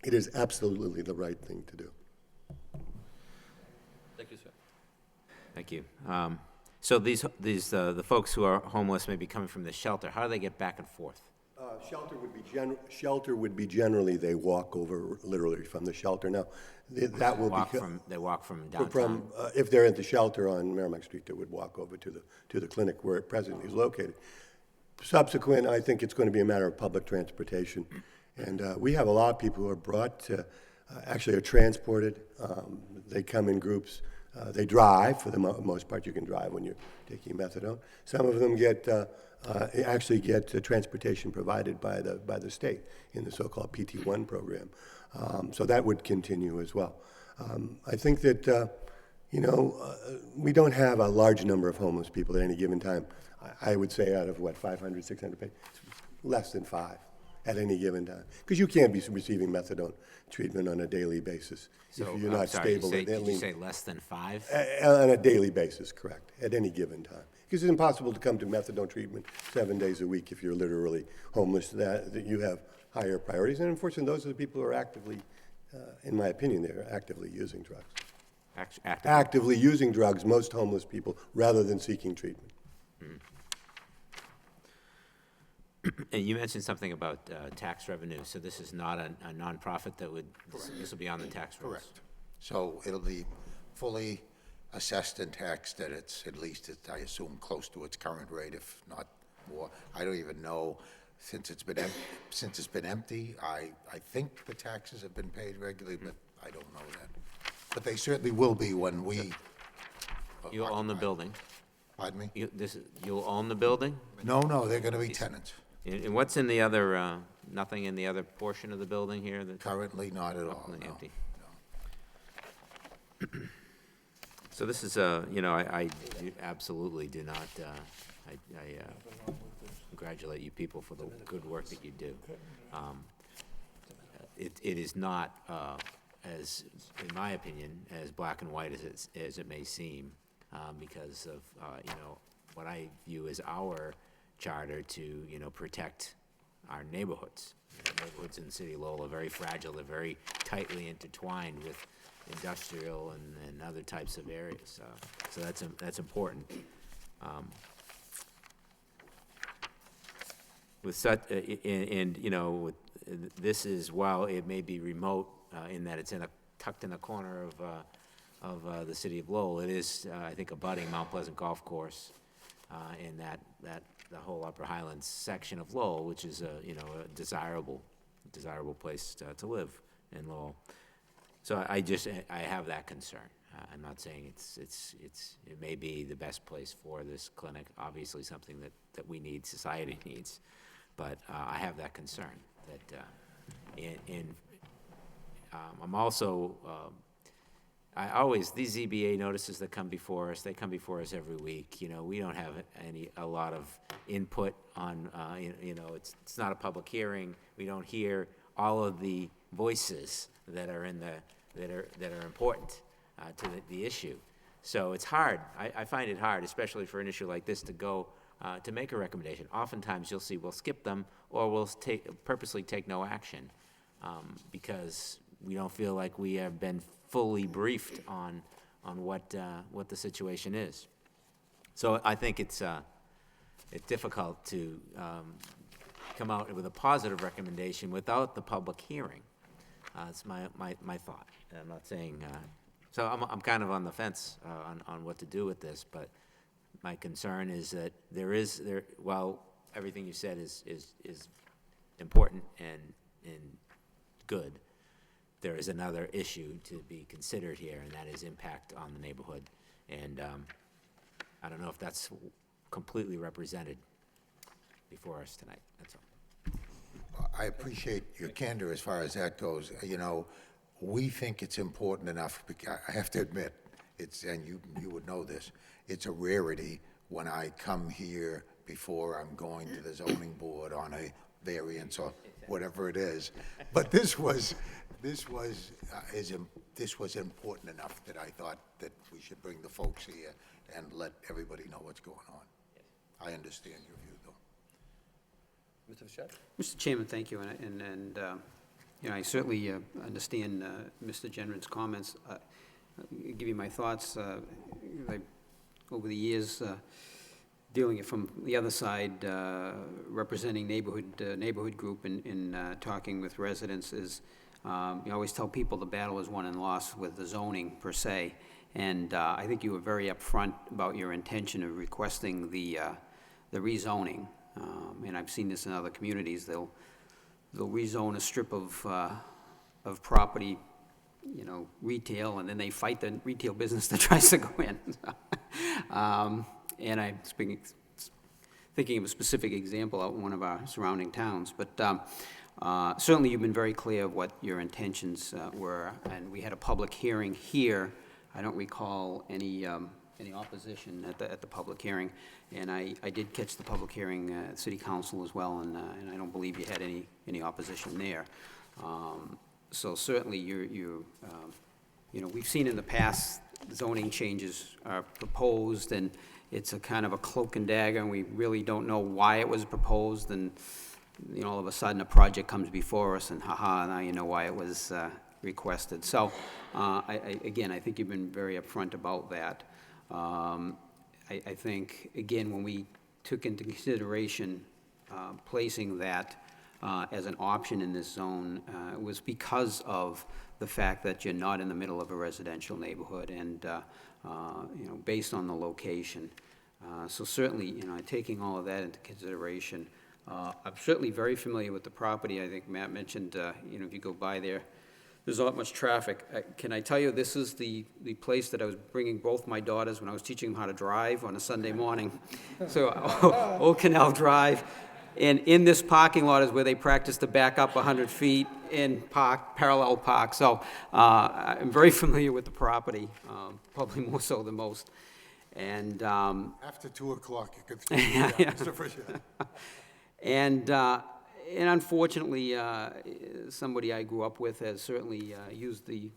it is absolutely the right thing to do.
Thank you, sir.
Thank you. So the folks who are homeless may be coming from the shelter. How do they get back and forth?
Shelter would be generally they walk over literally from the shelter. Now, that will
They walk from downtown?
If they're at the shelter on Merrimack Street, they would walk over to the clinic where it presently is located. Subsequent, I think it's going to be a matter of public transportation. And we have a lot of people who are brought to, actually are transported. They come in groups. They drive. For the most part, you can drive when you're taking methadone. Some of them actually get transportation provided by the state in the so-called PT1 program. So that would continue as well. I think that, we don't have a large number of homeless people at any given time. I would say out of, 500, 600, less than 5 at any given time. Because you can't be receiving methadone treatment on a daily basis if you're not stable.
Did you say less than 5?
On a daily basis, correct, at any given time. Because it's impossible to come to methadone treatment 7 days a week if you're literally homeless, that you have higher priorities. And unfortunately, those are the people who are actively, in my opinion, they're actively using drugs. Actively using drugs, most homeless people, rather than seeking treatment.
And you mentioned something about tax revenue, so this is not a nonprofit that would, this will be on the tax rolls?
Correct. So it'll be fully assessed and taxed at its, at least, I assume, close to its current rate, if not more. I don't even know, since it's been empty, I think the taxes have been paid regularly, but I don't know that. But they certainly will be when we...
You own the building?
Pardon me?
You'll own the building?
No, they're going to be tenants.
And what's in the other, nothing in the other portion of the building here?
Currently, not at all, no.
Empty. So this is, I absolutely do not, I congratulate you people for the good work that you do. It is not, as, in my opinion, as black and white as it may seem, because of, what I view as our charter to, protect our neighborhoods. Neighborhoods in the city of Lowell are very fragile. They're very tightly intertwined with industrial and other types of areas. So that's important. With such, this is, while it may be remote in that it's tucked in a corner of the city of Lowell, it is, I think, abutting Mount Pleasant Golf Course, and the whole Upper Highlands section of Lowell, which is a desirable place to live in Lowell. So I have that concern. I'm not saying it may be the best place for this clinic. Obviously, something that we need, society needs, but I have that concern. I'm also. These ZBA notices that come before us, they come before us every week. We don't have a lot of input on, it's not a public hearing. We don't hear all of the voices that are that are important to the issue. So it's hard. I find it hard, especially for an issue like this, to go to make a recommendation. Oftentimes, you'll see we'll skip them, or we'll purposely take no action, because we don't feel like we have been fully briefed on what the situation is. So I think it's difficult to come out with a positive recommendation without the public hearing. It's my thought. I'm not saying, so I'm kind of on the fence on what to do with this, but my concern is that while everything you said is important and good, there is another issue to be considered here, and that is impact on the neighborhood. And I don't know if that's completely represented before us tonight, that's all.
I appreciate your candor as far as that goes. You know, we think it's important enough, because I have to admit, and you would know this, it's a rarity when I come here before I'm going to the zoning board on a variance or whatever it is. But this was important enough that I thought that we should bring the folks here and let everybody know what's going on. I understand your view, though.
Mr. Fischett?
Mr. Chairman, thank you, and you know, I certainly understand Mr. Genren's comments. I'll give you my thoughts. Over the years, dealing it from the other side, representing neighborhood group and talking with residents is, you always tell people the battle is won and lost with the zoning per se. And I think you were very upfront about your intention of requesting the rezoning. And I've seen this in other communities. They'll rezone a strip of property, you know, retail, and then they fight the retail business that tries to go in. And I'm thinking of a specific example out in one of our surrounding towns. But certainly you've been very clear of what your intentions were, and we had a public hearing here. I don't recall any opposition at the public hearing, and I did catch the public hearing at City Council as well, and I don't believe you had any opposition there. So certainly you know, we've seen in the past zoning changes are proposed, and it's a kind of a cloak and dagger, and we really don't know why it was proposed, and you know, all of a sudden a project comes before us, and now you know why it was requested. So again, I think you've been very upfront about that. I think, again, when we took into consideration placing that as an option in this zone, it was because of the fact that you're not in the middle of a residential neighborhood, and you know, based on the location. So certainly, you know, taking all of that into consideration, I'm certainly very familiar with the property. I think Matt mentioned, you know, if you go by there, there's not much traffic. Can I tell you, this is the place that I was bringing both my daughters when I was teaching them how to drive on a Sunday morning. So Old Canal Drive. And in this parking lot is where they practice to back up 100 feet and parallel park. So I'm very familiar with the property, probably more so than most. And
After 2 o'clock, you could speak. Yeah, Mr. Fisher.
And unfortunately, somebody I grew up with has certainly used the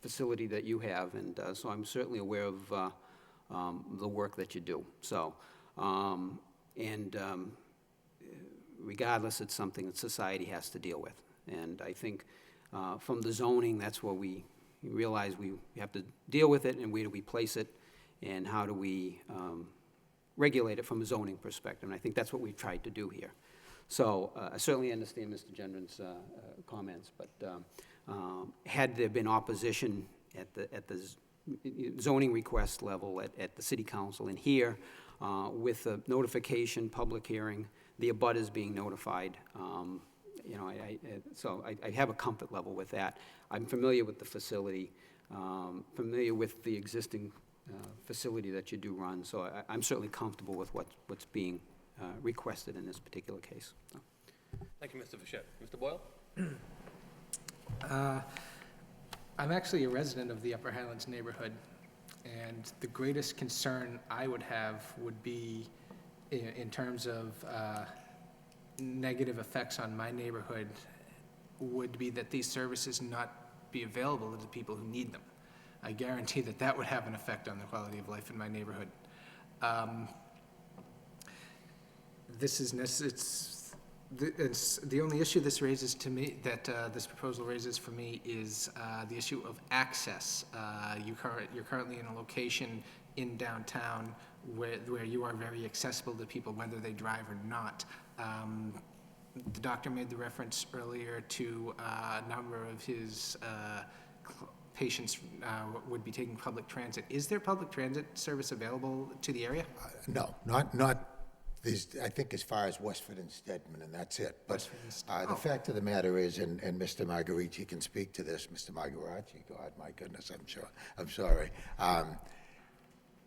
facility that you have, and so I'm certainly aware of the work that you do. So, regardless, it's something that society has to deal with. And I think from the zoning, that's where we realize we have to deal with it, and where do we place it, and how do we regulate it from a zoning perspective. And I think that's what we've tried to do here. So I certainly understand Mr. Genren's comments, but had there been opposition at the zoning request level at the City Council and here, with the notification, public hearing, the abutters being notified, you know, so I have a comfort level with that. I'm familiar with the facility, familiar with the existing facility that you do run, so I'm certainly comfortable with what's being requested in this particular case. So.
Thank you, Mr. Fischett. Mr. Boyle?
I'm actually a resident of the Upper Highlands neighborhood, and the greatest concern I would have would be in terms of negative effects on my neighborhood would be that these services not be available to the people who need them. I guarantee that that would have an effect on the quality of life in my neighborhood. This is the only issue this raises to me, that this proposal raises for me, is the issue of access. You're currently in a location in downtown where you are very accessible to people, whether they drive or not. The doctor made the reference earlier to a number of his patients would be taking public transit. Is there public transit service available to the area?
No, not, I think as far as Westford and Stedman, and that's it. But the fact of the matter is, and Mr. Margarici can speak to this, Mr. Margarici, God, my goodness, I'm sorry.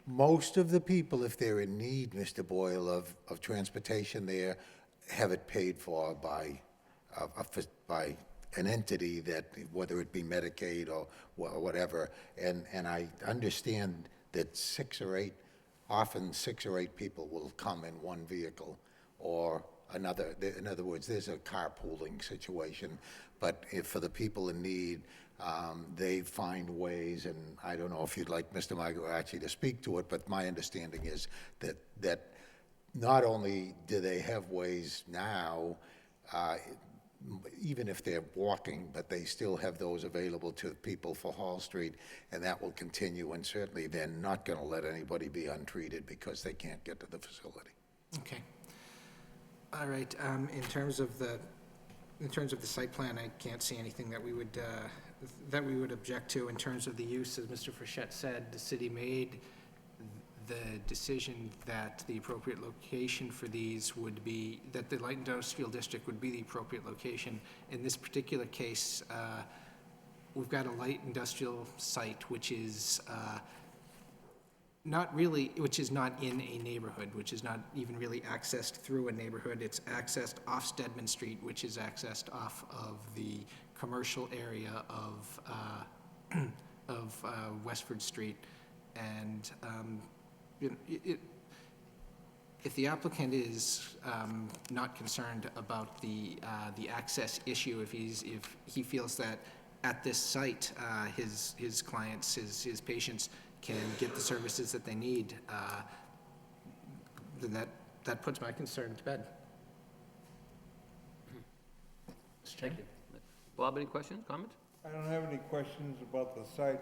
Most of the people, if they're in need, Mr. Boyle, of transportation there, have it paid for by an entity that, whether it be Medicaid or whatever. And I understand that often six or eight people will come in one vehicle or another. In other words, there's a carpooling situation. But for the people in need, they find ways, and I don't know if you'd like Mr. Margarici to speak to it, but my understanding is that not only do they have ways now, even if they're walking, but they still have those available to people for Hall Street, and that will continue, and certainly they're not going to let anybody be untreated because they can't get to the facility.
Okay. All right, in terms of the site plan, I can't see anything that we would object to. In terms of the use, as Mr. Frechette said, the city made the decision that the appropriate location for these would be, that the light industrial district would be the appropriate location. In this particular case, we've got a light industrial site which is not in a neighborhood, which is not even really accessed through a neighborhood. It's accessed off Stedman Street, which is accessed off of the commercial area of Westford Street. And if the applicant is not concerned about the access issue, if he feels that at this site his clients, his patients can get the services that they need, then that puts my concern to bed.
Thank you. Bob, any questions, comments?
I don't have any questions about the site,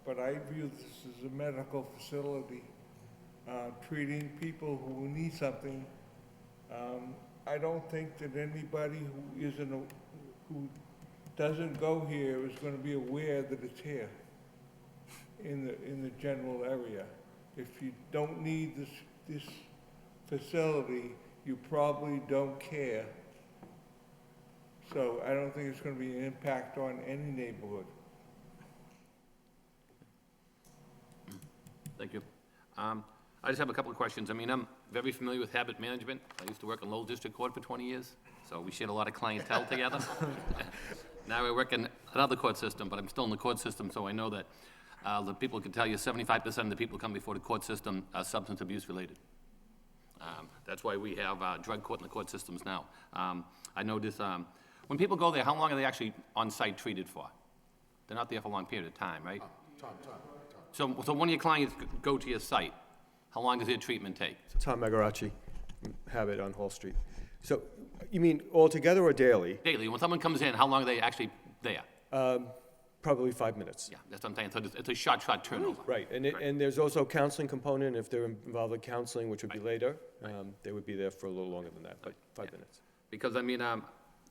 but I view this as a medical facility, treating people who need something. I don't think that anybody who doesn't go here is going to be aware that it's here in the general area. If you don't need this facility, you probably don't care. So I don't think it's going to be an impact on any neighborhood.
Thank you. I just have a couple of questions. I mean, I'm very familiar with habit management. I used to work in Lowell District Court for 20 years, so we shared a lot of clientele together. Now I work in another court system, but I'm still in the court system, so I know that the people can tell you 75% of the people who come before the court system are substance abuse related. That's why we have drug court in the court systems now. I notice when people go there, how long are they actually on-site treated for? They're not there for a long period of time, right?
Tom.
So when your clients go to your site, how long does their treatment take?
Tom Magarachi, Habit on Hall Street. So you mean altogether or daily?
Daily. When someone comes in, how long are they actually there?
Probably 5 minutes.
Yeah, that's what I'm saying. So it's a short turnover.
Right, and there's also a counseling component. If they're involved in counseling, which would be later, they would be there for a little longer than that, but 5 minutes.
Because, I mean,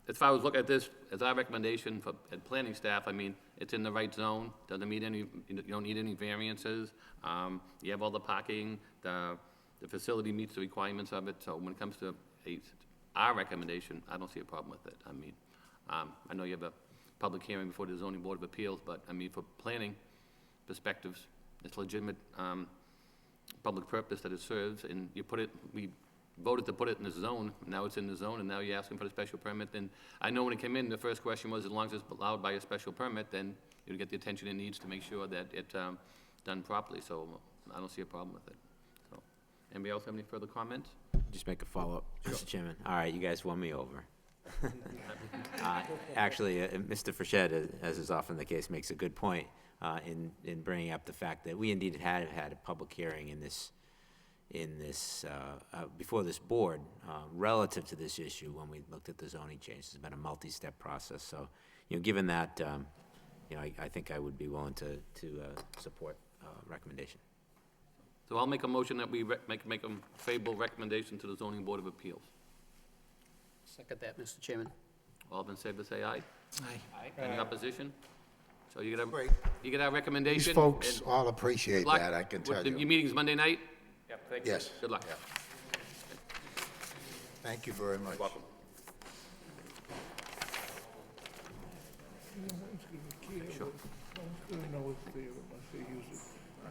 as far as look at this, as our recommendation for planning staff, I mean, it's in the right zone, doesn't meet any, you don't need any variances. You have all the parking, the facility meets the requirements of it, so when it comes to our recommendation, I don't see a problem with it. I mean, I know you have a public hearing before the Zoning Board of Appeals, but, I mean, for planning perspectives, it's legitimate public purpose that it serves, and we voted to put it in the zone, now it's in the zone, and now you're asking for a special permit, then I know when it came in, the first question was, as long as it's allowed by a special permit, then you'll get the attention it needs to make sure that it's done properly, so I don't see a problem with it. So, anybody else have any further comments?
Just make a follow-up, Mr. Chairman. All right, you guys won me over. Actually, Mr. Frechette, as is often the case, makes a good point in bringing up the fact that we indeed had a public hearing in in this, before this board, relative to this issue when we looked at the zoning change. It's been a multi-step process, so, given that, I think I would be willing to support recommendation.
So I'll make a motion that we make a favorable recommendation to the zoning board of appeals.
Second that, Mr. Chairman.
All in favor, say aye.
Aye.
Any opposition? So you
Great.
get our recommendation?
These folks
and
all appreciate
good luck.
that, I can tell
Your
you.
meeting's Monday night?
Yep, thank you.
Yes,
Good luck.
thank you very much.
Welcome. Sure.
I know it's there unless they use it.
I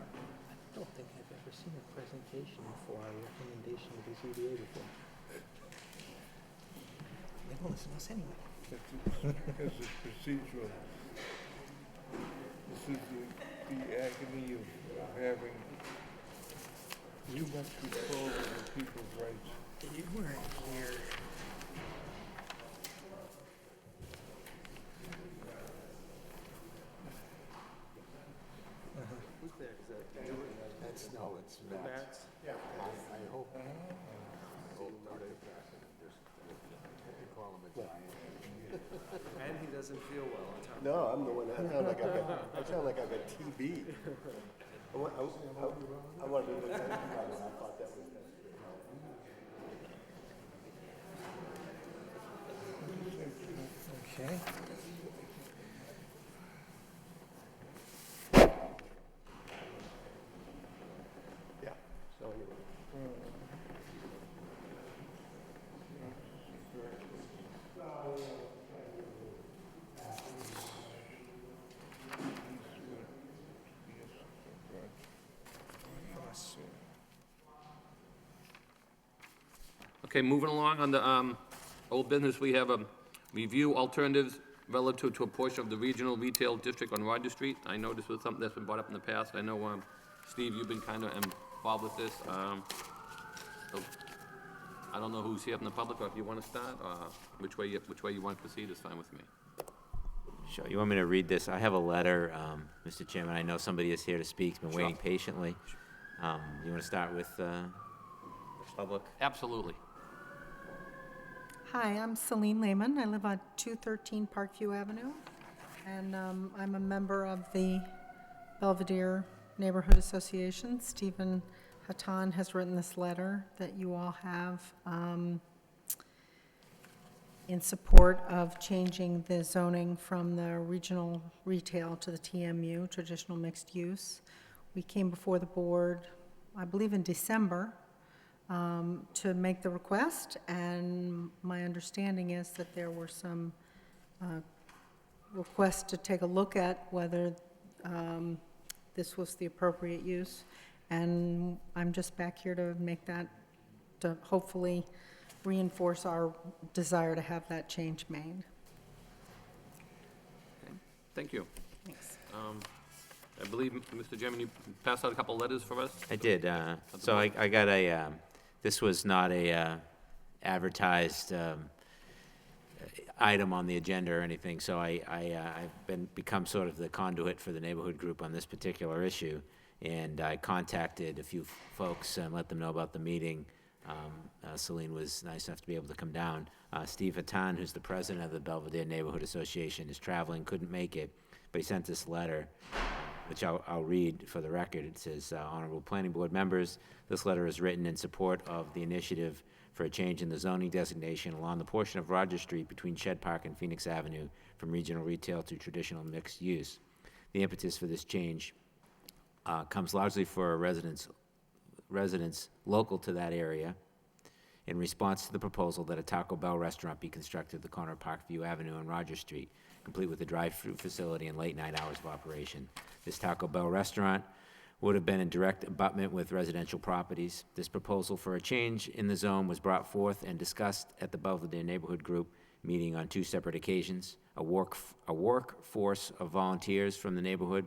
don't think I've ever seen a presentation for our recommendation to the ZBA before. They don't listen to us anyway.
Because it's procedural. This is the agony of having too much control over people's rights.
You weren't here.
That's, no, it's Matt. Yeah. I hope.
And he doesn't feel well.
No, I'm the one, I sound like I've got TB. I wanted to look at it, I thought that was.
Okay.
Yeah, so anyway.
Okay, moving along on the old business, we have a review alternatives relative to a portion of the regional retail district on Roger Street. I know this was something that's been brought up in the past. I know, Steve, you've been kind of involved with this. So I don't know who's here from the public, or if you want to start, or which way you want to proceed is fine with me.
Sure, you want me to read this? I have a letter, Mr. Chairman. I know somebody is here to speak, has been waiting patiently. You want to start with public?
Absolutely.
Hi, I'm Celine Lehman. I live on 213 Parkview Avenue, and I'm a member of the Belvedere Neighborhood Association. Stephen Hatton has written this letter that you all have in support of changing the zoning from the regional retail to the TMU, traditional mixed use. We came before the board, I believe in December, to make the request, and my understanding is that there were some requests to take a look at whether this was the appropriate use, and I'm just back here to make that, to hopefully reinforce our desire to have that change made.
Okay, thank you.
Thanks.
I believe, Mr. Chairman, you passed out a couple letters for us?
I did. So I got a, this was not a advertised item on the agenda or anything, so I've become sort of the conduit for the neighborhood group on this particular issue, and I contacted a few folks and let them know about the meeting. Celine was nice enough to be able to come down. Steve Hatton, who's the president of the Belvedere Neighborhood Association, is traveling, couldn't make it, but he sent this letter, which I'll read for the record. It says, Honorable Planning Board members, this letter is written in support of the initiative for a change in the zoning designation along the portion of Roger Street between Shed Park and Phoenix Avenue from regional retail to traditional mixed use. The impetus for this change comes largely for residents local to that area in response to the proposal that a Taco Bell restaurant be constructed at the corner of Parkview Avenue and Roger Street, complete with a drive-through facility and late-night hours of operation. This Taco Bell restaurant would have been in direct abutment with residential properties. This proposal for a change in the zone was brought forth and discussed at the Belvedere Neighborhood Group meeting on 2 separate occasions. A workforce of volunteers from the neighborhood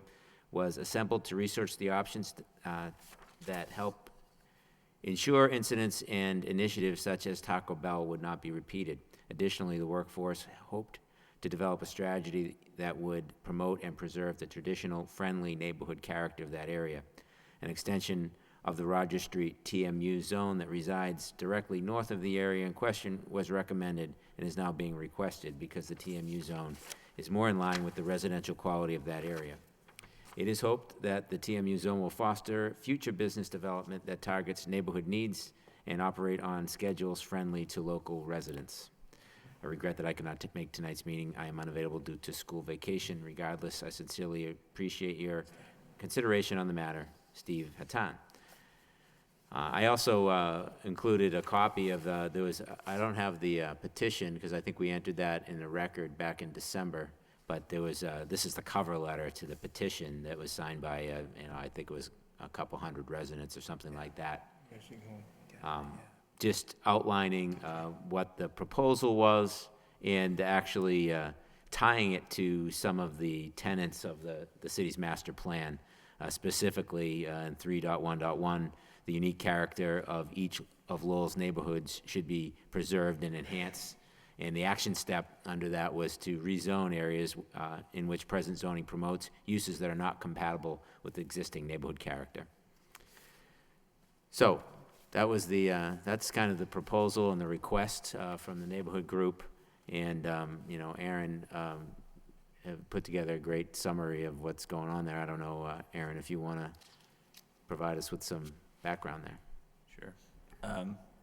was assembled to research the options that help ensure incidents and initiatives such as Taco Bell would not be repeated. Additionally, the workforce hoped to develop a strategy that would promote and preserve the traditional, friendly neighborhood character of that area. An extension of the Roger Street TMU zone that resides directly north of the area in question was recommended and is now being requested because the TMU zone is more in line with the residential quality of that area. It is hoped that the TMU zone will foster future business development that targets neighborhood needs and operate on schedules friendly to local residents. I regret that I cannot make tonight's meeting. I am unavailable due to school vacation. Regardless, I sincerely appreciate your consideration on the matter. Steve Hattan. I also included a copy of I don't have the petition because I think we entered that in the record back in December, but this is the cover letter to the petition that was signed by, I think it was a couple hundred residents or something like that. Just outlining what the proposal was and actually tying it to some of the tenets of the city's master plan, specifically in 3.1.1, the unique character of each of Lowell's neighborhoods should be preserved and enhanced. And the action step under that was to rezone areas in which present zoning promotes uses that are not compatible with existing neighborhood character. So that was that's kind of the proposal and the request from the neighborhood group. And, Aaron have put together a great summary of what's going on there. I don't know, Aaron, if you want to provide us with some background there.
Sure.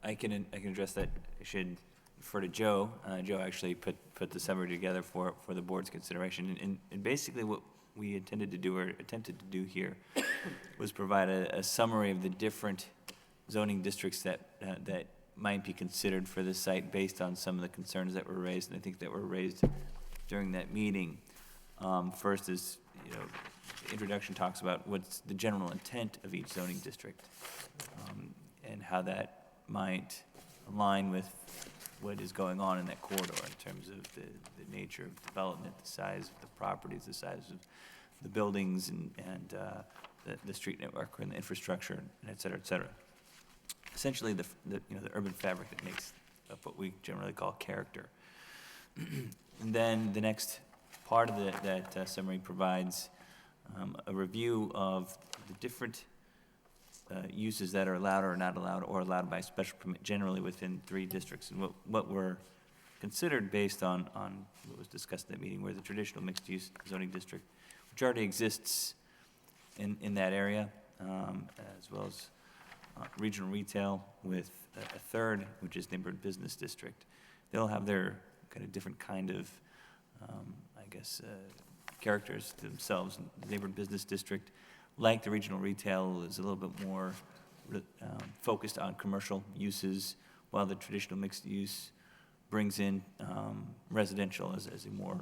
I can address that. I should refer to Joe. Joe actually put the summary together for the board's consideration. And basically what we intended to do or attempted to do here was provide a summary of the different zoning districts that might be considered for this site based on some of the concerns that were raised, and I think that were raised during that meeting. First is, the introduction talks about what's the general intent of each zoning district, and how that might align with what is going on in that corridor in terms of the nature of development, the size of the properties, the size of the buildings, and the street network and the infrastructure, and et cetera, et cetera. Essentially, the urban fabric that makes up what we generally call character. And then the next part of that summary provides a review of the different uses that are allowed or not allowed, or allowed by special permit, generally within 3 districts, and what were considered based on what was discussed in that meeting, where the traditional mixed-use zoning district, which already exists in that area, as well as regional retail with a third, which is neighborhood business district. They'll have their kind of different kind of, characters to themselves. The neighborhood business district, like the regional retail, is a little bit more focused on commercial uses, while the traditional mixed use brings in residential as a more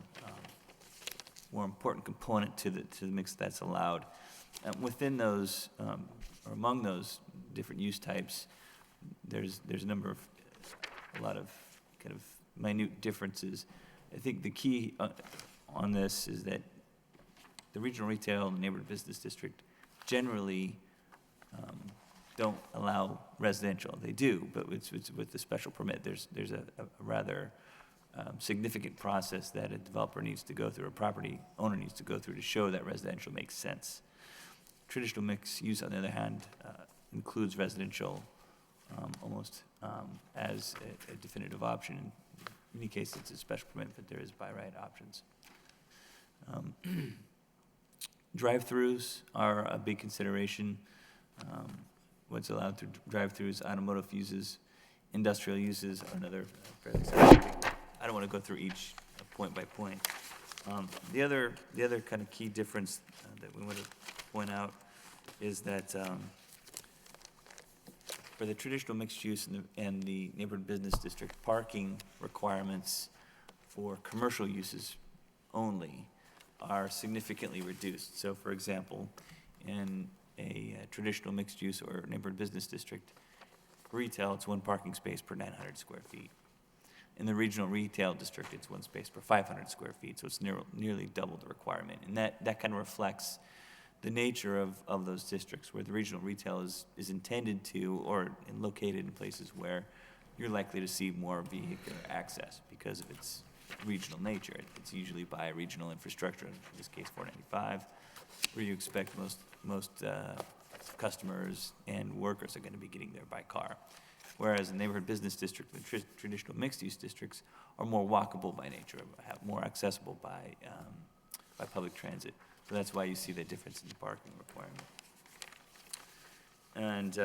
important component to the mix that's allowed. Within those, or among those different use types, there's a lot of kind of minute differences. I think the key on this is that the regional retail and neighborhood business district generally don't allow residential. They do, but it's with the special permit, there's a rather significant process that a developer needs to go through, a property owner needs to go through to show that residential makes sense. Traditional mixed use, on the other hand, includes residential almost as a definitive option. In many cases, it's a special permit, but there is by right options. Drive-throughs are a big consideration. What's allowed through drive-throughs, automotive uses, industrial uses are another fairly significant. I don't want to go through each point by point. The other kind of key difference that we want to point out is that for the traditional mixed use and the neighborhood business district, parking requirements for commercial uses only are significantly reduced. So, for example, in a traditional mixed use or neighborhood business district, retail, it's 1 parking space per 900 square feet. In the regional retail district, it's 1 space per 500 square feet, so it's nearly double the requirement. And that kind of reflects the nature of those districts, where the regional retail is intended to, or located in places where you're likely to see more vehicular access because of its regional nature. It's usually by regional infrastructure, in this case 495, where you expect most customers and workers are going to be getting there by car. Whereas the neighborhood business district, the traditional mixed-use districts are more walkable by nature, more accessible by public transit. So that's why you see the difference in the parking requirement. And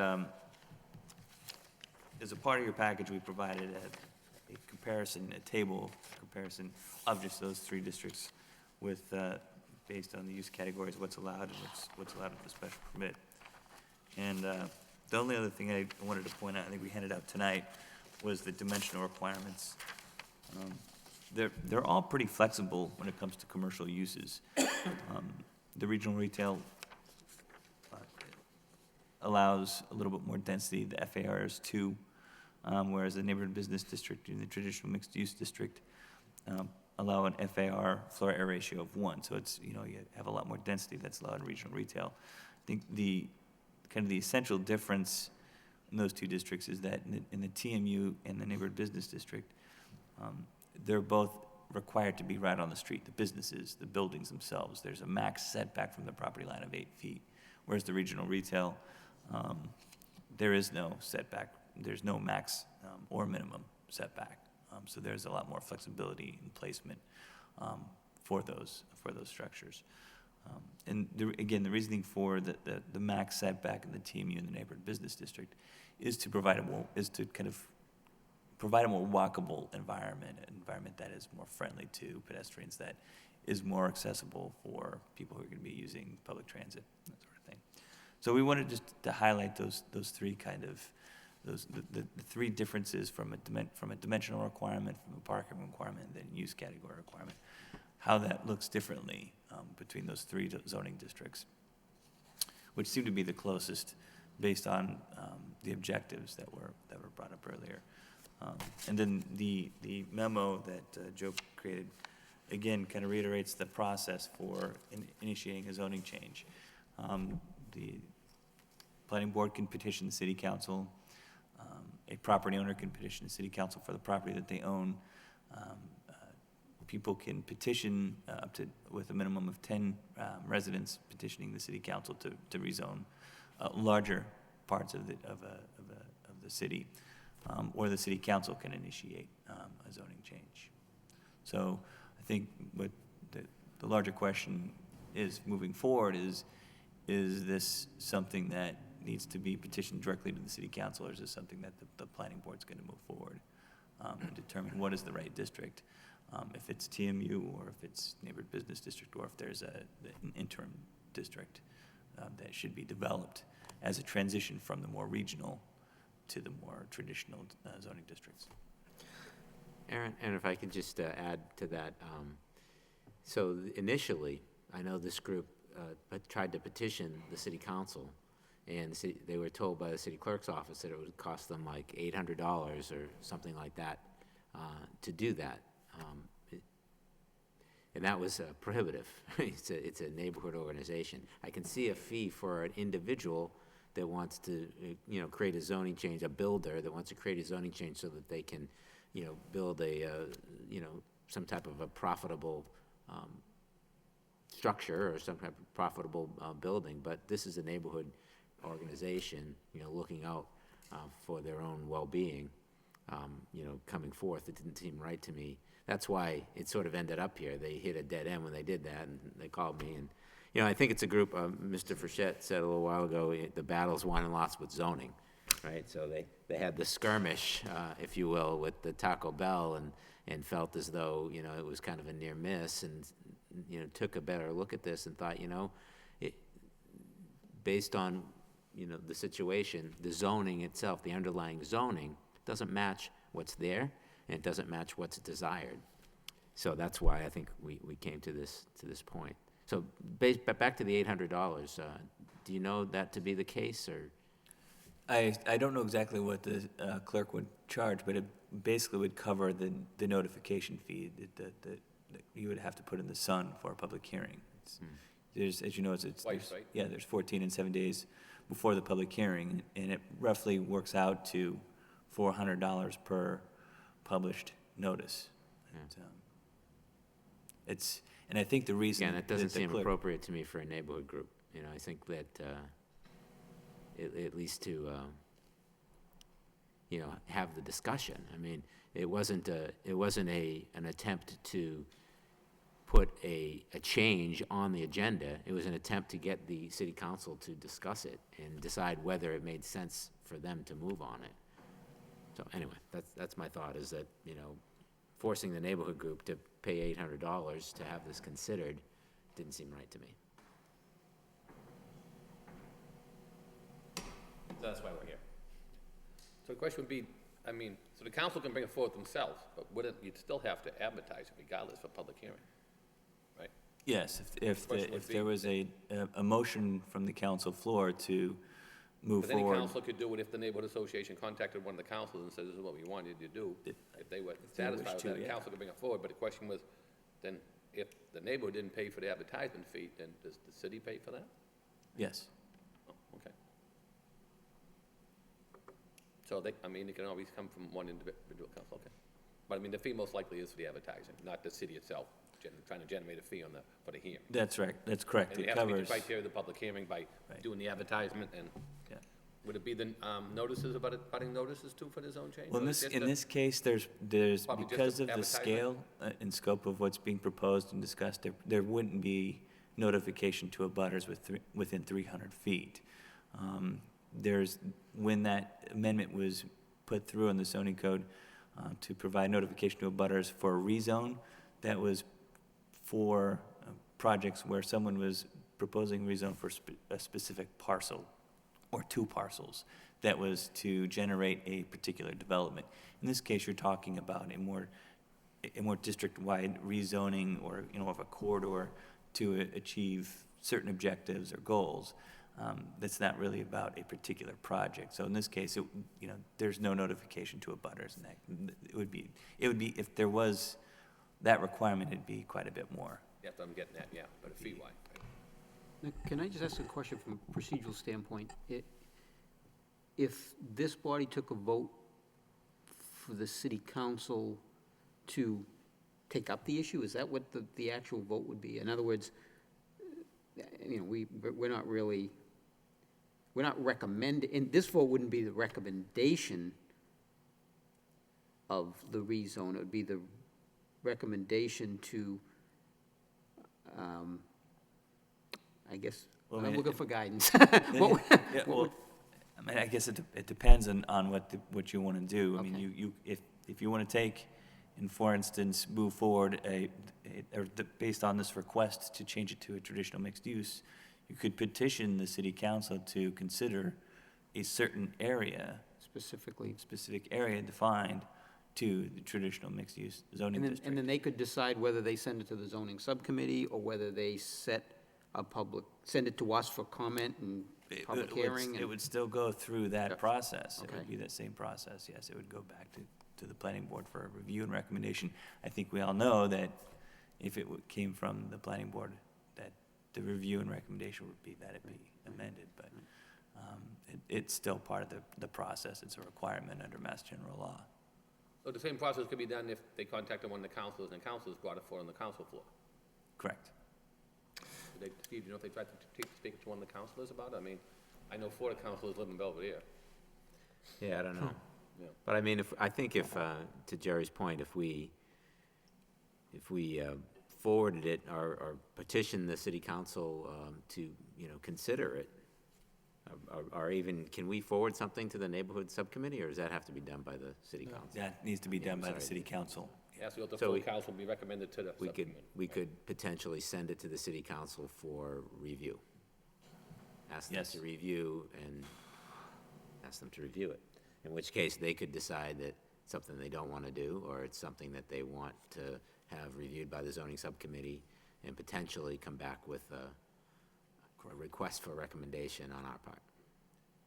as a part of your package, we provided a comparison, a table comparison of just those three districts with, based on the use categories, what's allowed and what's allowed with the special permit. And the only other thing I wanted to point out, I think we handed out tonight, was the dimensional requirements. They're all pretty flexible when it comes to commercial uses. The regional retail allows a little bit more density. The FAR is 2, whereas the neighborhood business district and the traditional mixed-use district allow an FAR floor area ratio of 1. So it's, you have a lot more density that's allowed in regional retail. I think the essential difference in those two districts is that in the TMU and the neighborhood business district, they're both required to be right on the street, the businesses, the buildings themselves. There's a max setback from the property line of 8 feet, whereas the regional retail, there is no setback. There's no max or minimum setback. So there's a lot more flexibility in placement for those structures. And again, the reasoning for the max setback in the TMU and the neighborhood business district is to provide a more walkable environment, an environment that is more friendly to pedestrians, that is more accessible for people who are going to be using public transit, that sort of thing. So we wanted just to highlight those three the three differences from a dimensional requirement, from a parking requirement, and then use category requirement, how that looks differently between those three zoning districts, which seem to be the closest based on the objectives that were brought up earlier. And then the memo that Joe created, again, kind of reiterates the process for initiating a zoning change. The planning board can petition the city council. A property owner can petition the city council for the property that they own. People can petition up to, with a minimum of 10 residents, petitioning the city council to rezone larger parts of the city, or the city council can initiate a zoning change. So I think what the larger question is moving forward is this something that needs to be petitioned directly to the city council, or is this something that the planning board's going to move forward and determine what is the right district, if it's TMU or if it's neighborhood business district, or if there's an interim district that should be developed as a transition from the more regional to the more traditional zoning districts.
Aaron, and if I could just add to that, so initially, I know this group tried to petition the city council, and they were told by the city clerk's office that it would cost them like $800 or something like that to do that. And that was prohibitive. It's a neighborhood organization. I can see a fee for an individual that wants to, create a zoning change, a builder that wants to create a zoning change so that they can, build some type of a profitable structure or some type of profitable building. But this is a neighborhood organization, looking out for their own well-being, coming forth. It didn't seem right to me. That's why it sort of ended up here. They hit a dead end when they did that, and they called me. And, I think it's a group, Mr. Frechette said a little while ago, the battle's won and lost with zoning, right? So they had the skirmish, if you will, with the Taco Bell and felt as though, it was kind of a near miss, and, took a better look at this and thought, based on, the situation, the zoning itself, the underlying zoning doesn't match what's there, and it doesn't match what's desired. So that's why I think we came to this point. So back to the $800, do you know that to be the case, or?
I don't know exactly what the clerk would charge, but it basically would cover the notification fee that you would have to put in the Sun for a public hearing. There's, as you know, it's
Twice, right?
Yeah, there's 14 and 7 days before the public hearing, and it roughly works out to $400 per published notice. And I think the reason
Yeah, that doesn't seem
clerk,
appropriate to me for a neighborhood group. I think that at least to, you know, have the discussion. I mean, it wasn't an attempt to put a change on the agenda. It was an attempt to get the city council to discuss it and decide whether it made sense for them to move on it. So anyway, that's my thought, is that, you know, forcing the neighborhood group to pay $800 to have this considered didn't seem right to me.
That's why we're here. So the question would be, I mean, so the council can bring it forth themselves, but wouldn't, you'd still have to advertise it regardless for public hearing, right?
Yes, if
question would
there
be-
was a motion from the council floor to move
But any
forward.
council could do it if the neighborhood association contacted one of the councils and said, this is what we wanted you to do. If they were
they wish
satisfied with
to,
that, the
yeah.
council could bring it forward, but the question was, then if the neighborhood didn't pay for the advertisement fee, then does the city pay for that?
Yes.
Oh, okay. So they, I mean, it can always come from one individual council, okay. But I mean, the fee most likely is for the advertising, not the city itself, trying to generate a fee for the hearing.
That's right, that's correct.
And
It
you have to meet the
covers,
criteria of the public hearing by doing the advertisement, and
yeah.
would it be the notices, abutting notices too for the zone change?
Well,
Or just
in
the-
this case, there's,
Probably just
because
the
of the
advertisement?
scale and scope of what's being proposed and discussed, there wouldn't be notification to abutters within 300 feet. When that amendment was put through in the zoning code to provide notification to abutters for a rezone, that was for projects where someone was proposing rezone for a specific parcel or two parcels. That was to generate a particular development. In this case, you're talking about a more district-wide rezoning, or, you know, of a corridor to achieve certain objectives or goals. That's not really about a particular project. So in this case, you know, there's no notification to abutters, and that it would be if there was that requirement, it'd be quite a bit more.
Yeah, I'm getting that, yeah, but a fee-wise.
Now, can I just ask a question from a procedural standpoint? If this body took a vote for the city council to take up the issue, is that what the actual vote would be? In other words, you know, we're not recommending, and this vote wouldn't be the recommendation of the rezone, it would be the recommendation to, I guess,
Well, I
I'm
mean,
looking for guidance.
Yeah, well, I mean, I guess it depends on what you want to do. I mean, if you want to take, and for instance, move forward based on this request to change it to a traditional mixed use, you could petition the city council to consider a certain area, specific area defined to the traditional mixed use zoning district.
And then they could decide whether they send it to the zoning subcommittee or whether they send it to us for comment and public hearing.
It would still go through that process. It
Okay.
would be that same process, yes. It would go back to the planning board for a review and recommendation. I think we all know that if it came from the planning board, that the review and recommendation would be that it be amended, but it's still part of the process. It's a requirement under Mass General Law.
So the same process could be done if they contacted one of the councilors, and the councilors brought it forward on the council floor.
Correct.
Steve, do you know if they tried to speak to one of the councilors about it? I mean, I know 4 of the councilors live in Belvedere.
Yeah, I don't know.
Yeah.
But I mean, I think to Jerry's point, if we forwarded it or petitioned the city council to, you know, consider it, or even, can we forward something to the neighborhood subcommittee, or does that have to be done by the city council?
That needs to be done by the city council.
Yes, the
So
full
we-
council will be recommended to the subcommittee.
We could potentially send it to the city council for review. Ask them
Yes.
to review and ask them to review it. In which case, they could decide that it's something they don't want to do, or it's something that they want to have reviewed by the zoning subcommittee, and potentially come back with a request for recommendation on our part.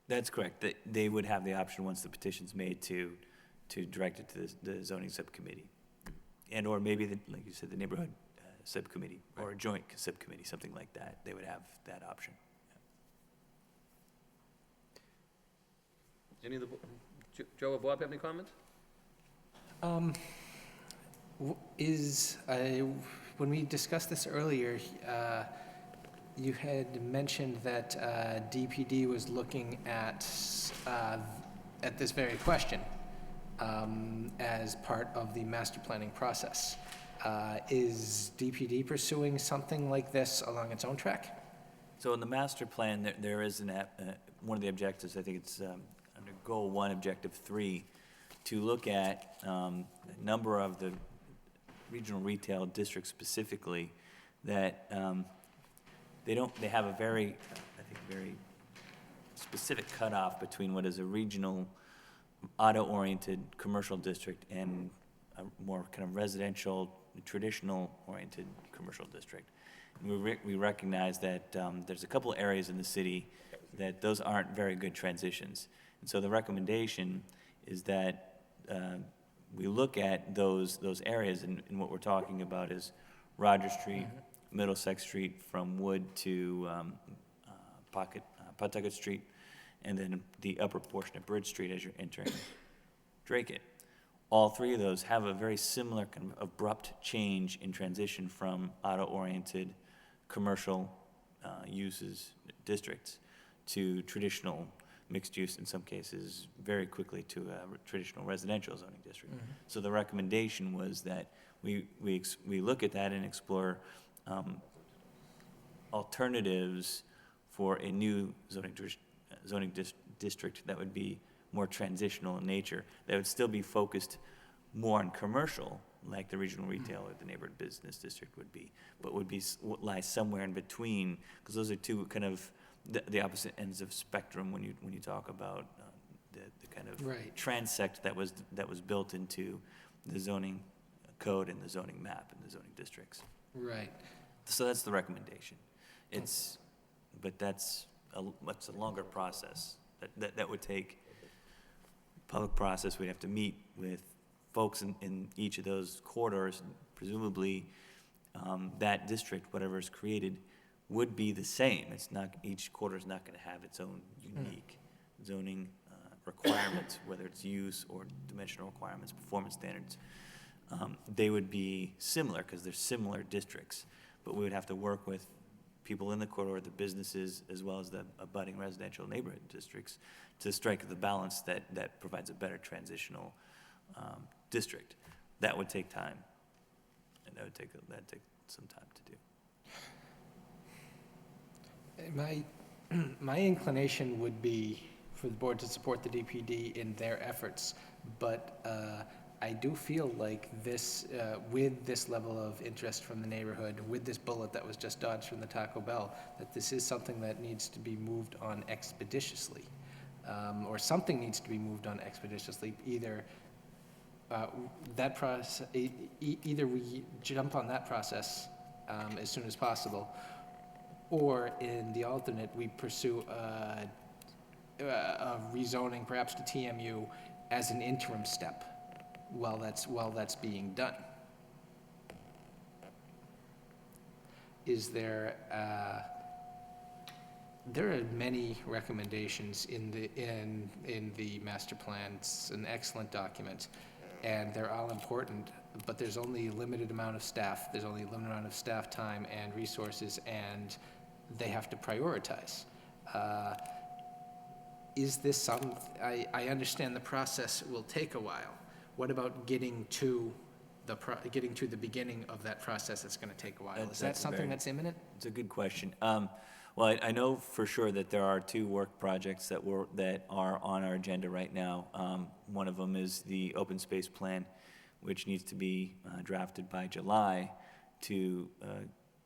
That's correct. They would have the option, once the petition's made, to direct it to the zoning subcommittee. And, or maybe, like you said, the neighborhood subcommittee, or a joint subcommittee, something like that. They would have that option.
Any of the, Joe or Bob have any comments?
When we discussed this earlier, You had mentioned that DPD was looking at this very question as part of the master planning process. Is DPD pursuing something like this along its own track?
So in the master plan, there is one of the objectives, I think it's under Goal 1, Objective 3, to look at a number of the regional retail districts specifically that they have a very specific cutoff between what is a regional auto-oriented commercial district and a more kind of residential, traditional-oriented commercial district. And we recognize that there's a couple areas in the city that those aren't very good transitions. And so the recommendation is that we look at those areas, and what we're talking about is Rogers Street, Middlesex Street from Wood to Pawtucket Street, and then the upper portion of Bridge Street as you're entering Drake. All three of those have a very similar kind of abrupt change in transition from auto-oriented commercial uses districts to traditional mixed use, in some cases very quickly to a traditional residential zoning district. So the recommendation was that we look at that and explore alternatives for a new zoning district that would be more transitional in nature, that would still be focused more on commercial, like the regional retail or the neighborhood business district would be, but would lie somewhere in between, because those are two kind of the opposite ends of spectrum when you talk about the kind of transect that was built into the zoning code and the zoning map and the zoning districts.
Right.
So that's the recommendation. But that's a longer process. That would take public process. We'd have to meet with folks in each of those corridors, and presumably that district, whatever is created, would be the same. Each corridor is not going to have its own unique zoning requirements, whether it's use or dimensional requirements, performance standards. They would be similar because they're similar districts, but we would have to work with people in the corridor, the businesses, as well as the abutting residential neighborhood districts to strike the balance that provides a better transitional district. That would take time, and that'd take some time to do.
My inclination would be for the board to support the DPD in their efforts, but I do feel like this, with this level of interest from the neighborhood, with this bullet that was just dodged from the Taco Bell, that this is something that needs to be moved on expeditiously, or something needs to be moved on expeditiously. Either that process, either we jump on that process as soon as possible, or in the alternate, we pursue a rezoning, perhaps to TMU, as an interim step while that's being done. Is there are many recommendations in the master plan. It's an excellent document, and they're all important, but there's only a limited amount of staff. There's only a limited amount of staff time and resources, and they have to prioritize. Is this something, I understand the process will take a while. What about getting to the beginning of that process that's going to take a while? Is that something that's imminent?
It's a good question. Well, I know for sure that there are two work projects that are on our agenda right now. One of them is the open space plan, which needs to be drafted by July to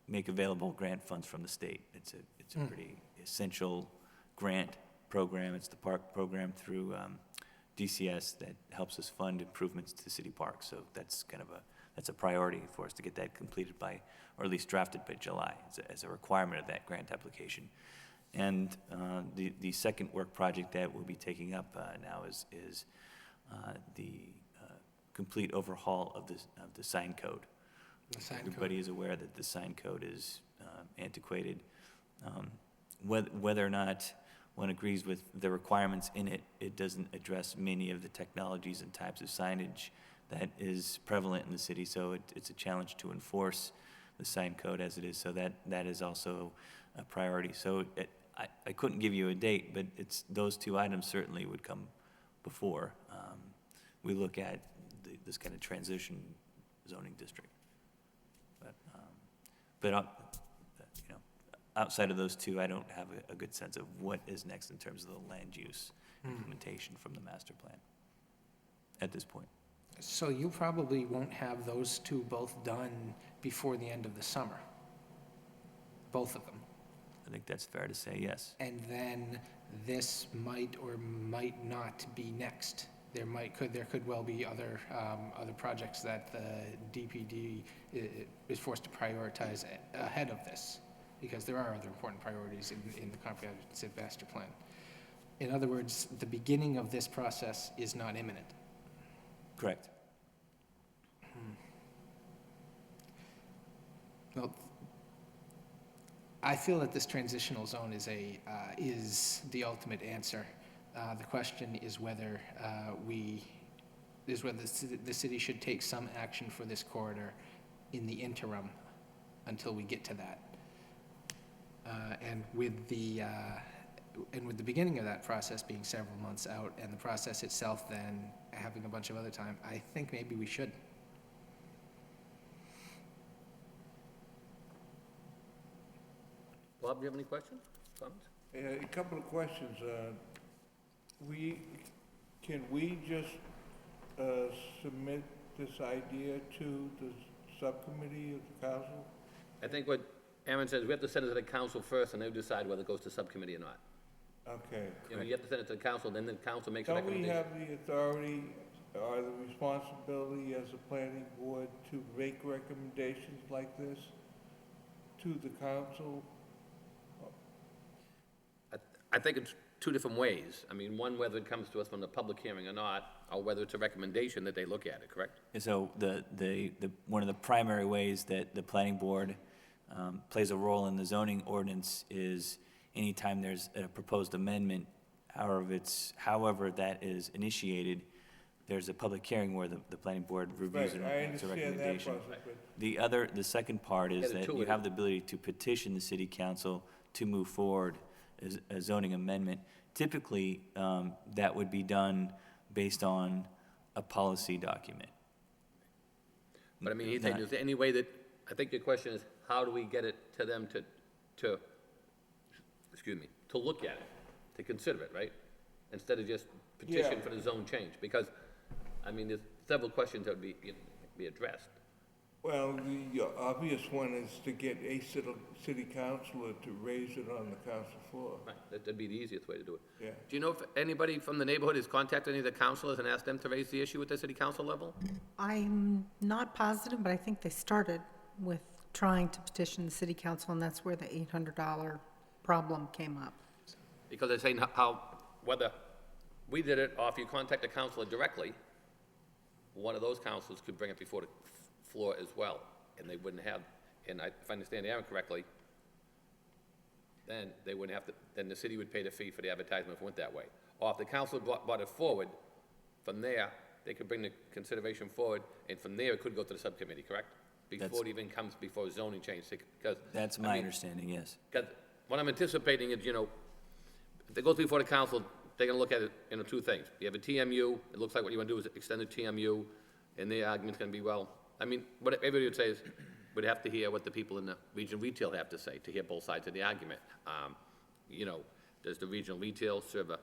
make available grant funds from the state. It's a pretty essential grant program. It's the park program through DCS that helps us fund improvements to city parks. So that's that's a priority for us to get that completed by, or at least drafted by July as a requirement of that grant application. And the second work project that we'll be taking up now is the complete overhaul of the sign code. Everybody is aware that the sign code is antiquated. Whether or not one agrees with the requirements in it, it doesn't address many of the technologies and types of signage that is prevalent in the city. So it's a challenge to enforce the sign code as it is. So that is also a priority. So I couldn't give you a date, but those two items certainly would come before we look at this kind of transition zoning district. But outside of those two, I don't have a good sense of what is next in terms of the land use implementation from the master plan at this point.
So you probably won't have those two both done before the end of the summer, both of them.
I think that's fair to say, yes.
And then this might or might not be next. There could well be other projects that the DPD is forced to prioritize ahead of this, because there are other important priorities in the comprehensive master plan. In other words, the beginning of this process is not imminent.
Correct.
Well, I feel that this transitional zone is the ultimate answer. The question is whether the city should take some action for this corridor in the interim until we get to that. And with the beginning of that process being several months out, and the process itself then having a bunch of other time, I think maybe we should.
Bob, do you have any questions, comments?
A couple of questions. Can we just submit this idea to the subcommittee of the council?
I think what Aaron says, we have to send it to the council first, and they'll decide whether it goes to subcommittee or not.
Okay.
You have to send it to the council, then the council makes a
Don't we
recommendation.
have the authority or the responsibility as a planning board to make recommendations like this to the council?
I think it's two different ways. I mean, one, whether it comes to us from the public hearing or not, or whether it's a recommendation that they look at it, correct?
And so one of the primary ways that the planning board plays a role in the zoning ordinance is anytime there's a proposed amendment, however that is initiated, there's a public hearing where the planning board reviews it
Right, I
and makes a
understand that
recommendation.
process, but
The second part is
Get it
that
to
you
it.
have the ability to petition the city council to move forward as a zoning amendment. Typically, that would be done based on a policy document.
But I mean, he's saying, is there any way that, I think your question is, how do we get it to them to look at it, to consider it, right? Instead of just petition
Yeah.
for the zone change, because, I mean, there's several questions that would be addressed.
Well, the obvious one is to get a city councilor to raise it on the council floor.
Right, that'd be the easiest way to do it.
Yeah.
Do you know if anybody from the neighborhood has contacted any of the councilors and asked them to raise the issue at the city council level?
I'm not positive, but I think they started with trying to petition the city council, and that's where the $800 problem came up.
Because they're saying whether we did it, or if you contact the councilor directly, one of those councilors could bring it before the floor as well, and they wouldn't have, and if I understand Aaron correctly, then they wouldn't have to, then the city would pay the fee for the advertisement if it went that way. Or if the council brought it forward, from there, they could bring the consideration forward, and from there, it could go to the subcommittee, correct? Before it even comes before zoning change, because.
That's my understanding, yes.
Because what I'm anticipating is, if it goes before the council, they're gonna look at it, two things. You have a TMU, it looks like what you wanna do is extend the TMU, and their argument's gonna be, well, I mean, what everybody would say is, we'd have to hear what the people in the regional retail have to say, to hear both sides of the argument. Does the regional retail serve a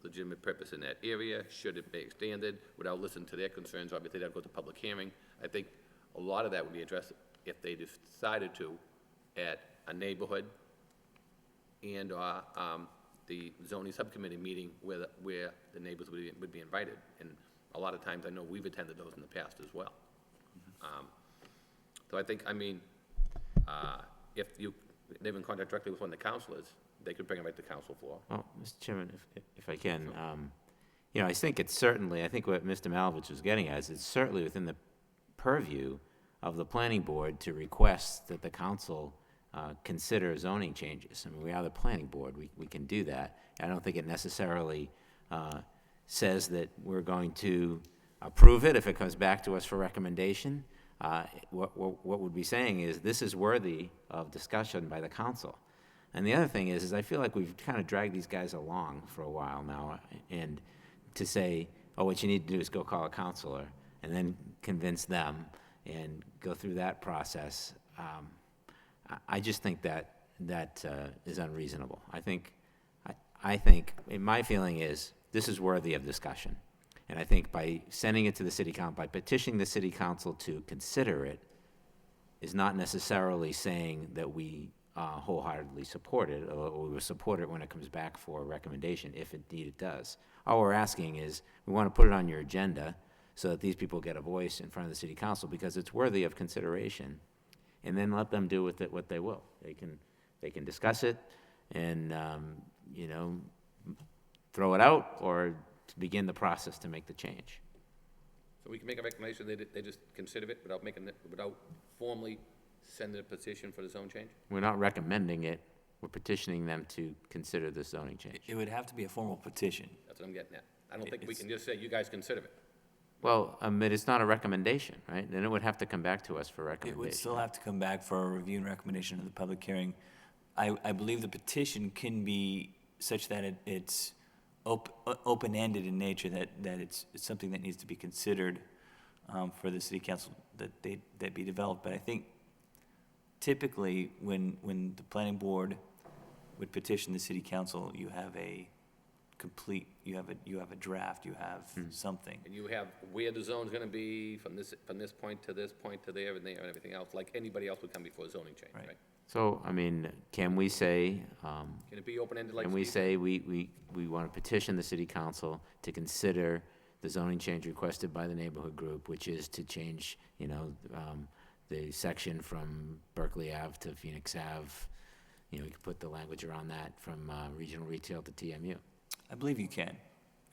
legitimate purpose in that area? Should it be expanded? Without listening to their concerns, obviously that'd go to public hearing. I think a lot of that would be addressed if they decided to at a neighborhood and, the zoning subcommittee meeting where the neighbors would be invited. And a lot of times, I know we've attended those in the past as well. So I think, if you live in contact directly with one of the councilors, they could bring it right to council floor.
Oh, Mr. Chairman, if I can, I think it's certainly, I think what Mr. Malovich was getting at is it's certainly within the purview of the planning board to request that the council consider zoning changes. I mean, we are the planning board, we can do that. I don't think it necessarily says that we're going to approve it if it comes back to us for recommendation. What we'd be saying is this is worthy of discussion by the council. And the other thing is I feel like we've kind of dragged these guys along for a while now, and to say, oh, what you need to do is go call a counselor, and then convince them, and go through that process, I just think that is unreasonable. I think, my feeling is, this is worthy of discussion. And I think by sending it to the city council, by petitioning the city council to consider it, is not necessarily saying that we wholeheartedly support it, or we will support it when it comes back for a recommendation, if indeed it does. All we're asking is, we want to put it on your agenda so that these people get a voice in front of the city council, because it's worthy of consideration, and then let them do with it what they will. They can discuss it and, throw it out, or to begin the process to make the change.
So we can make a recommendation, they just consider it without formally sending a petition for the zone change?
We're not recommending it, we're petitioning them to consider the zoning change.
It would have to be a formal petition.
That's what I'm getting at. I don't think we can just say, you guys consider it.
Well, but it's not a recommendation, right? Then it would have to come back to us for
It
recommendation.
would still have to come back for a review and recommendation of the public hearing. I believe the petition can be such that it's open-ended in nature, that it's something that needs to be considered for the city council, that be developed. But I think typically, when the planning board would petition the city council, you have a complete, you have a draft, you have something.
And you have where the zone's gonna be from this point to this point to there and everything else, like anybody else would come before a zoning change, right?
So, can we say,
Can it be open-ended like?
can we
Steve?
say we want to petition the city council to consider the zoning change requested by the neighborhood group, which is to change, the section from Berkeley Ave to Phoenix Ave? We could put the language around that from regional retail to TMU.
I believe you can.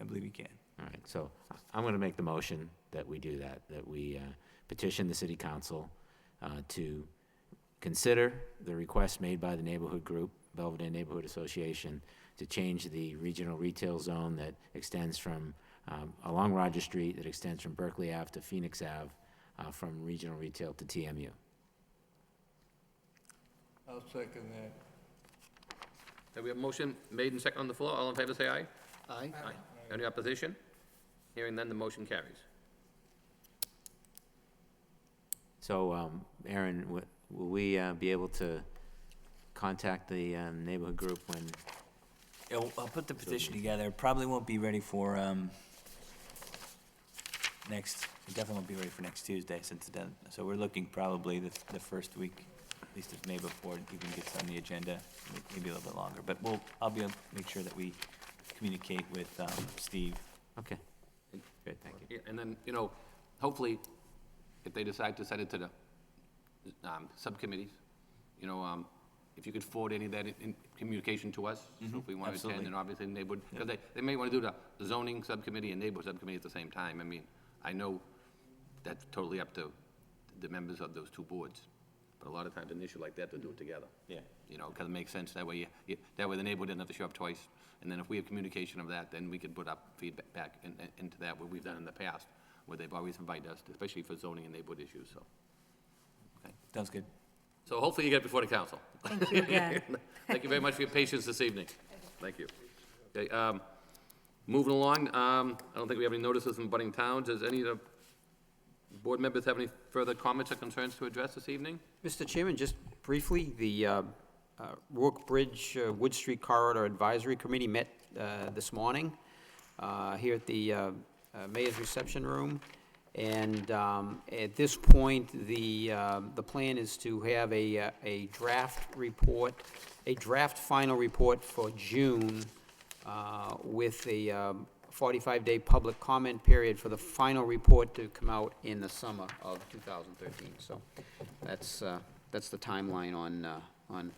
I believe you can.
All right, so I'm going to make the motion that we do that we petition the city council to consider the request made by the neighborhood group, Belvedere Neighborhood Association, to change the regional retail zone that extends from, along Roger Street, that extends from Berkeley Ave to Phoenix Ave, from regional retail to TMU.
I'll second that.
So we have a motion made and second on the floor. All in favor, say aye.
Aye.
Aye. Any opposition? Hearing none, the motion carries.
So, Aaron, will we be able to contact the neighborhood group when?
Yeah, I'll put the petition together. Probably won't be ready for it definitely won't be ready for next Tuesday, since it's done. So we're looking probably the first week, at least of May, before it even gets on the agenda, maybe a little bit longer. But I'll be able to make sure that we communicate with Steve.
Okay. Great, thank you.
Yeah, and then, hopefully, if they decide to send it to the subcommittees, if you could forward any of that in communication to us, so if we want to attend,
absolutely.
and obviously the neighborhood, because they may want to do the zoning subcommittee and neighborhood subcommittee at the same time. I mean, I know that's totally up to the members of those two boards, but a lot of times an issue like that, they'll do it together.
Yeah.
Because it makes sense, that way, that way the neighborhood doesn't have to show up twice, and then if we have communication of that, then we can put up feedback back into that, what we've done in the past, where they've always invited us, especially for zoning and neighborhood issues, so. Okay.
Sounds good.
So hopefully you get before the council.
Thank you again.
Thank you very much for your patience this evening. Thank you. Okay, moving along, I don't think we have any notices from budding towns. Does any of the board members have any further comments or concerns to address this evening?
Mr. Chairman, just briefly, the Rourke Bridge Wood Street Corridor Advisory Committee met this morning here at the Mayor's Reception Room. And at this point, the plan is to have a draft report, a draft final report for June with a 45-day public comment period for the final report to come out in the summer of 2013. So that's the timeline on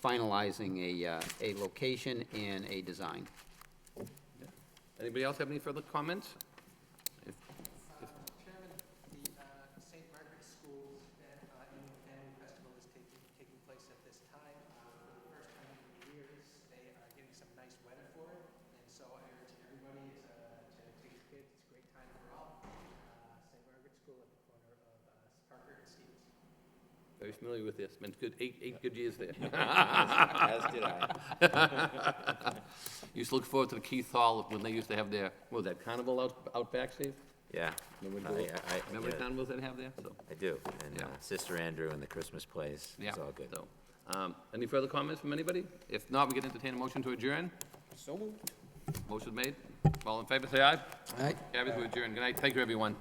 finalizing a location and a design.
Anybody else have any further comments?
Chairman, the St. Margaret's School Annual Family Festival is taking place at this time. For the first time in years, they are getting some nice weather for it, and so I urge everybody to take your kids. It's a great time for all. St. Margaret's School at the corner of Parker and Stevens.
Very familiar with this. Been good, eight good years there.
As did I.
Used to look forward to the Keith Hall when they used to have their, what was that, carnival out back, Steve?
Yeah.
Remember
yeah,
the carnivals they have there? So,
I do. And
Yeah.
Sister Andrew and the Christmas plays.
yeah.
It's all good.
So, any further comments from anybody? If not, we can entertain a motion to adjourn.
So moved.
Motion made. All in favor, say aye.
Aye.
Carries, we adjourn. Good night. Thank you, everyone.